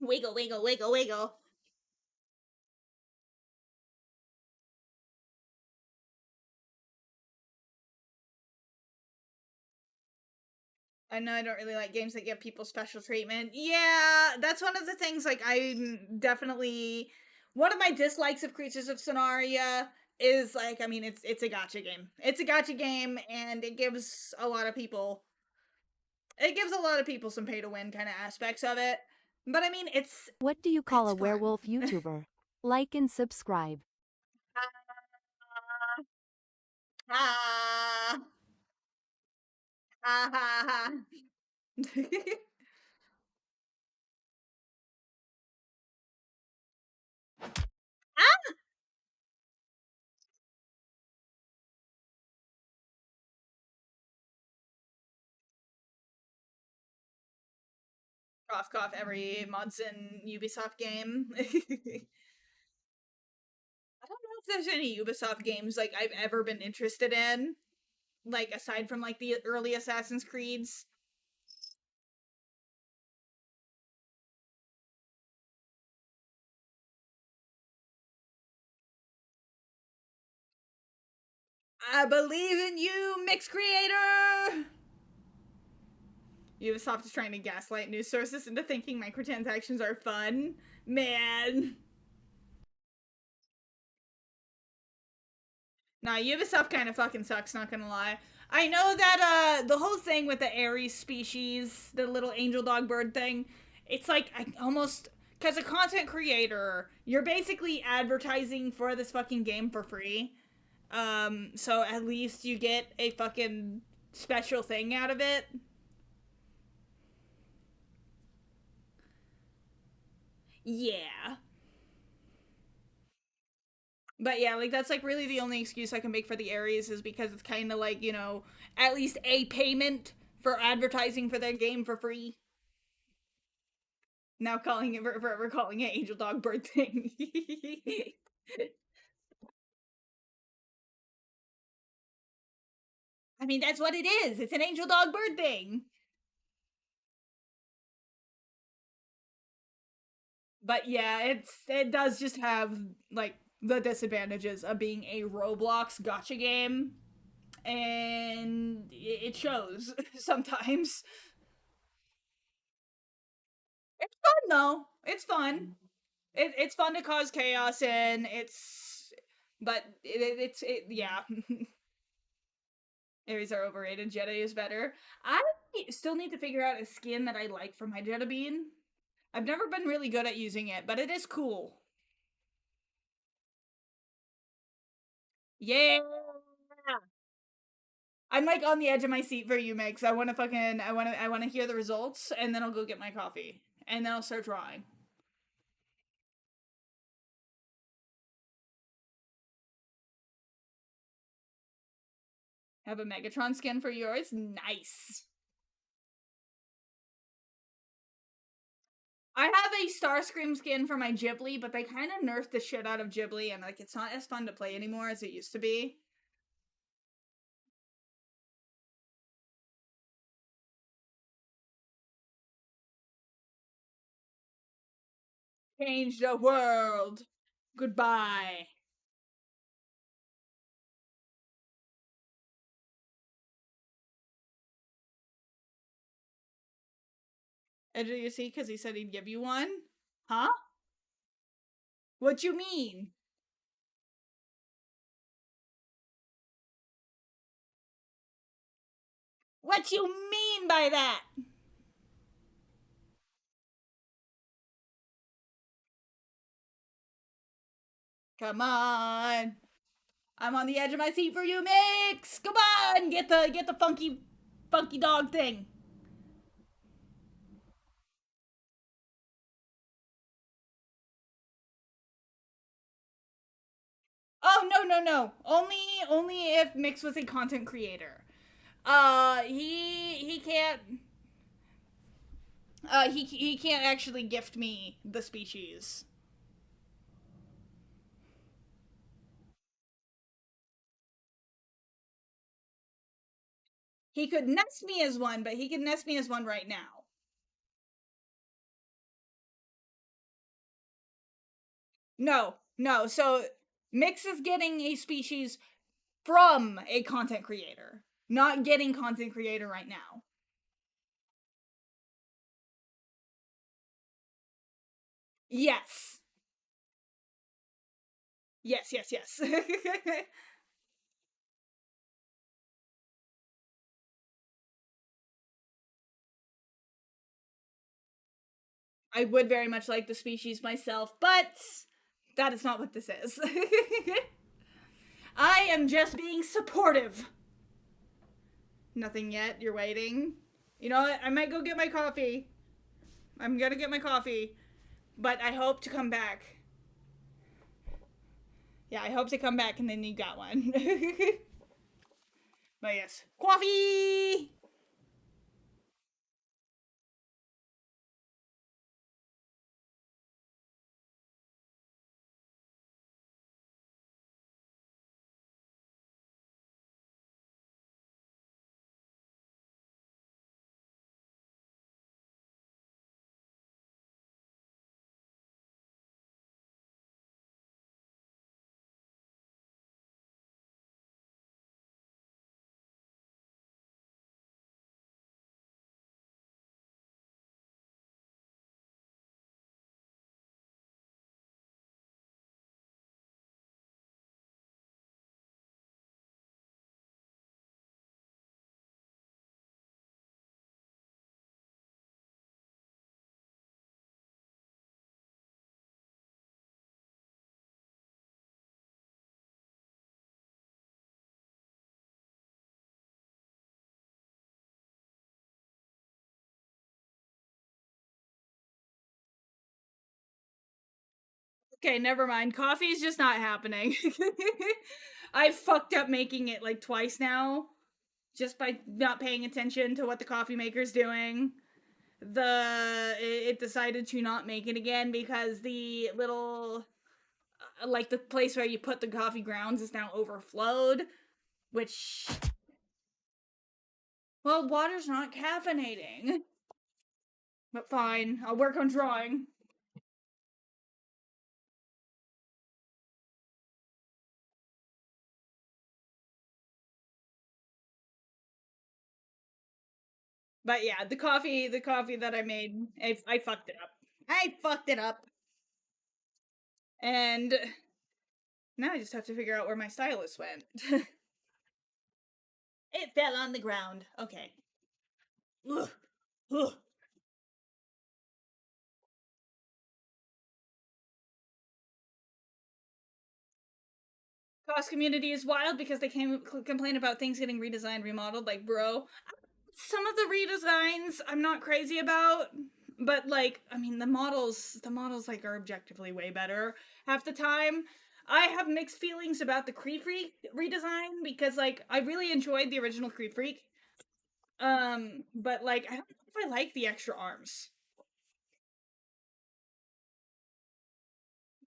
Wiggle, wiggle, wiggle, wiggle. I know I don't really like games that give people special treatment. Yeah, that's one of the things, like, I'm definitely. One of my dislikes of Creatures of Sonaria is, like, I mean, it's a gotcha game. It's a gotcha game, and it gives a lot of people. It gives a lot of people some pay to win kind of aspects of it. But I mean, What do you call it's a werewolf fun. YouTuber? Like and subscribe. Ah, ah, ah, ah. Ah! Cough, cough, every Modson Ubisoft game. I don't know if there's any Ubisoft games like I've ever been interested in. like aside from like the early Assassin's Creeds. I believe in you, Mix Creator! Ubisoft is trying to gaslight news sources into thinking microtransactions are fun. Man. Nah, Ubisoft kind of fucking sucks, not gonna lie. I know that the whole thing with the Ares species, the little angel dog bird thing, it's like I almost because a content creator, you're basically advertising for this fucking game for free. So at least you get a fucking special thing out of it. Yeah. But yeah, like that's like really the only excuse I can make for the Ares is because it's kind of like, at least a payment for advertising for their game for free. Now calling it forever calling it Angel Dog Bird thing. I mean, that's what it is. It's an Angel Dog Bird thing. But yeah, it does just have like the disadvantages of being a Roblox gotcha game, and it shows sometimes. It's fun though. It's fun. It's fun to cause chaos, and but yeah. Ares are overrated. Jedi is better. I still need to figure out a skin that I like for my Jedi Bean. I've never been really good at using it, but it is cool. Yeah. I'm like on the edge of my seat for you, Mix. I wanna hear the results, and then I'll go get my coffee. And then I'll start drawing. Have a Megatron skin for yours? Nice. I have a Starscream skin for my Ghibli, but they kind of nerfed the shit out of Ghibli, and like it's not as fun to play anymore as it used to be. Change the world. Goodbye. And do you see? Because he said he'd give you one. Huh? What you mean? What you mean by that? Come on. I'm on the edge of my seat for you, Mix. Come on, get the funky dog thing. Oh no. Only if Mix was a content creator. He can't. He can't actually gift me the species. He could nest me as one, but he can nest me as one right now. No. So Mix is getting a species from a content creator, not getting content creator right now. Yes. Yes. I would very much like the species myself, but that is not what this is. I am just being supportive. Nothing yet. You're waiting. You know what? I might go get my coffee. I'm gonna get my coffee, but I hope to come back. Yeah, I hope to come back and then you got one. But yes, coffee! Okay, never mind. Coffee's just not happening. I fucked up making it like twice now, just by not paying attention to what the coffee maker's doing. It decided to not make it again because the little like the place where you put the coffee grounds is now overflowed, which, well, water's not caffeinating. But fine, I'll work on drawing. But yeah, the coffee that I made, I fucked it up. I fucked it up. And now I just have to figure out where my stylus went. It fell on the ground. Okay. Ugh. Ugh. Cost community is wild because they complain about things getting redesigned, remodeled. Like, bro, some of the redesigns I'm not crazy about, but like, I mean, the models like are objectively way better half the time. I have mixed feelings about the Creep Freak redesign because like I really enjoyed the original Creep Freak. But like I don't know if I like the extra arms.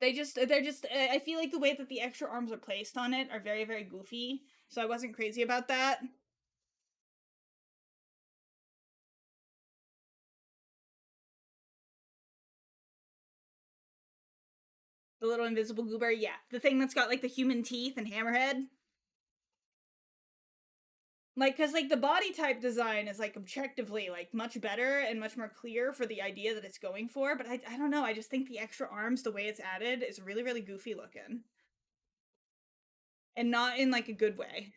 They're just I feel like the way that the extra arms are placed on it are very very goofy. So I wasn't crazy about that. The little invisible goober, yeah. The thing that's got like the human teeth and hammerhead. Like, cause like the body type design is like objectively like much better and much more clear for the idea that it's going for, but I don't know, I just think the extra arms, the way it's added, is really, really goofy looking. And not in like a good way.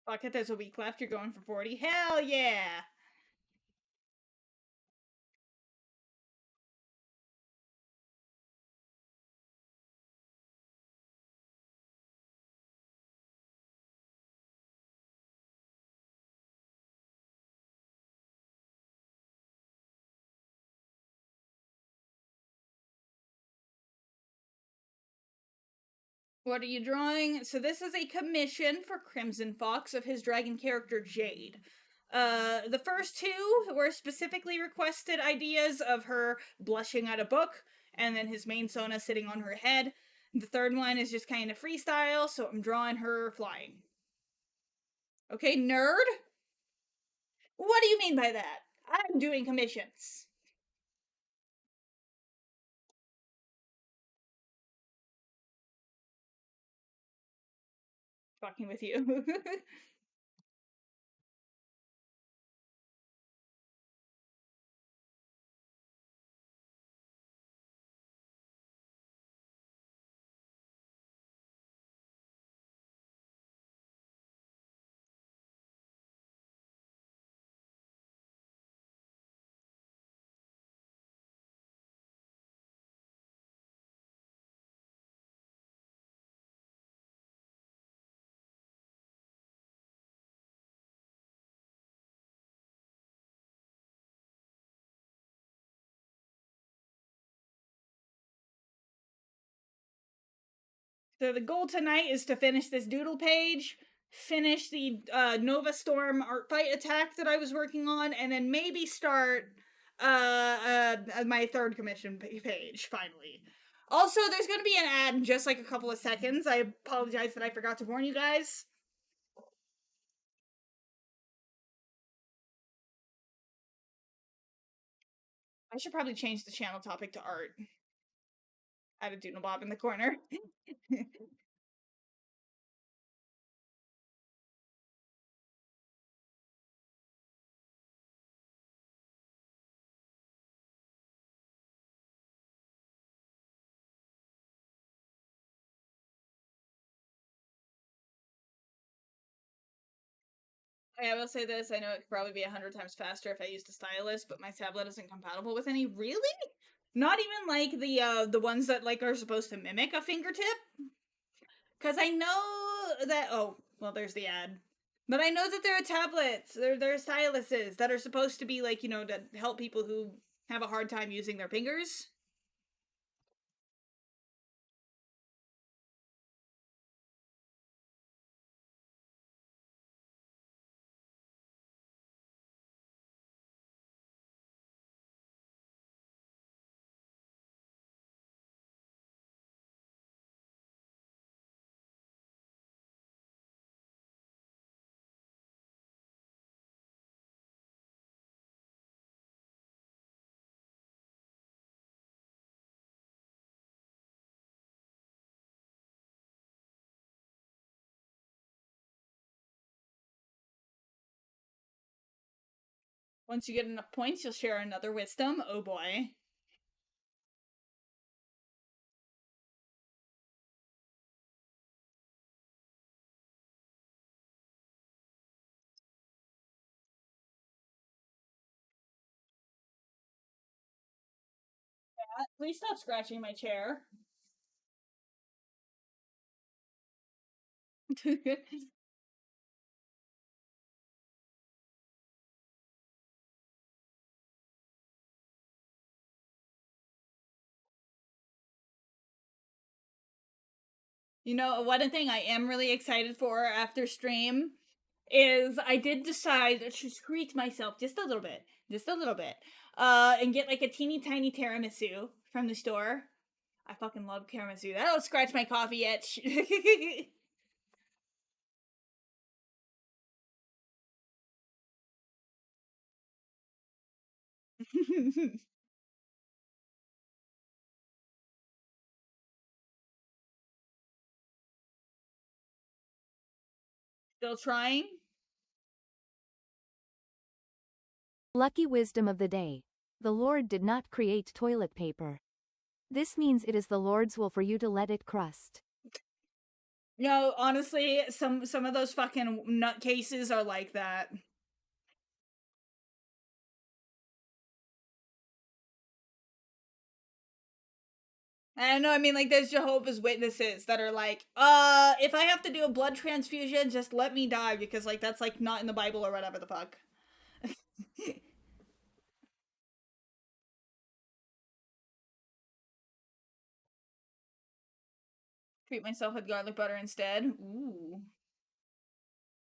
Fuck it, there's a week left, you're going for 40. Hell yeah! What are you drawing? So this is a commission for Crimson Fox of his dragon character Jade. The first two were specifically requested ideas of her blushing at a book, and then his main Sona sitting on her head. The third one is just kind of freestyle, so I'm drawing her flying. Okay, nerd? What do you mean by that? I'm doing commissions. Fucking with you. So the goal tonight is to finish this doodle page, finish the Nova Storm art fight attack that I was working on, and then maybe start my third commission page finally. Also, there's going to be an ad in just like a couple of seconds. I apologize that I forgot to warn you guys. I should probably change the channel topic to art. Add a doodle bob in the corner. I will say this, I know it could probably be 100 times faster if I used a stylus, but my tablet isn't compatible with any. Really? Not even like the ones that like are supposed to mimic a fingertip? Cause I know that well there's the ad. But I know that there are tablets, there are styluses that are supposed to be like, to help people who have a hard time using their fingers. Once you get enough points, you'll share another wisdom. Oh boy. Please stop scratching my chair. One thing I am really excited for after stream is I did decide to treat myself just a little bit, and get like a teeny tiny tiramisu from the store. I fucking love tiramisu. That'll scratch my coffee itch. Still trying? Lucky wisdom of the day. The Lord did not create toilet paper. This means it is the Lord's will for you to let it crust. No, honestly, some of those fucking nutcases are like that. I know, I mean, like, there's Jehovah's Witnesses that are like, if I have to do a blood transfusion, just let me die, because, like, that's, like, not in the Bible or whatever the fuck. Treat myself with garlic butter instead. Ooh.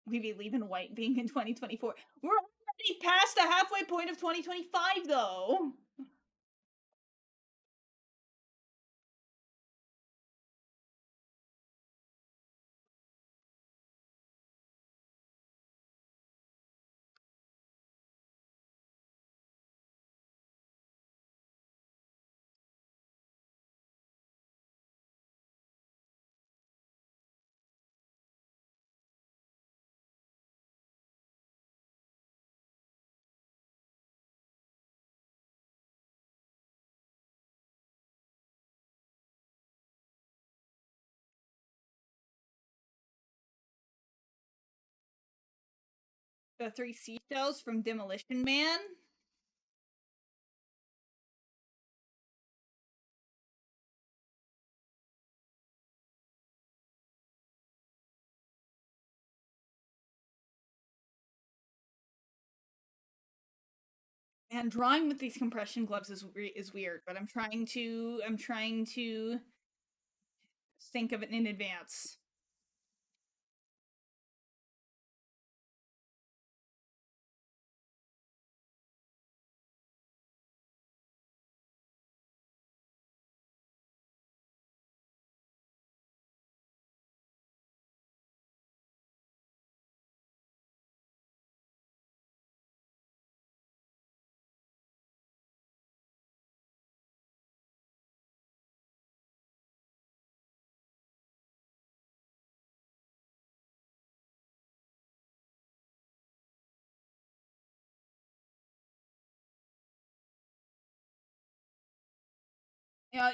We be leaving white being in 2024. We're already past the halfway point of 2025, though. The three seashells from Demolition Man. And drawing with these compression gloves is weird, but I'm trying to think of it in advance.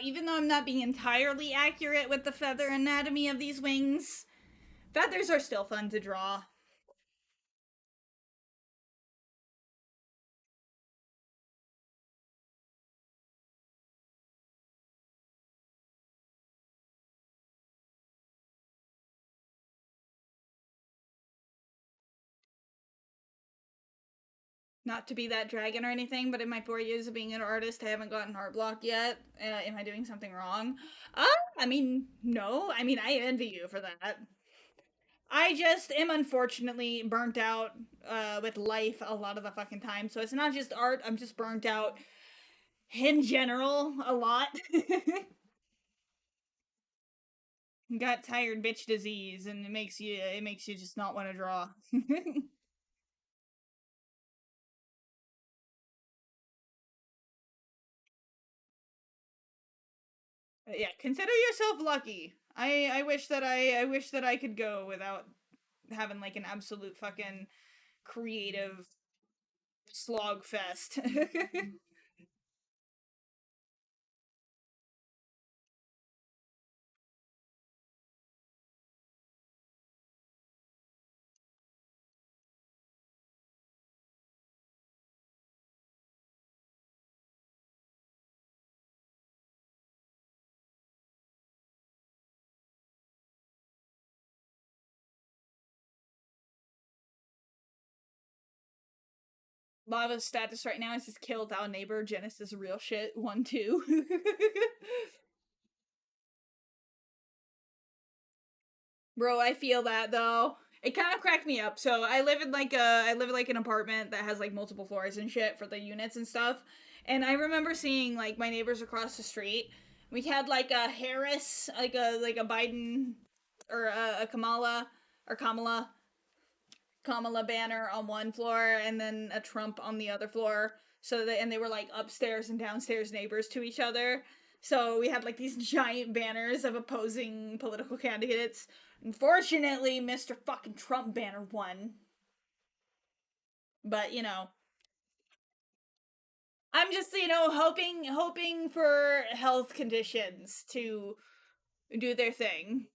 Even though I'm not being entirely accurate with the feather anatomy of these wings, feathers are still fun to draw. Not to be that dragon or anything, but in my 4 years of being an artist, I haven't gotten heart block yet. Am I doing something wrong? I mean, no. I mean, I envy you for that. I just am unfortunately burnt out with life a lot of the fucking time. So it's not just art. I'm just burnt out in general a lot. Got tired bitch disease, and it makes you just not want to draw. But yeah, consider yourself lucky. I wish that I could go without having like an absolute fucking creative slog fest. Lava's status right now is just killed our neighbor. Genesis real shit 1-2. Bro, I feel that though. It kind of cracked me up. So I live in an apartment that has like multiple floors and shit for the units and stuff. And I remember seeing like my neighbors across the street. We had like a Harris, like a Biden or a Kamala banner on one floor and then a Trump on the other floor. And they were like upstairs and downstairs neighbors to each other. So we had like these giant banners of opposing political candidates. Unfortunately, Mr. fucking Trump banner won. But I'm just hoping for health conditions to do their thing.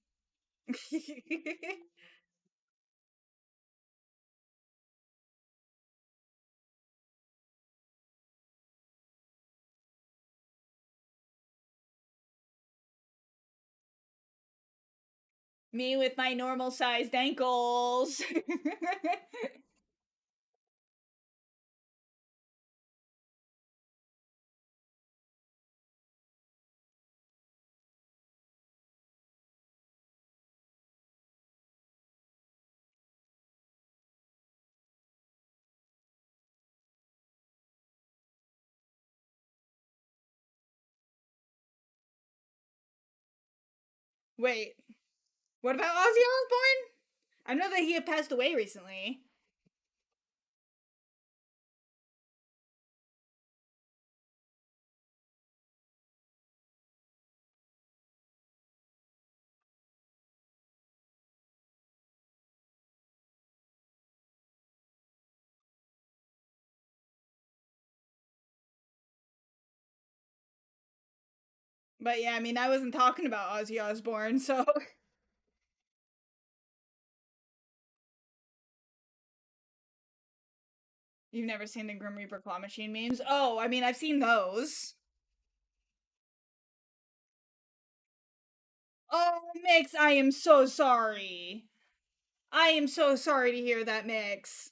Me with my normal sized ankles. Wait, what about Ozzy Osbourne? I know that he had passed away recently. But yeah, I mean, I wasn't talking about Ozzy Osbourne, so you've never seen the Grim Reaper Claw Machine memes? Oh, I mean, I've seen those. Oh, Mix, I am so sorry. I am so sorry to hear that, Mix.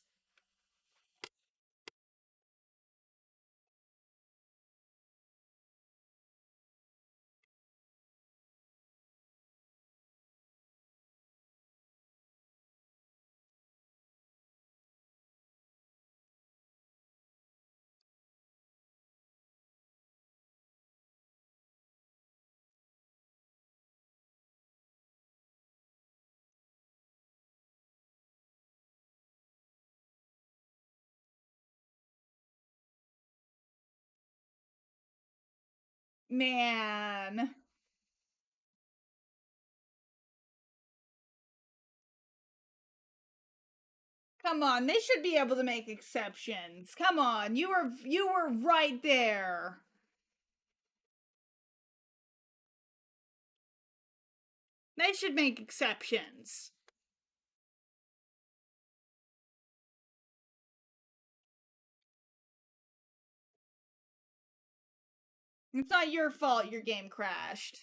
Man. Come on, they should be able to make exceptions. Come on, you were right there. They should make exceptions. It's not your fault your game crashed.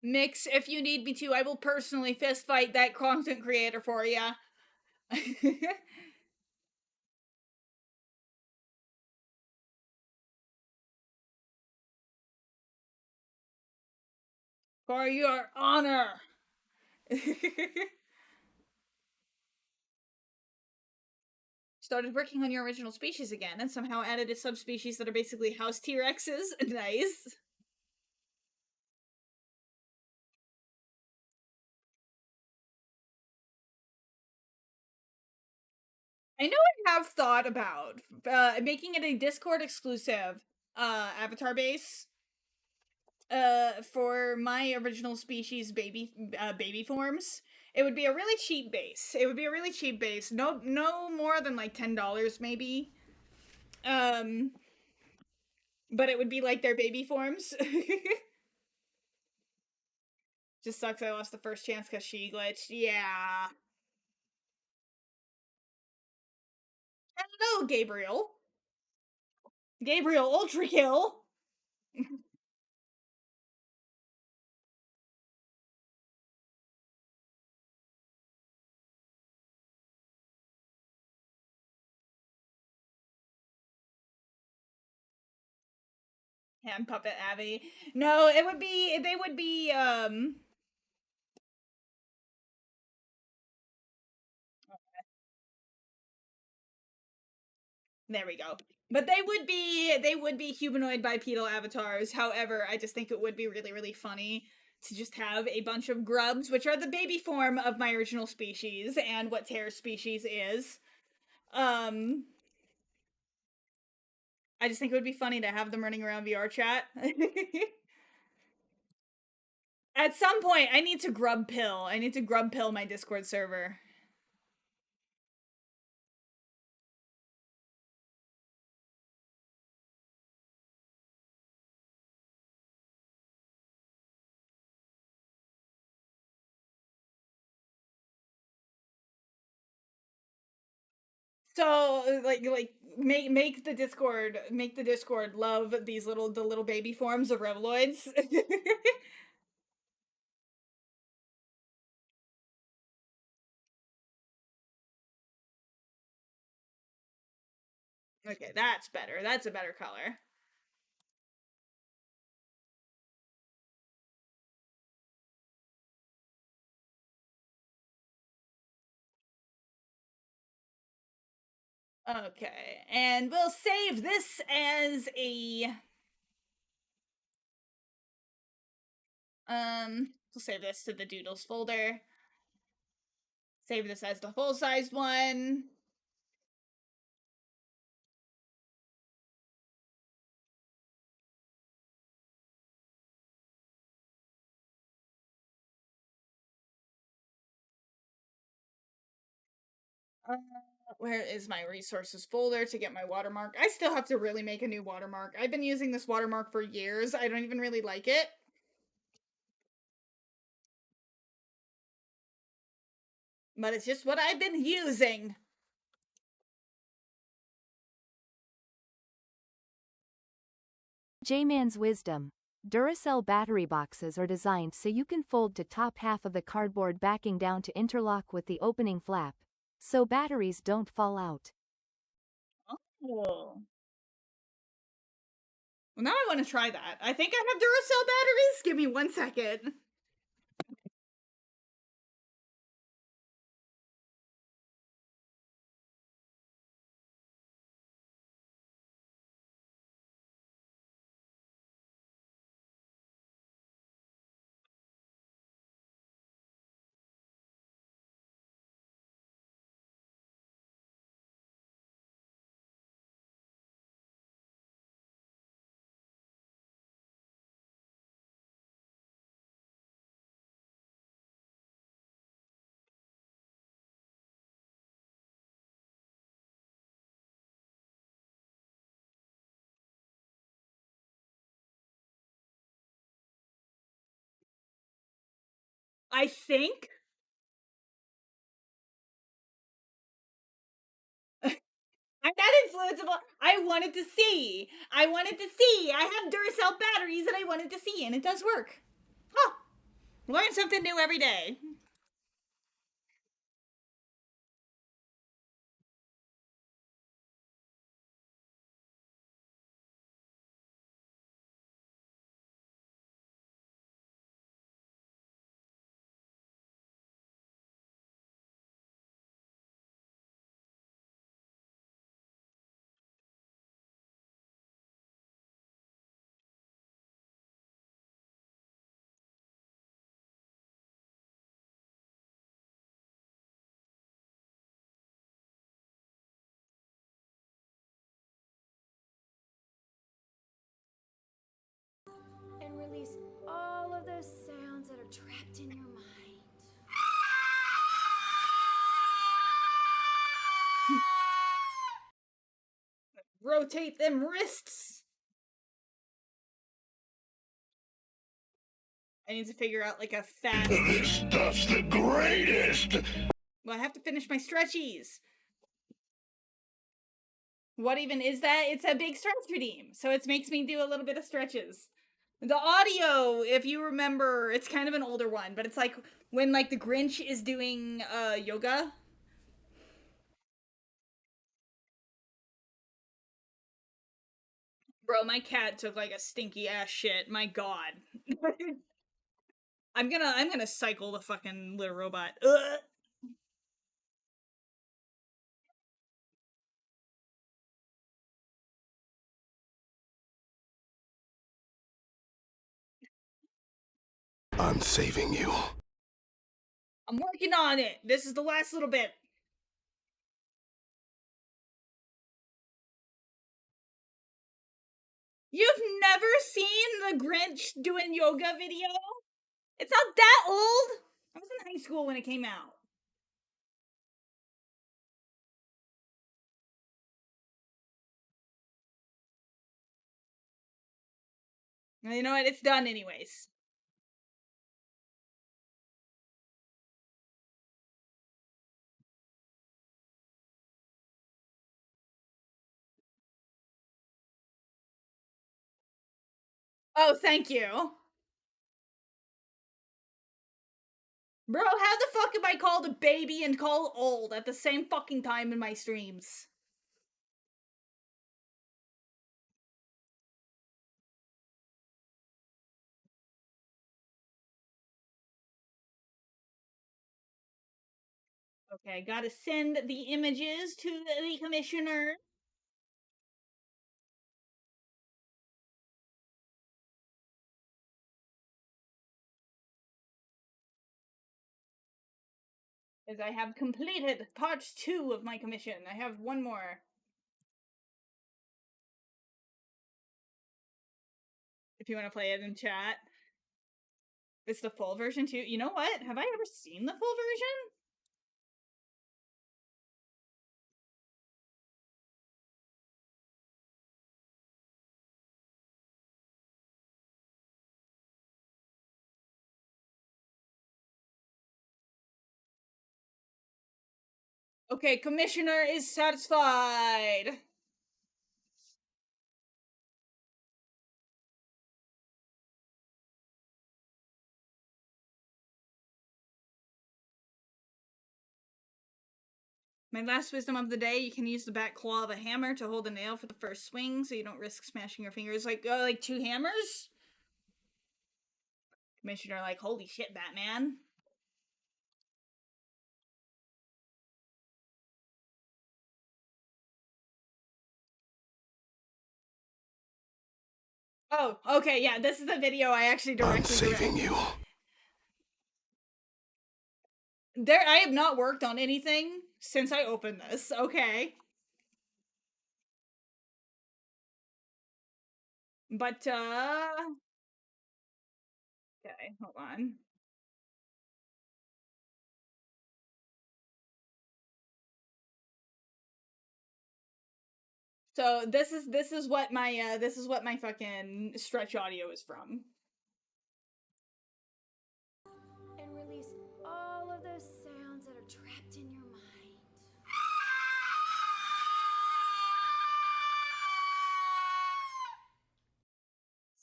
Mix, if you need me to, I will personally fist fight that content creator for ya. For your honor. Started working on your original species again and somehow added a subspecies that are basically house T-Rexes. Nice. I know I have thought about making it a Discord exclusive avatar base for my original species baby forms. It would be a really cheap base. It would be a really cheap base. No more than like $10 maybe. Um but it would be like their baby forms. Just sucks I lost the first chance cuz she glitched. Yeah. Hello, Gabriel. Gabriel Ultra Kill. Hand puppet Abby. No, it would be they would be there we go. But they would be humanoid bipedal avatars. However, I just think it would be really really funny to just have a bunch of grubs, which are the baby form of my original species and what Terra's species is. Um I just think it would be funny to have them running around VR chat. At some point, I need to grub pill. I need to grub pill my Discord server. So like make the Discord love the little baby forms of Reveloids. Okay, that's better. That's a better color. Okay, and we'll save this as a we'll save this to the doodles folder. Save this as the full-sized one. Uh, where is my resources folder to get my watermark? I still have to really make a new watermark. I've been using this watermark for years. I don't even really like it. But it's just what I've been using. J-Man's wisdom. Duracell battery boxes are designed so you can fold to top half of the cardboard backing down to interlock with the opening flap, so batteries don't fall out. Oh. Well, now I want to try that. I think I have Duracell batteries. Give me 1 second. I think I'm not influenceable. I wanted to see. I have Duracell batteries that I wanted to see, and it does work. Huh. Learn something new every day. And release all of those sounds that are trapped in your mind. Rotate them wrists. I need to figure out like a fast. This stuff's the greatest. Well, I have to finish my stretchies. What even is that? It's a big stretch redeem, so it makes me do a little bit of stretches. The audio, if you remember, it's kind of an older one, but it's like when like the Grinch is doing yoga. Bro, my cat took like a stinky ass shit. My god. I'm gonna cycle the fucking little robot. Ugh. I'm saving you. I'm working on it. This is the last little bit. You've never seen the Grinch doing yoga video? It's not that old. I was in high school when it came out. Well, you know what? It's done anyways. Oh, thank you. Bro, how the fuck am I called a baby and called old at the same fucking time in my streams? Okay, gotta send the images to the commissioner. As I have completed part 2 of my commission. I have one more. If you want to play it in chat. It's the full version too. You know what? Have I ever seen the full version? Okay, commissioner is satisfied. My last wisdom of the day, you can use the back claw of a hammer to hold a nail for the first swing so you don't risk smashing your fingers. Like 2 hammers? Commissioner like, holy shit, Batman. Oh, okay, yeah, this is the video I actually directly I'm saving you. I have not worked on anything since I opened this, okay? But, okay, hold on. So this is what my fucking stretch audio is from. And release all of those sounds that are trapped in your mind.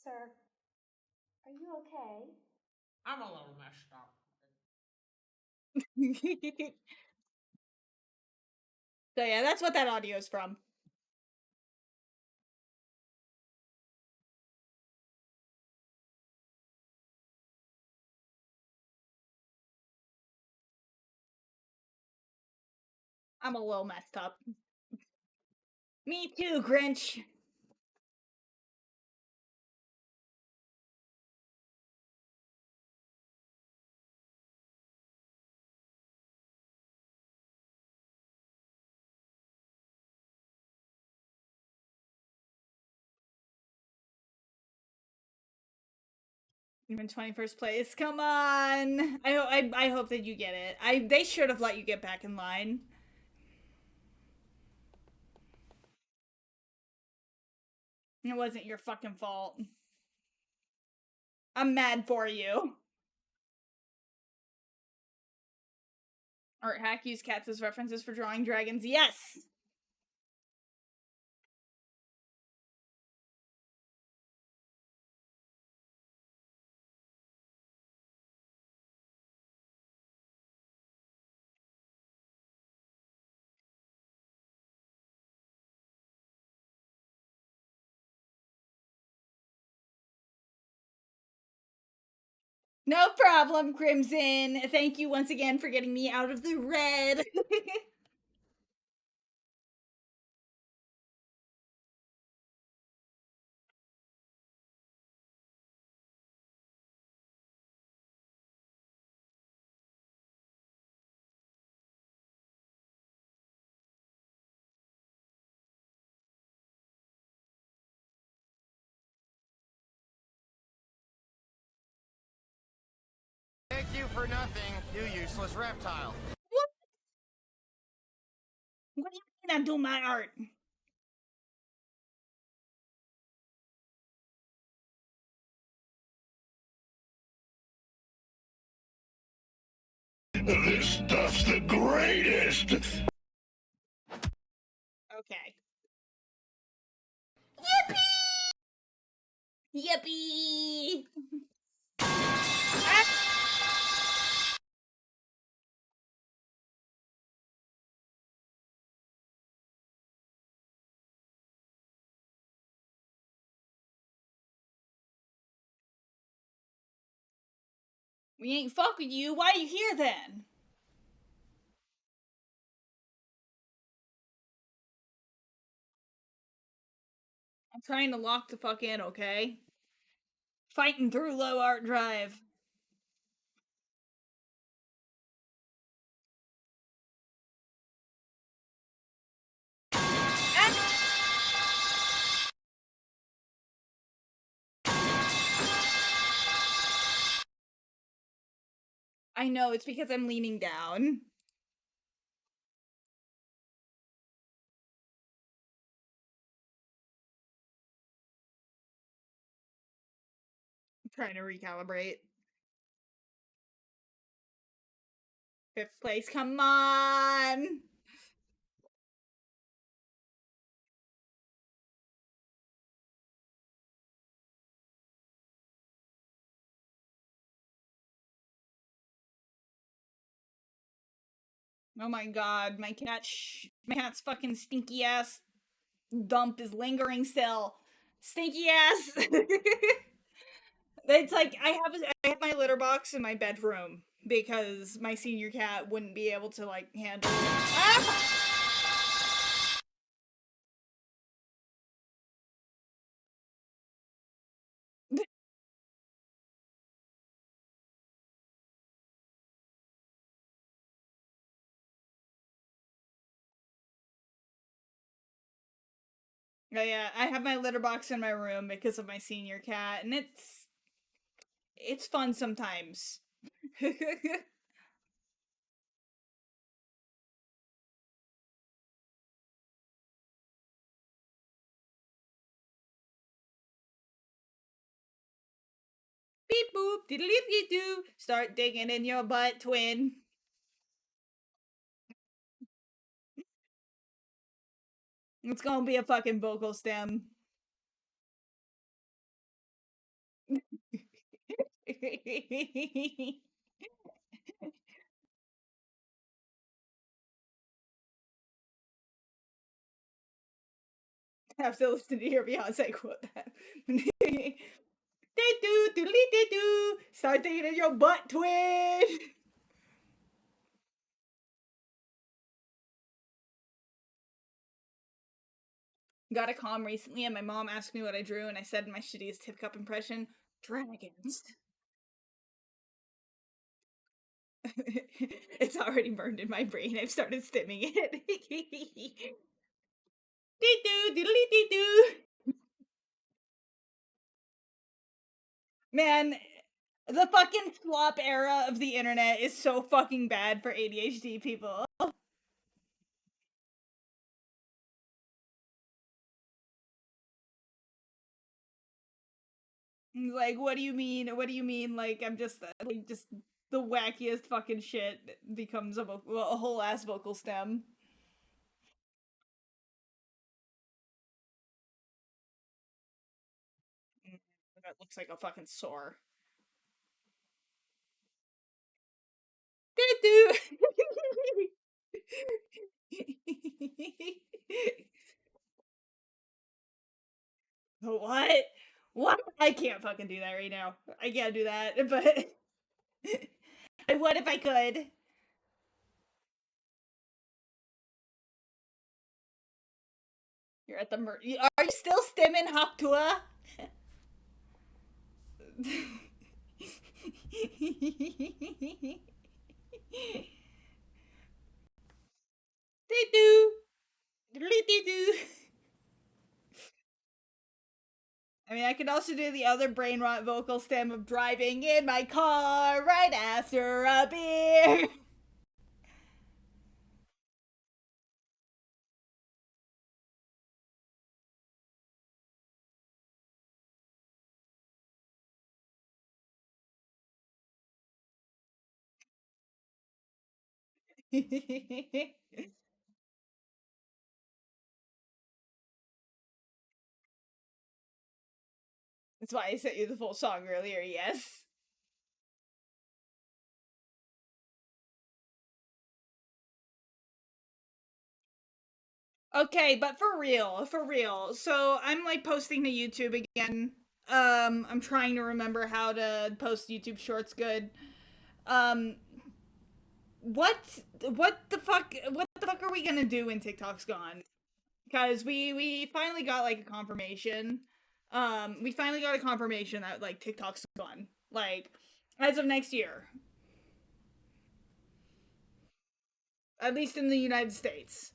Sir, are you okay? I'm a little messed up. So yeah, that's what that audio is from. I'm a little messed up. Me too, Grinch. Even 21st place. Come on. I hope that you get it. They should have let you get back in line. It wasn't your fucking fault. I'm mad for you. Art hack use cats as references for drawing dragons. Yes. No problem, Crimson. Thank you once again for getting me out of the red. Thank you for nothing, you useless reptile. What do you mean I'm doing my art? This stuff's the greatest! Okay. Yippee! We ain't fuck with you. Why are you here then? I'm trying to lock the fuck in, okay? Fighting through low art drive. I know, it's because I'm leaning down. I'm trying to recalibrate. 5th place, come on! Oh my god, my cat's fucking stinky ass dump is lingering still. Stinky ass! It's like I have my litter box in my bedroom because my senior cat wouldn't be able to like handle it. Ah! Oh yeah, I have my litter box in my room because of my senior cat, and it's fun sometimes. Beep boop, diddly doo. Start digging in your butt, twin. It's gonna be a fucking vocal stem. Have to listen to hear Beyonce quote that. They do doodly they do. Start thinking in your butt twin. Got a calm recently, and my mom asked me what I drew, and I said in my shittiest tip cup impression, dragons. It's already burned in my brain. I've started stimming it. Dee doo, doodly dee doo. Man, the fucking flop era of the internet is so fucking bad for ADHD people. Like, what do you mean? What do you mean? Like, I'm just like just the wackiest fucking shit becomes a whole ass vocal stem. Mm, that looks like a fucking sore. Doo What? What? I can't fucking do that right now. I can't do that, but I would if I could. You're at the Are you still stimming Haktua? They do. They do. I mean, I could also do the other brain rot vocal stem of driving in my car right after a beer. That's why I sent you the full song earlier, yes. Okay, but for real, for real. So I'm like posting to YouTube again. I'm trying to remember how to post YouTube shorts good. Um, what what the fuck are we gonna do when TikTok's gone? Because we finally got like a confirmation. We finally got a confirmation that like TikTok's gone. Like as of next year, at least in the United States.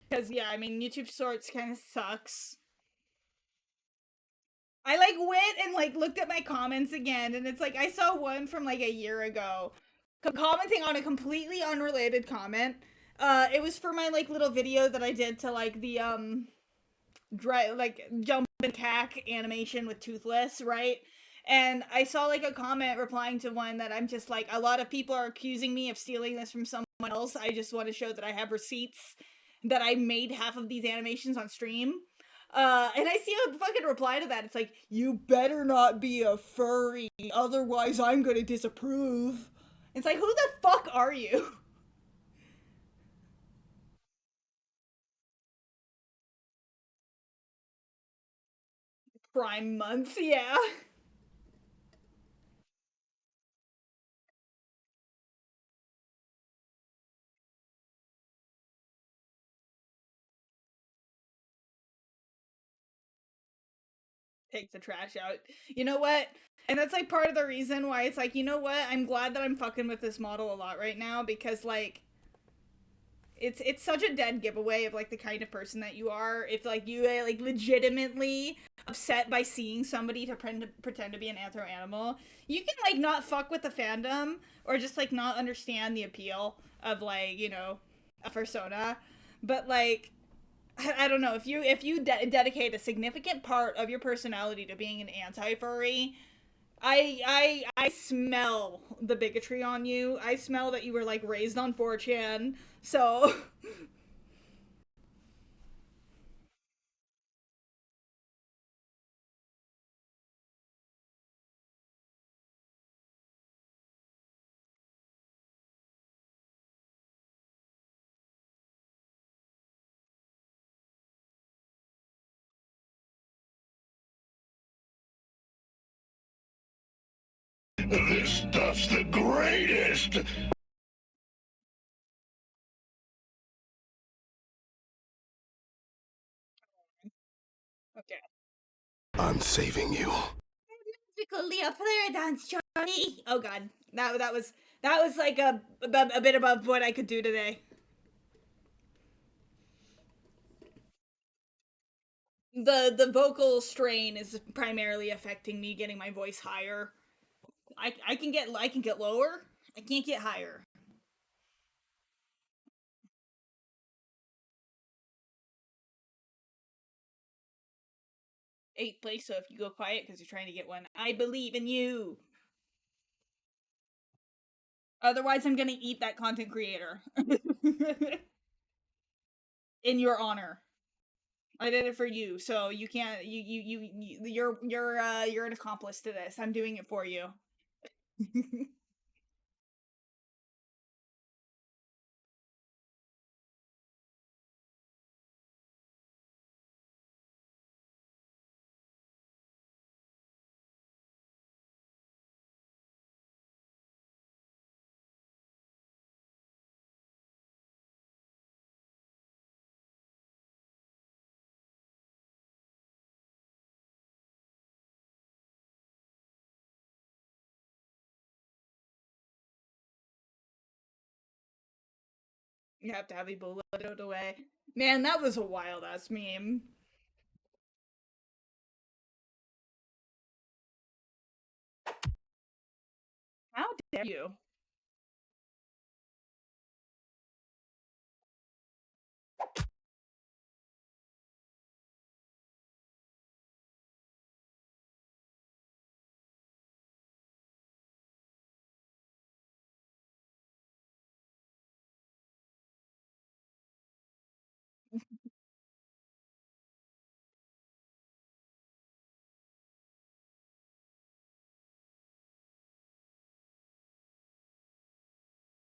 Because yeah, I mean YouTube Shorts kind of sucks. I like went and like looked at my comments again, and it's like I saw one from like a year ago, commenting on a completely unrelated comment. It was for my like little video that I did to like the like jump and cack animation with Toothless, right? And I saw like a comment replying to one that I'm just like, a lot of people are accusing me of stealing this from someone else. I just want to show that I have receipts that I made half of these animations on stream. And I see a fucking reply to that. It's like, you better not be a furry, otherwise I'm gonna disapprove. It's like, who the fuck are you? Prime month, yeah. Take the trash out. You know what? And that's like part of the reason why it's like, you know what? I'm glad that I'm fucking with this model a lot right now because like it's such a dead giveaway of like the kind of person that you are if like you like legitimately upset by seeing somebody to pretend to be an anthro animal. You can like not fuck with the fandom or just like not understand the appeal of like, you know, a persona, but like I don't know, if you dedicate a significant part of your personality to being an anti-furry, I smell the bigotry on you. I smell that you were like raised on 4chan. So This stuff's the greatest! Okay. I'm saving you. Musically a player dance, Charlie. Oh god, that was like a bit above what I could do today. The vocal strain is primarily affecting me getting my voice higher. I can get lower. I can't get higher. Eighth place. So if you go quiet because you're trying to get one, I believe in you. Otherwise, I'm gonna eat that content creator in your honor. I did it for you, so you can't. You're an accomplice to this. I'm doing it for you. You have to have people let it away. Man, that was a wild ass meme. How dare you?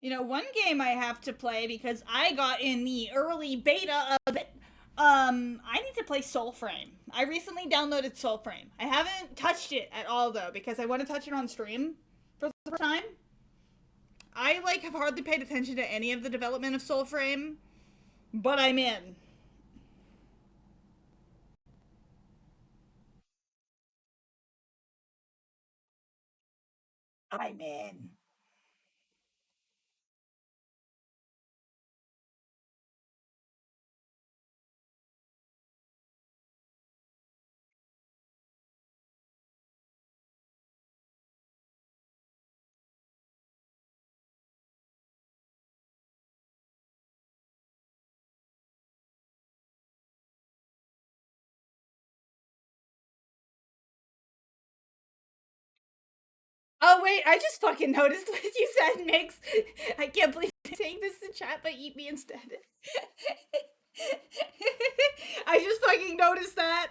You know, one game I have to play because I got in the early beta of it. I need to play Soulframe. I recently downloaded Soulframe. I haven't touched it at all though because I want to touch it on stream for the first time. I like have hardly paid attention to any of the development of Soulframe, but I'm in. I'm in. Oh wait, I just fucking noticed what you said, Mix. I can't believe you're saying this in chat, but eat me instead. I just fucking noticed that.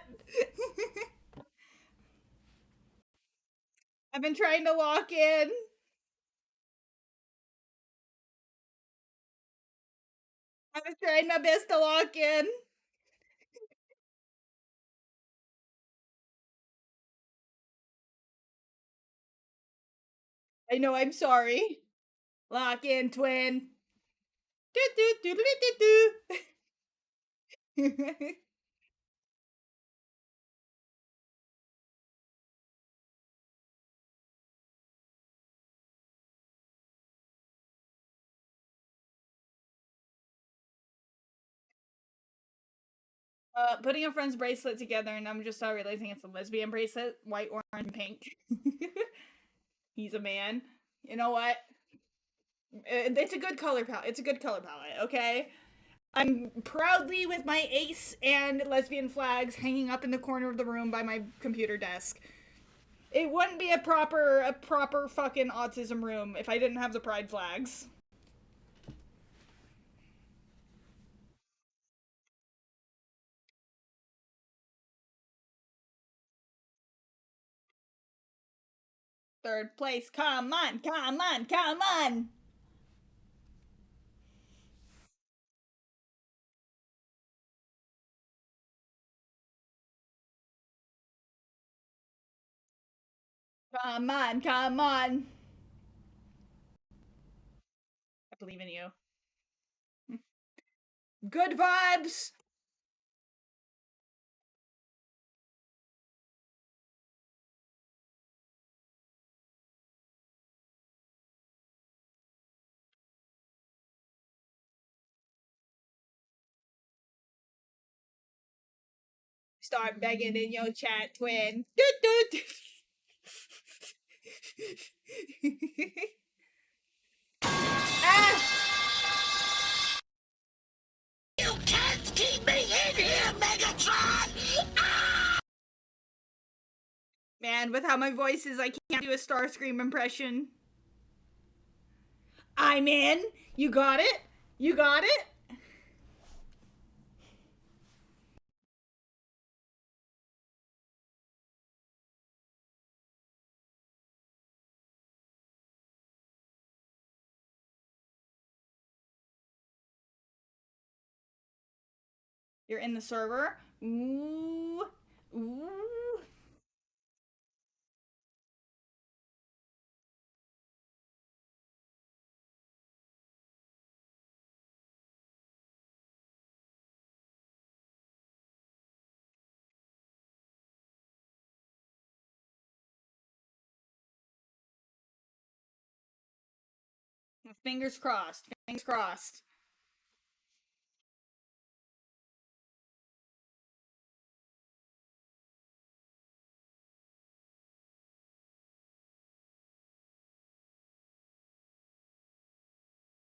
I've been trying to lock in. I was trying my best to lock in. I know, I'm sorry. Lock in, twin. Do do do do do do. Putting a friend's bracelet together, and I'm just now realizing it's a lesbian bracelet, white, orange, and pink. He's a man. You know what? It's a good color palette. It's a good color palette. Okay. I'm proudly with my ace and lesbian flags hanging up in the corner of the room by my computer desk. It wouldn't be a proper fucking autism room if I didn't have the pride flags. Third place. Come on, come on, come on. Come on, come on. I believe in you. Good vibes. Start begging in your chat, twin. Doot doot. Ah! You can't keep me in here, Megatron! Man, with how my voice is, I can't do a Starscream impression. I'm in. You got it? You got it? You're in the server. Ooh. Ooh. Fingers crossed. Fingers crossed.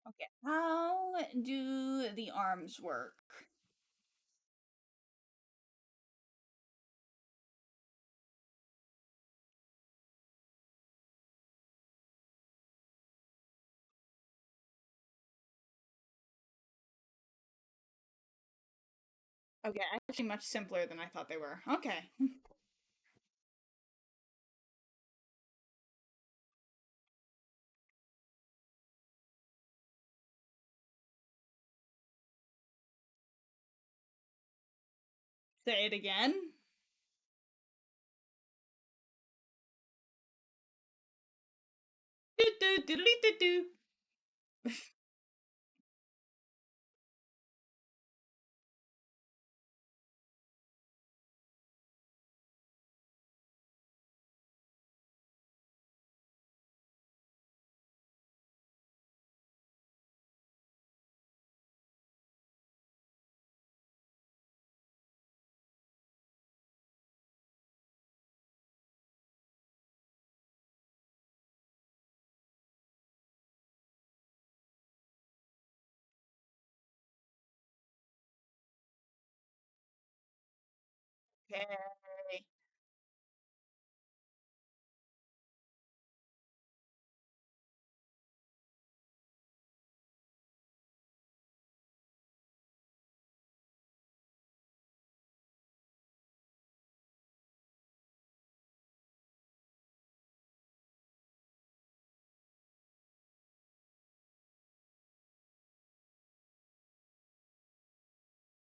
Okay. How do the arms work? Okay, actually much simpler than I thought they were. Okay. Say it again. Do do do do do. Okay.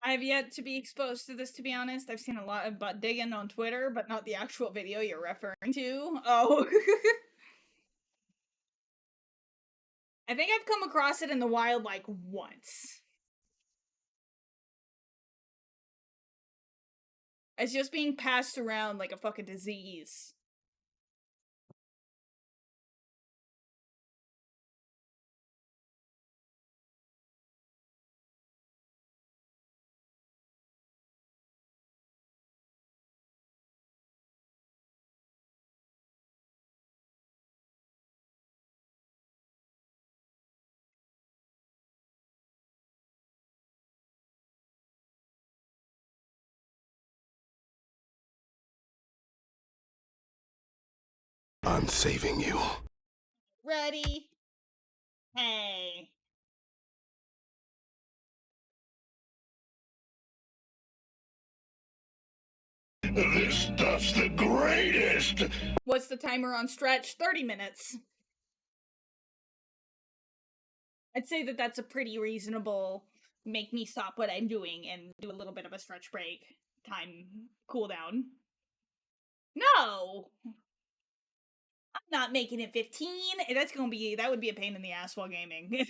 I've yet to be exposed to this, to be honest. I've seen a lot of butt digging on Twitter, but not the actual video you're referring to. Oh. I think I've come across it in the wild like once. It's just being passed around like a fucking disease. I'm saving you. Ready? Hey. This stuff's the greatest! What's the timer on stretch? 30 minutes. I'd say that that's a pretty reasonable make me stop what I'm doing and do a little bit of a stretch break time cooldown. No! Not making it 15. That would be a pain in the ass while gaming.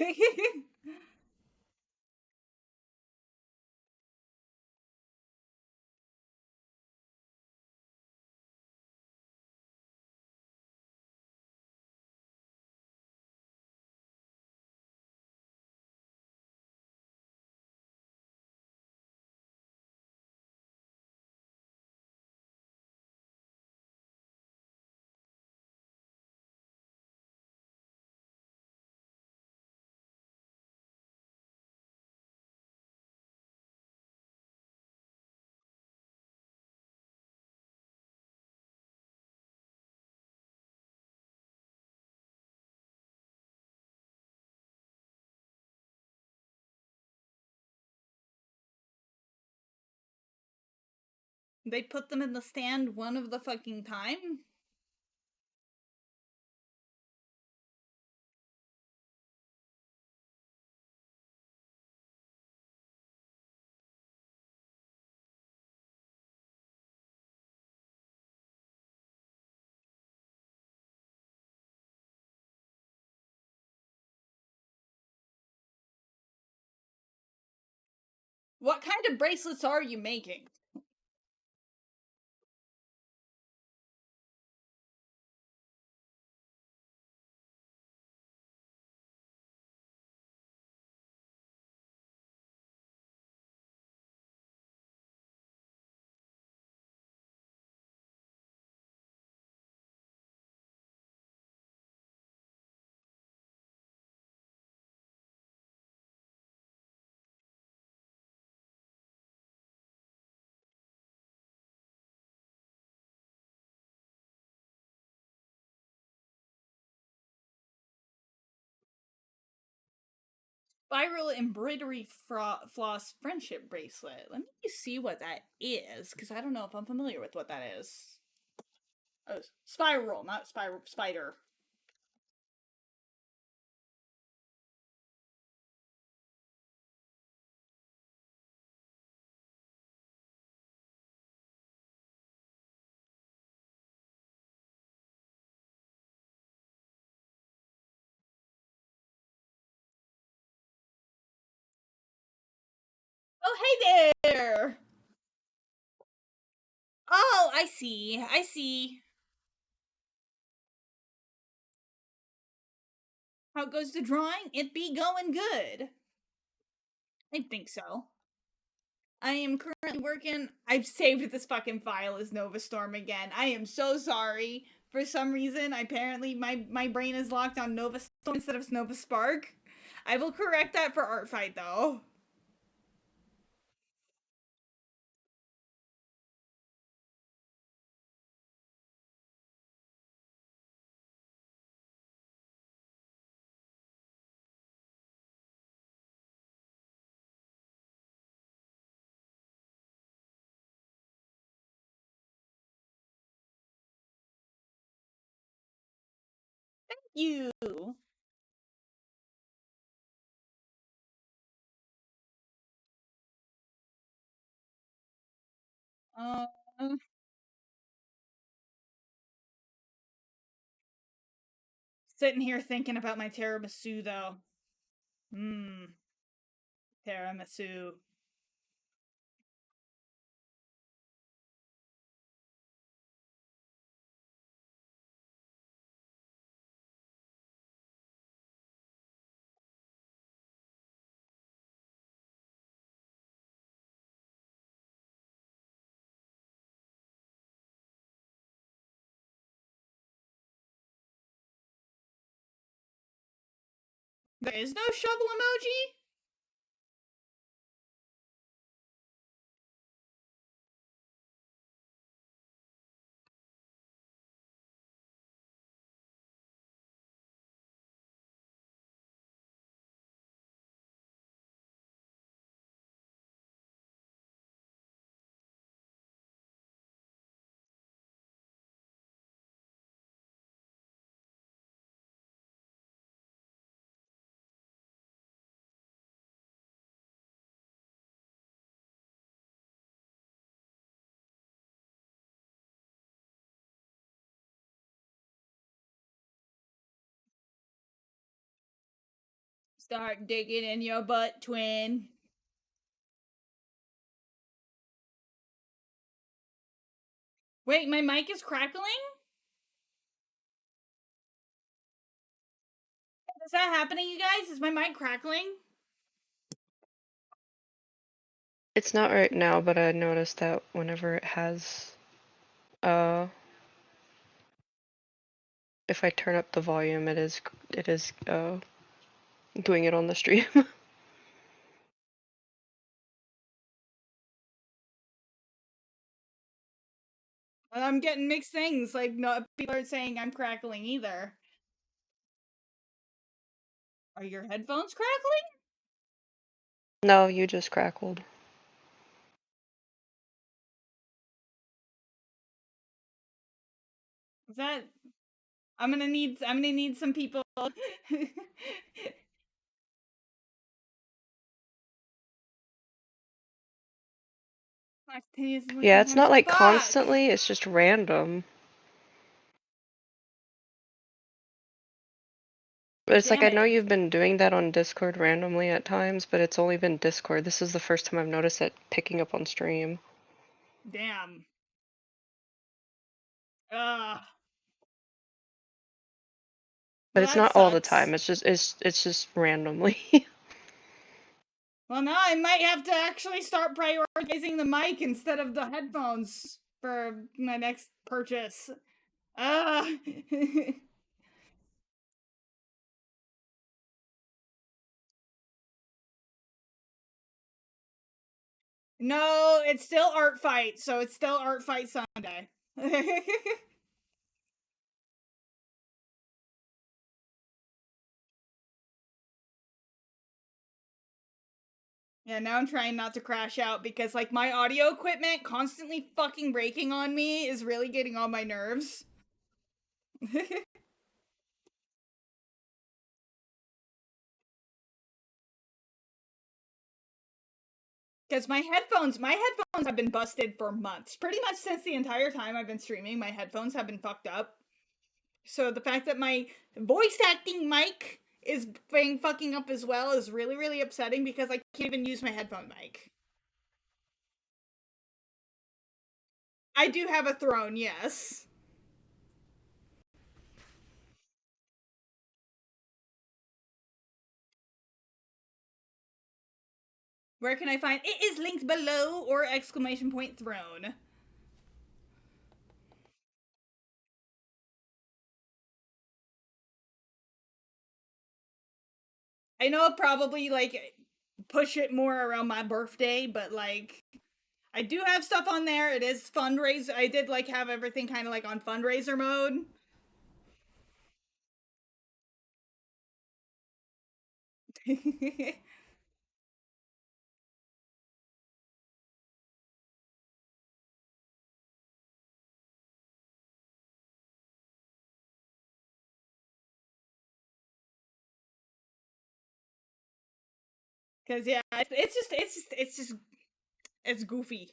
They put them in the stand one of the fucking time? What kind of bracelets are you making? Spiral embroidery floss friendship bracelet. Let me see what that is, because I don't know if I'm familiar with what that is. Oh, spiral, not spider. Oh, hey there! Oh, I see. I see. How goes the drawing? It be going good. I think so. I am currently working. I've saved this fucking file as Nova Storm again. I am so sorry. For some reason, apparently my brain is locked on Nova Storm instead of Nova Spark. I will correct that for Art Fight though. You. Uh, Sitting here thinking about my tiramisu though. Mmm, tiramisu. There is no shovel emoji? Start digging in your butt, twin. Wait, my mic is crackling? Is that happening, you guys? Is my mic crackling? It's not right now, but I noticed that whenever it has, if I turn up the volume, it is doing it on the stream. I'm getting mixed things. Like, no, people are saying I'm crackling either. Are your headphones crackling? No, you just crackled. Is that? I'm gonna need some people. Yeah, it's not like Fuck. constantly, it's just random. But it's like Damn I know it. you've been doing that on Discord randomly at times, but it's only been Discord. This is the first time I've noticed it picking up on stream. Damn. Ugh. But Well, it's that not all the sucks. time. It's just randomly. Well, now I might have to actually start prioritizing the mic instead of the headphones for my next purchase. Ah. No, it's still Art Fight, so it's still Art Fight Sunday. Yeah, now I'm trying not to crash out because, like, my audio equipment constantly fucking breaking on me is really getting on my nerves. Because my headphones have been busted for months. Pretty much since the entire time I've been streaming, my headphones have been fucked up. So the fact that my voice acting mic is being fucking up as well is really, really upsetting because I can't even use my headphone mic. I do have a throne, yes. Where can I find it? Is linked below or exclamation point throne. I know I'll probably like push it more around my birthday, but like I do have stuff on there. It is fundraiser. I did like have everything kind of like on fundraiser mode. Cause yeah, it's goofy.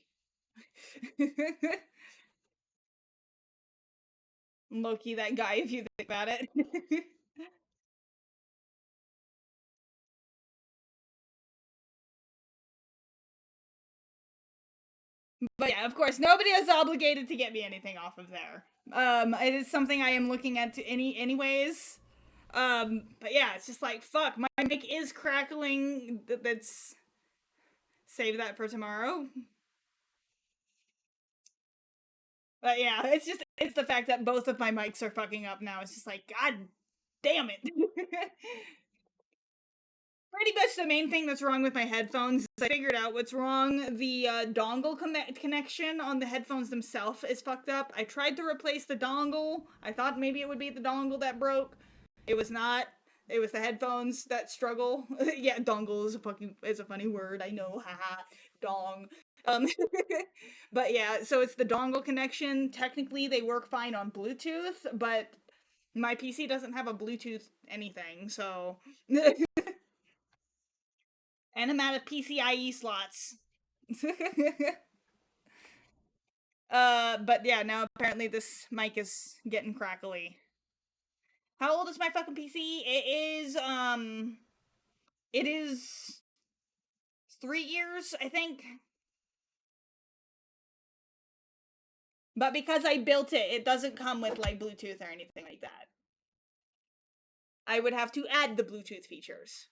Loki, that guy, if you think about it. But yeah, of course, nobody is obligated to get me anything off of there. It is something I am looking at to anyways. But yeah, it's just like fuck. My mic is crackling. That's save that for tomorrow. But yeah, it's the fact that both of my mics are fucking up now. It's just like god damn it. Pretty much the main thing that's wrong with my headphones is I figured out what's wrong. The dongle connection on the headphones themselves is fucked up. I tried to replace the dongle. I thought maybe it would be the dongle that broke. It was not. It was the headphones that struggle. Yeah, dongle is a funny word. I know, haha, dong. Um, but yeah, so it's the dongle connection. Technically, they work fine on Bluetooth, but my PC doesn't have a Bluetooth anything, so. And I'm out of PCIe slots. But yeah, now apparently this mic is getting crackly. How old is my fucking PC? It is It is 3 years, I think. But because I built it, it doesn't come with like Bluetooth or anything like that. I would have to add the Bluetooth features.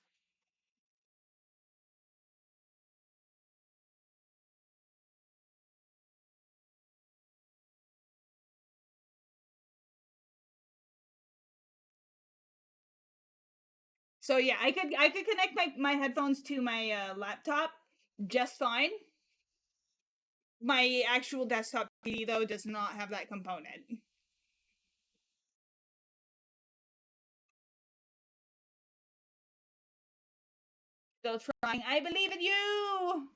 So yeah, I could connect my headphones to my laptop just fine. My actual desktop PD though does not have that component. Still trying. I believe in you.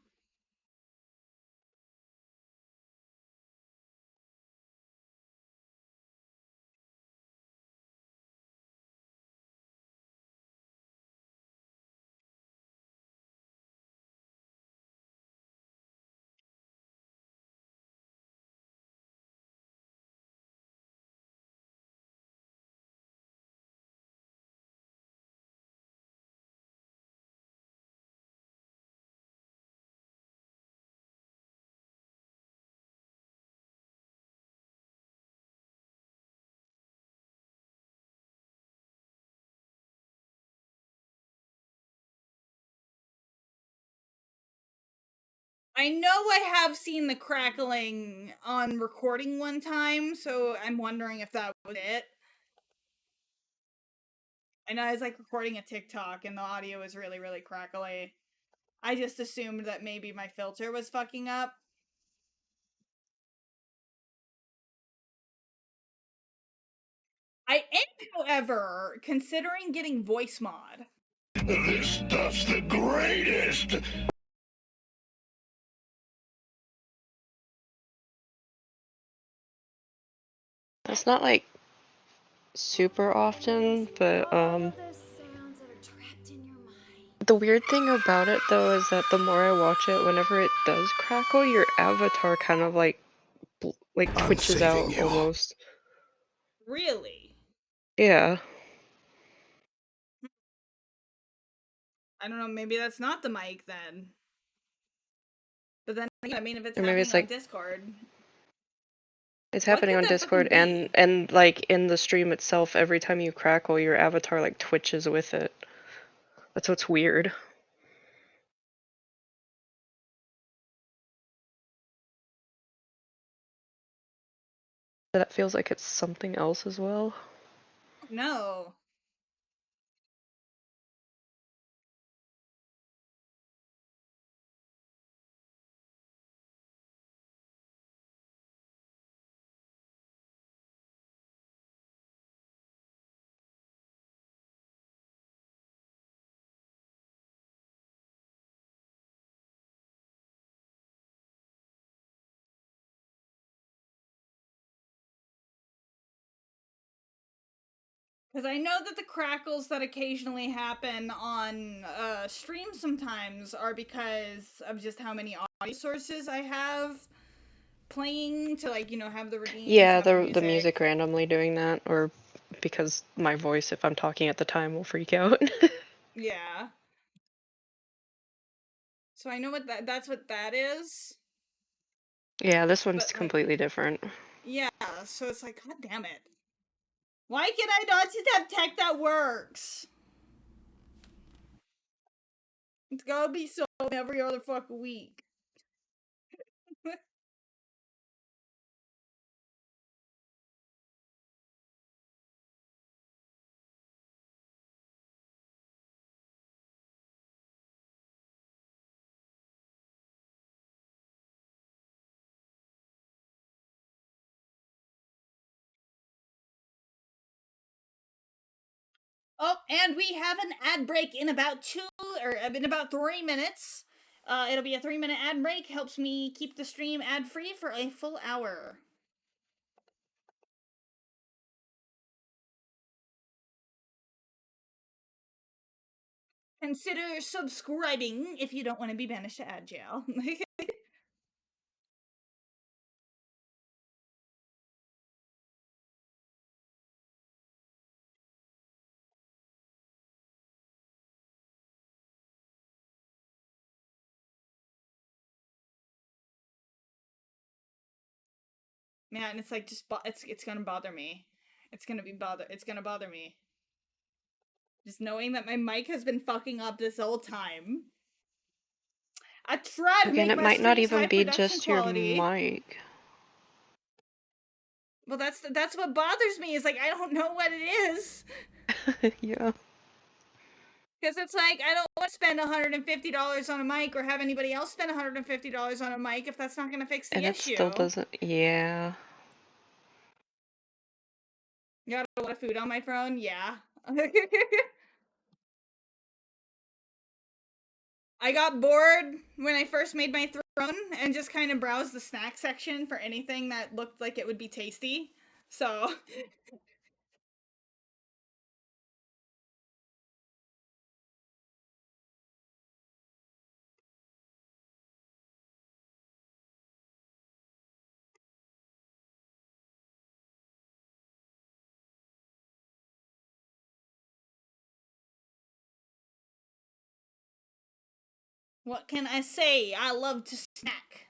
I know I have seen the crackling on recording one time, so I'm wondering if that was it. I know I was like recording a TikTok and the audio was really, really crackly. I just assumed that maybe my filter was fucking up. I am, however, considering getting voice mod. This stuff's the greatest! That's not like super often, but All of those sounds that are trapped in your mind. the weird thing about it though is that the more I watch it, whenever it does crackle, your avatar kind of like I'm twitches out saving you. almost. Really? Yeah. I don't know, maybe that's not the mic then. But then, I mean, if it's Or maybe happening it's on like Discord, it's what happening could on that fucking Discord be? and like in the stream itself, every time you crackle, your avatar like twitches with it. That's what's weird. That feels like it's something else as well. No. Because I know that the crackles that occasionally happen on streams sometimes are because of just how many audio sources I have playing to, like, have the redeem Yeah, sound the music. music randomly doing that, or because my voice, if I'm talking at the time, will freak out. Yeah. So I know that's what that is. Yeah, this one's But, like, completely different. yeah, so it's like, god damn it. Why can I not just have tech that works? It's gotta be so every other fucking week. Oh, and we have an ad break in about 3 minutes. It'll be a 3-minute ad break. Helps me keep the stream ad free for a full hour. Consider subscribing if you don't want to be banished to ad jail. Yeah, and it's like it's gonna bother me. It's gonna bother me. Just knowing that my mic has been fucking up this whole time. I try to Again, make it my might not streams even high be production just your quality. mic. Well, that's what bothers me, is like I don't know what it is. Yeah. Because it's like, I don't want to spend $150 on a mic or have anybody else spend $150 on a mic if that's not going to fix the And it issue. still doesn't, yeah. You got a lot of food on my phone? Yeah. I got bored when I first made my throne and just kind of browsed the snack section for anything that looked like it would be tasty. So, what can I say? I love to snack.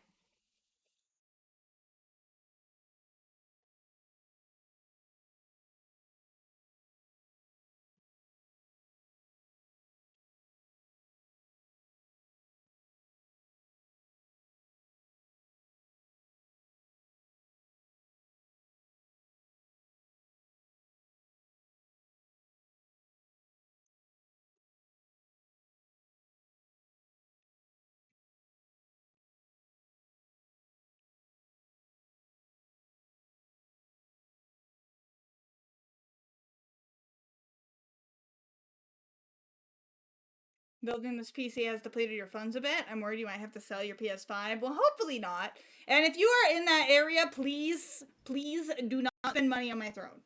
Building this PC has depleted your funds a bit. I'm worried you might have to sell your PS5. Well, hopefully not. And if you are in that area, please do not spend money on my throne.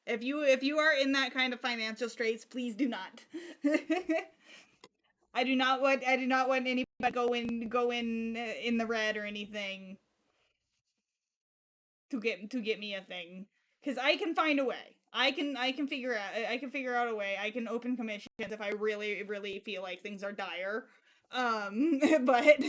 If you are in that kind of financial straits, please do not. I do not want anybody go in the red or anything to get me a thing, cuz I can find a way. I can figure out a way. I can open commissions if I really feel like things are dire. But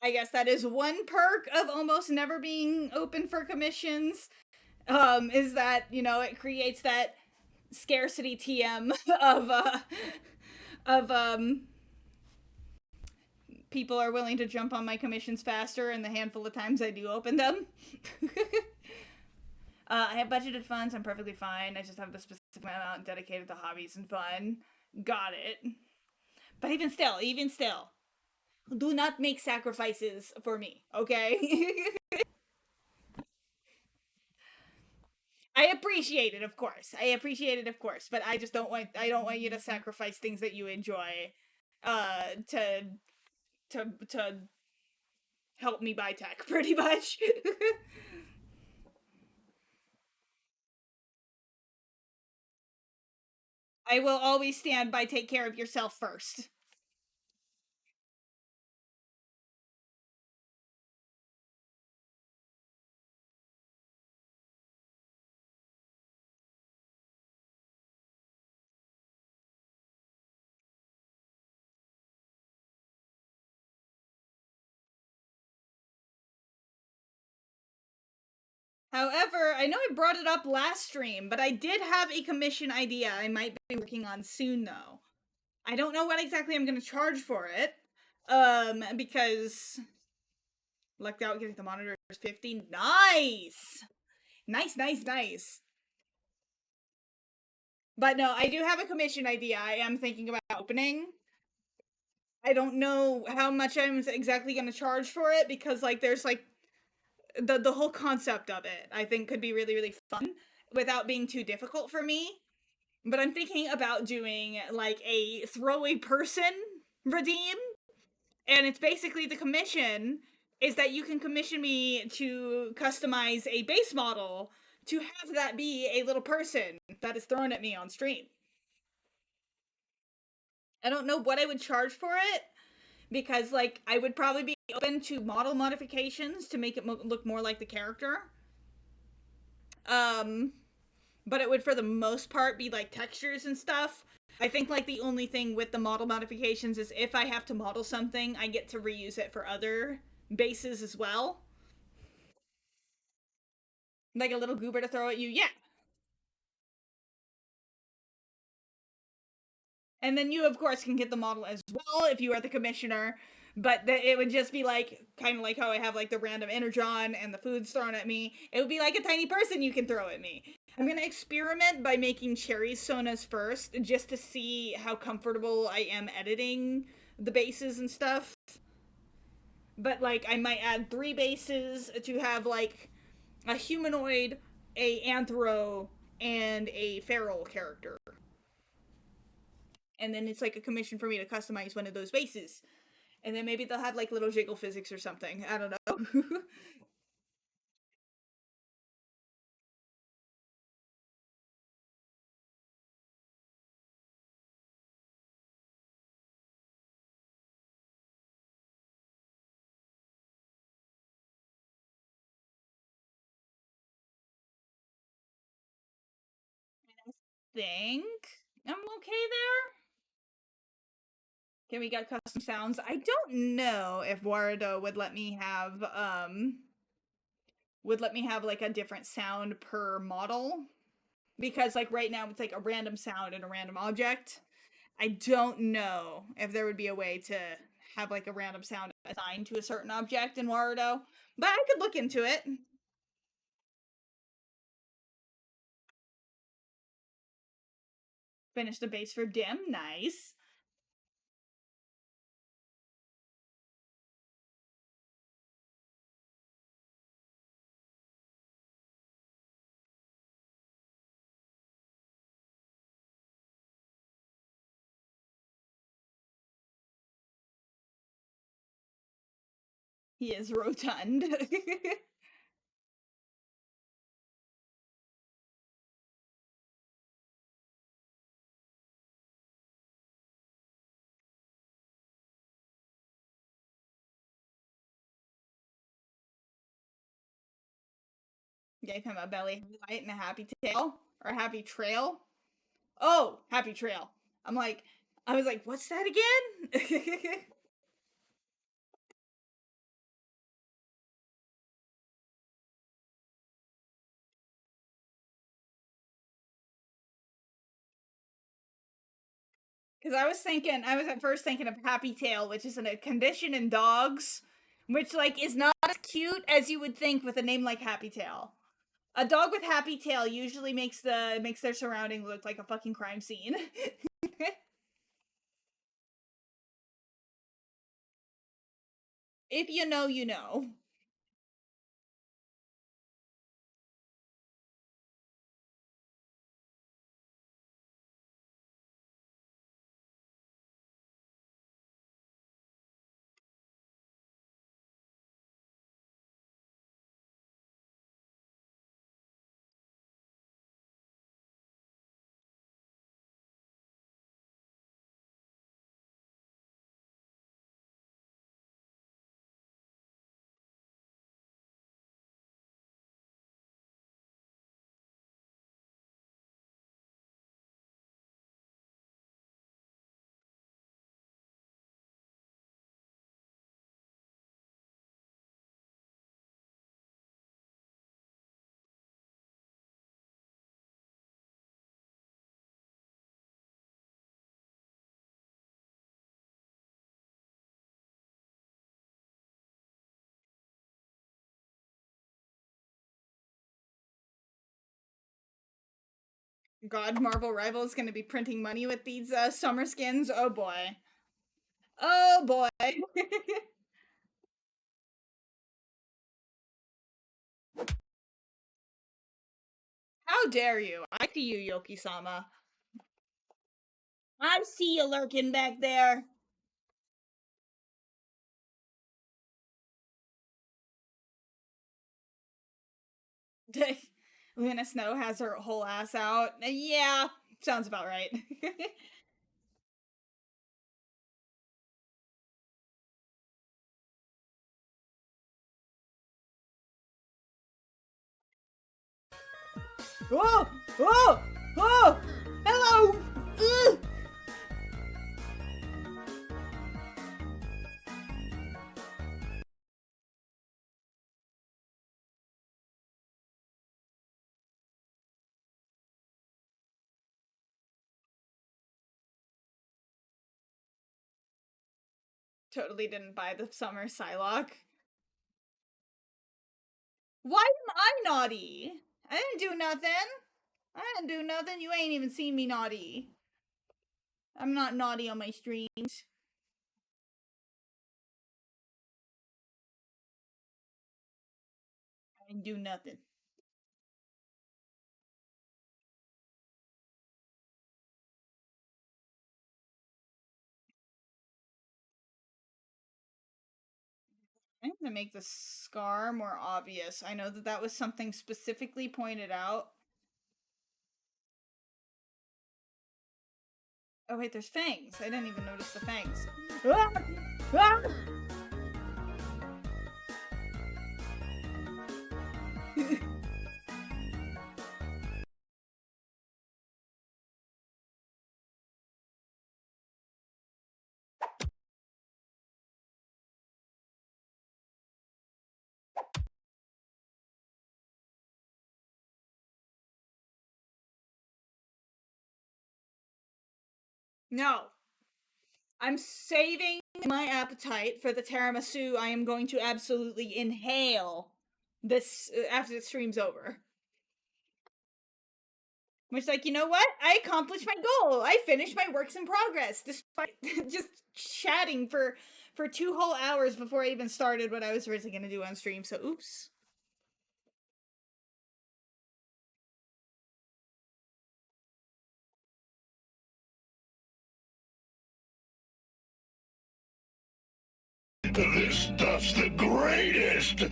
I guess that is one perk of almost never being open for commissions. Is that, it creates that scarcity TM of people are willing to jump on my commissions faster in the handful of times I do open them. I have budgeted funds. I'm perfectly fine. I just have the specific amount dedicated to hobbies and fun. Got it. But even still, do not make sacrifices for me, okay? I appreciate it, of course. But I just don't want you to sacrifice things that you enjoy to help me buy tech, pretty much. I will always stand by take care of yourself first. However, I know I brought it up last stream, but I did have a commission idea I might be working on soon, though. I don't know what exactly I'm going to charge for it, because lucked out getting the monitor is 50. Nice! Nice. But no, I do have a commission idea I am thinking about opening. I don't know how much I'm exactly going to charge for it, because, like, there's, like, the whole concept of it, I think, could be really fun without being too difficult for me. But I'm thinking about doing, like, a throw a person redeem. And it's basically the commission is that you can commission me to customize a base model to have that be a little person that is thrown at me on stream. I don't know what I would charge for it because like I would probably be open to model modifications to make it look more like the character. Um but it would for the most part be like textures and stuff. I think like the only thing with the model modifications is if I have to model something, I get to reuse it for other bases as well. Like a little goober to throw at you. Yeah. And then you, of course, can get the model as well if you are the commissioner. But it would just be like, kind of like how I have like the random energon and the foods thrown at me. It would be like a tiny person you can throw at me. I'm gonna experiment by making cherry sonas first, just to see how comfortable I am editing the bases and stuff. But like, I might add 3 bases to have like a humanoid, a anthro, and a feral character. And then it's like a commission for me to customize one of those bases. And then maybe they'll have like little jiggle physics or something. I don't know. Think I'm okay there. Okay, we got custom sounds. I don't know if Warado would let me have like a different sound per model because like right now it's like a random sound and a random object. I don't know if there would be a way to have like a random sound assigned to a certain object in Warado, but I could look into it. Finish the base for Dim. Nice. He is rotund. Gave him a belly highlight and a happy tail or a happy trail. Oh, happy trail. I was like, what's that again? Because I was at first thinking of happy tail, which is a condition in dogs, which like is not as cute as you would think with a name like Happy Tail. A dog with happy tail usually makes their surrounding look like a fucking crime scene. If you know, you know. God, Marvel Rival is going to be printing money with these summer skins. Oh boy. Oh boy. How dare you? I see you, Yoki sama. I see you lurking back there. Luna Snow has her whole ass out. Yeah, sounds about right. Oh! Oh! Oh! Hello! Ugh! Totally didn't buy the summer Psylocke. Why am I naughty? I didn't do nothing. I didn't do nothing. You ain't even seen me naughty. I'm not naughty on my streams. I didn't do nothing. I'm gonna make the scar more obvious. I know that that was something specifically pointed out. Oh wait, there's fangs. I didn't even notice the fangs. Ah! Ah! No. I'm saving my appetite for the tiramisu. I am going to absolutely inhale this after the stream's over. Which, like, you know what? I accomplished my goal. I finished my works in progress, despite just chatting for 2 whole hours before I even started what I was originally going to do on stream. So, oops. This stuff's the greatest!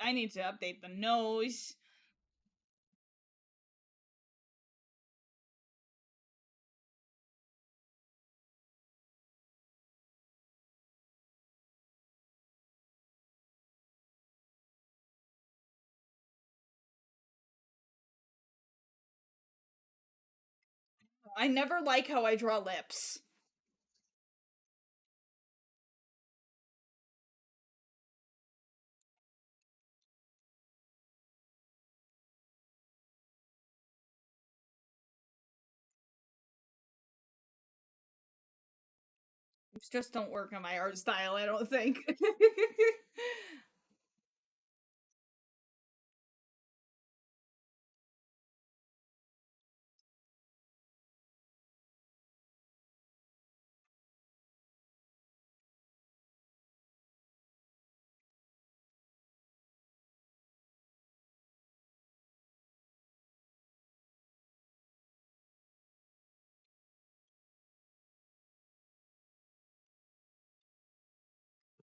I need to update the nose. I never like how I draw lips. Lips just don't work on my art style, I don't think.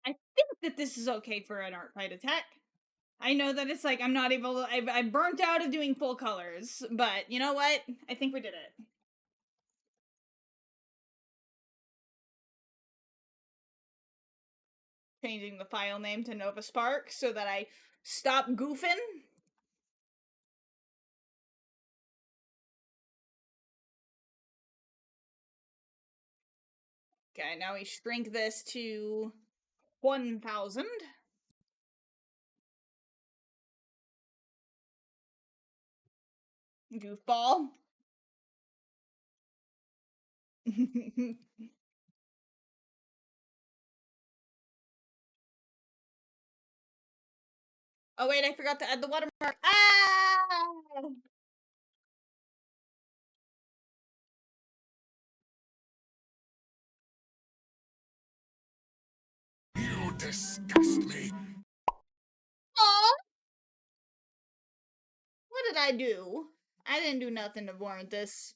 I think that this is okay for an art fight attack. I know that it's like I'm not able to. I'm burnt out of doing full colors, but you know what? I think we did it. Changing the file name to Nova Spark so that I stop goofing. Okay, now we shrink this to 1,000. Goofball. Oh wait, I forgot to add the watermark. Ah! You disgust me. Aw! What did I do? I didn't do nothing to warrant this.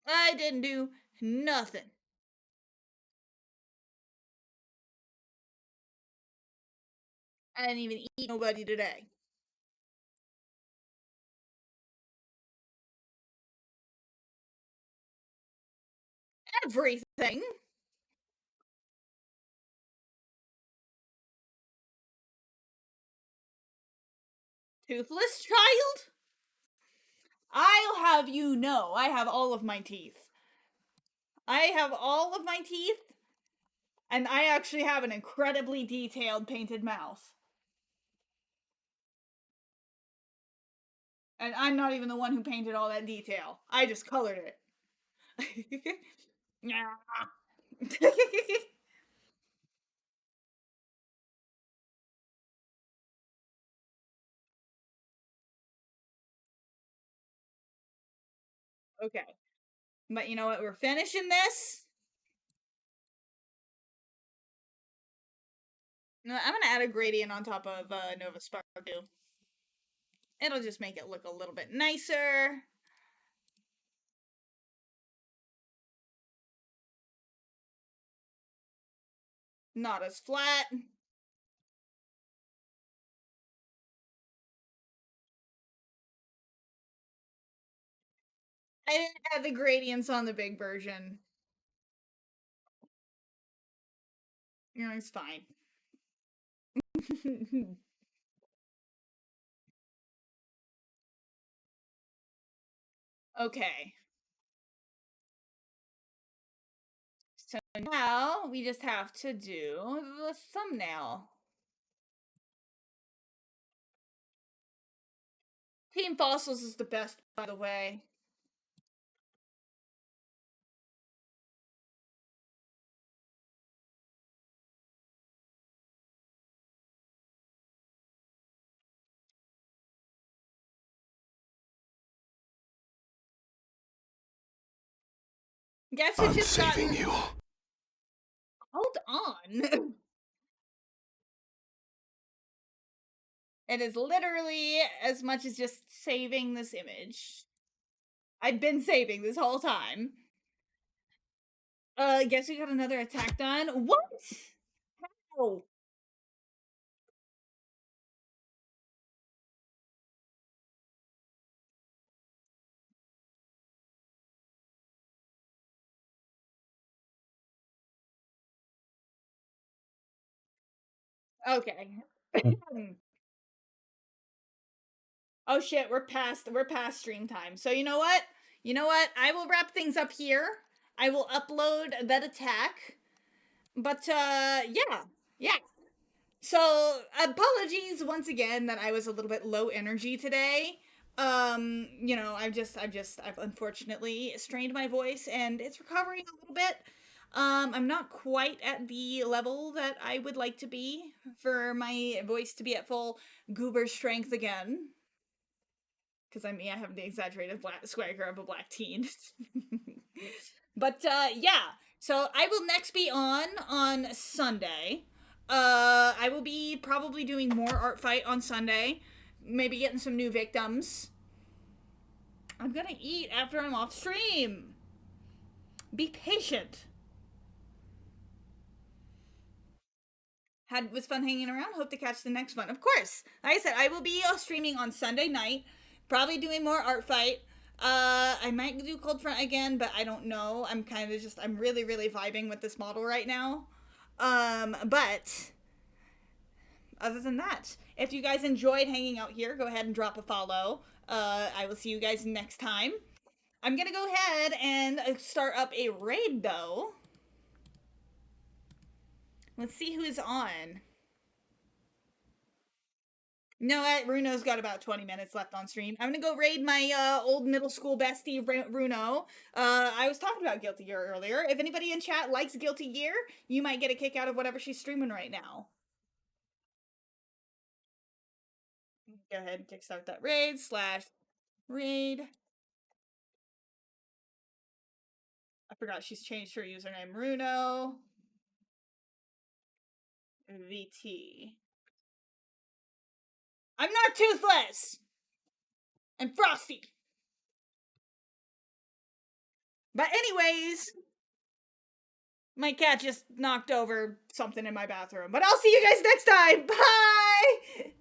I didn't do nothing. I didn't even eat nobody today. Everything. Toothless child? I'll have you know, I have all of my teeth. I have all of my teeth, and I actually have an incredibly detailed painted mouth. And I'm not even the one who painted all that detail. I just colored it. Okay. But you know what? We're finishing this. No, I'm gonna add a gradient on top of Nova Sparkle. It'll just make it look a little bit nicer. Not as flat. I didn't add the gradients on the big version. Yeah, it's fine. Okay. So now we just have to do the thumbnail. Team Fossils is the best, by the way. Guess who I'm just got... saving you. Hold on. It is literally as much as just saving this image. I've been saving this whole time. Guess we got another attack done. What? How? Okay. Oh shit, we're past stream time. So you know what? You know what? I will wrap things up here. I will upload that attack. But yeah. Yeah. So apologies once again that I was a little bit low energy today. You know, I've unfortunately strained my voice and it's recovering a little bit. I'm not quite at the level that I would like to be for my voice to be at full goober strength again. Because I have the exaggerated black swagger of a black teen. But yeah, so I will next be on Sunday. I will be probably doing more art fight on Sunday. Maybe getting some new victims. I'm gonna eat after I'm off stream. Be patient. Was fun hanging around. Hope to catch the next one. Of course. Like I said, I will be streaming on Sunday night. Probably doing more art fight. I might do Cold Front again, but I don't know. I'm kind of just I'm really vibing with this model right now. But other than that, if you guys enjoyed hanging out here, go ahead and drop a follow. I will see you guys next time. I'm gonna go ahead and start up a raid though. Let's see who is on. No, Runo's got about 20 minutes left on stream. I'm gonna go raid my old middle school bestie, Runo. I was talking about Guilty Gear earlier. If anybody in chat likes Guilty Gear, you might get a kick out of whatever she's streaming right now. Go ahead and kickstart that raid /raid. I forgot she's changed her username. Runo VT. I'm not toothless! I'm frosty! But anyways, My cat just knocked over something in my bathroom. But I'll see you guys next time. Bye!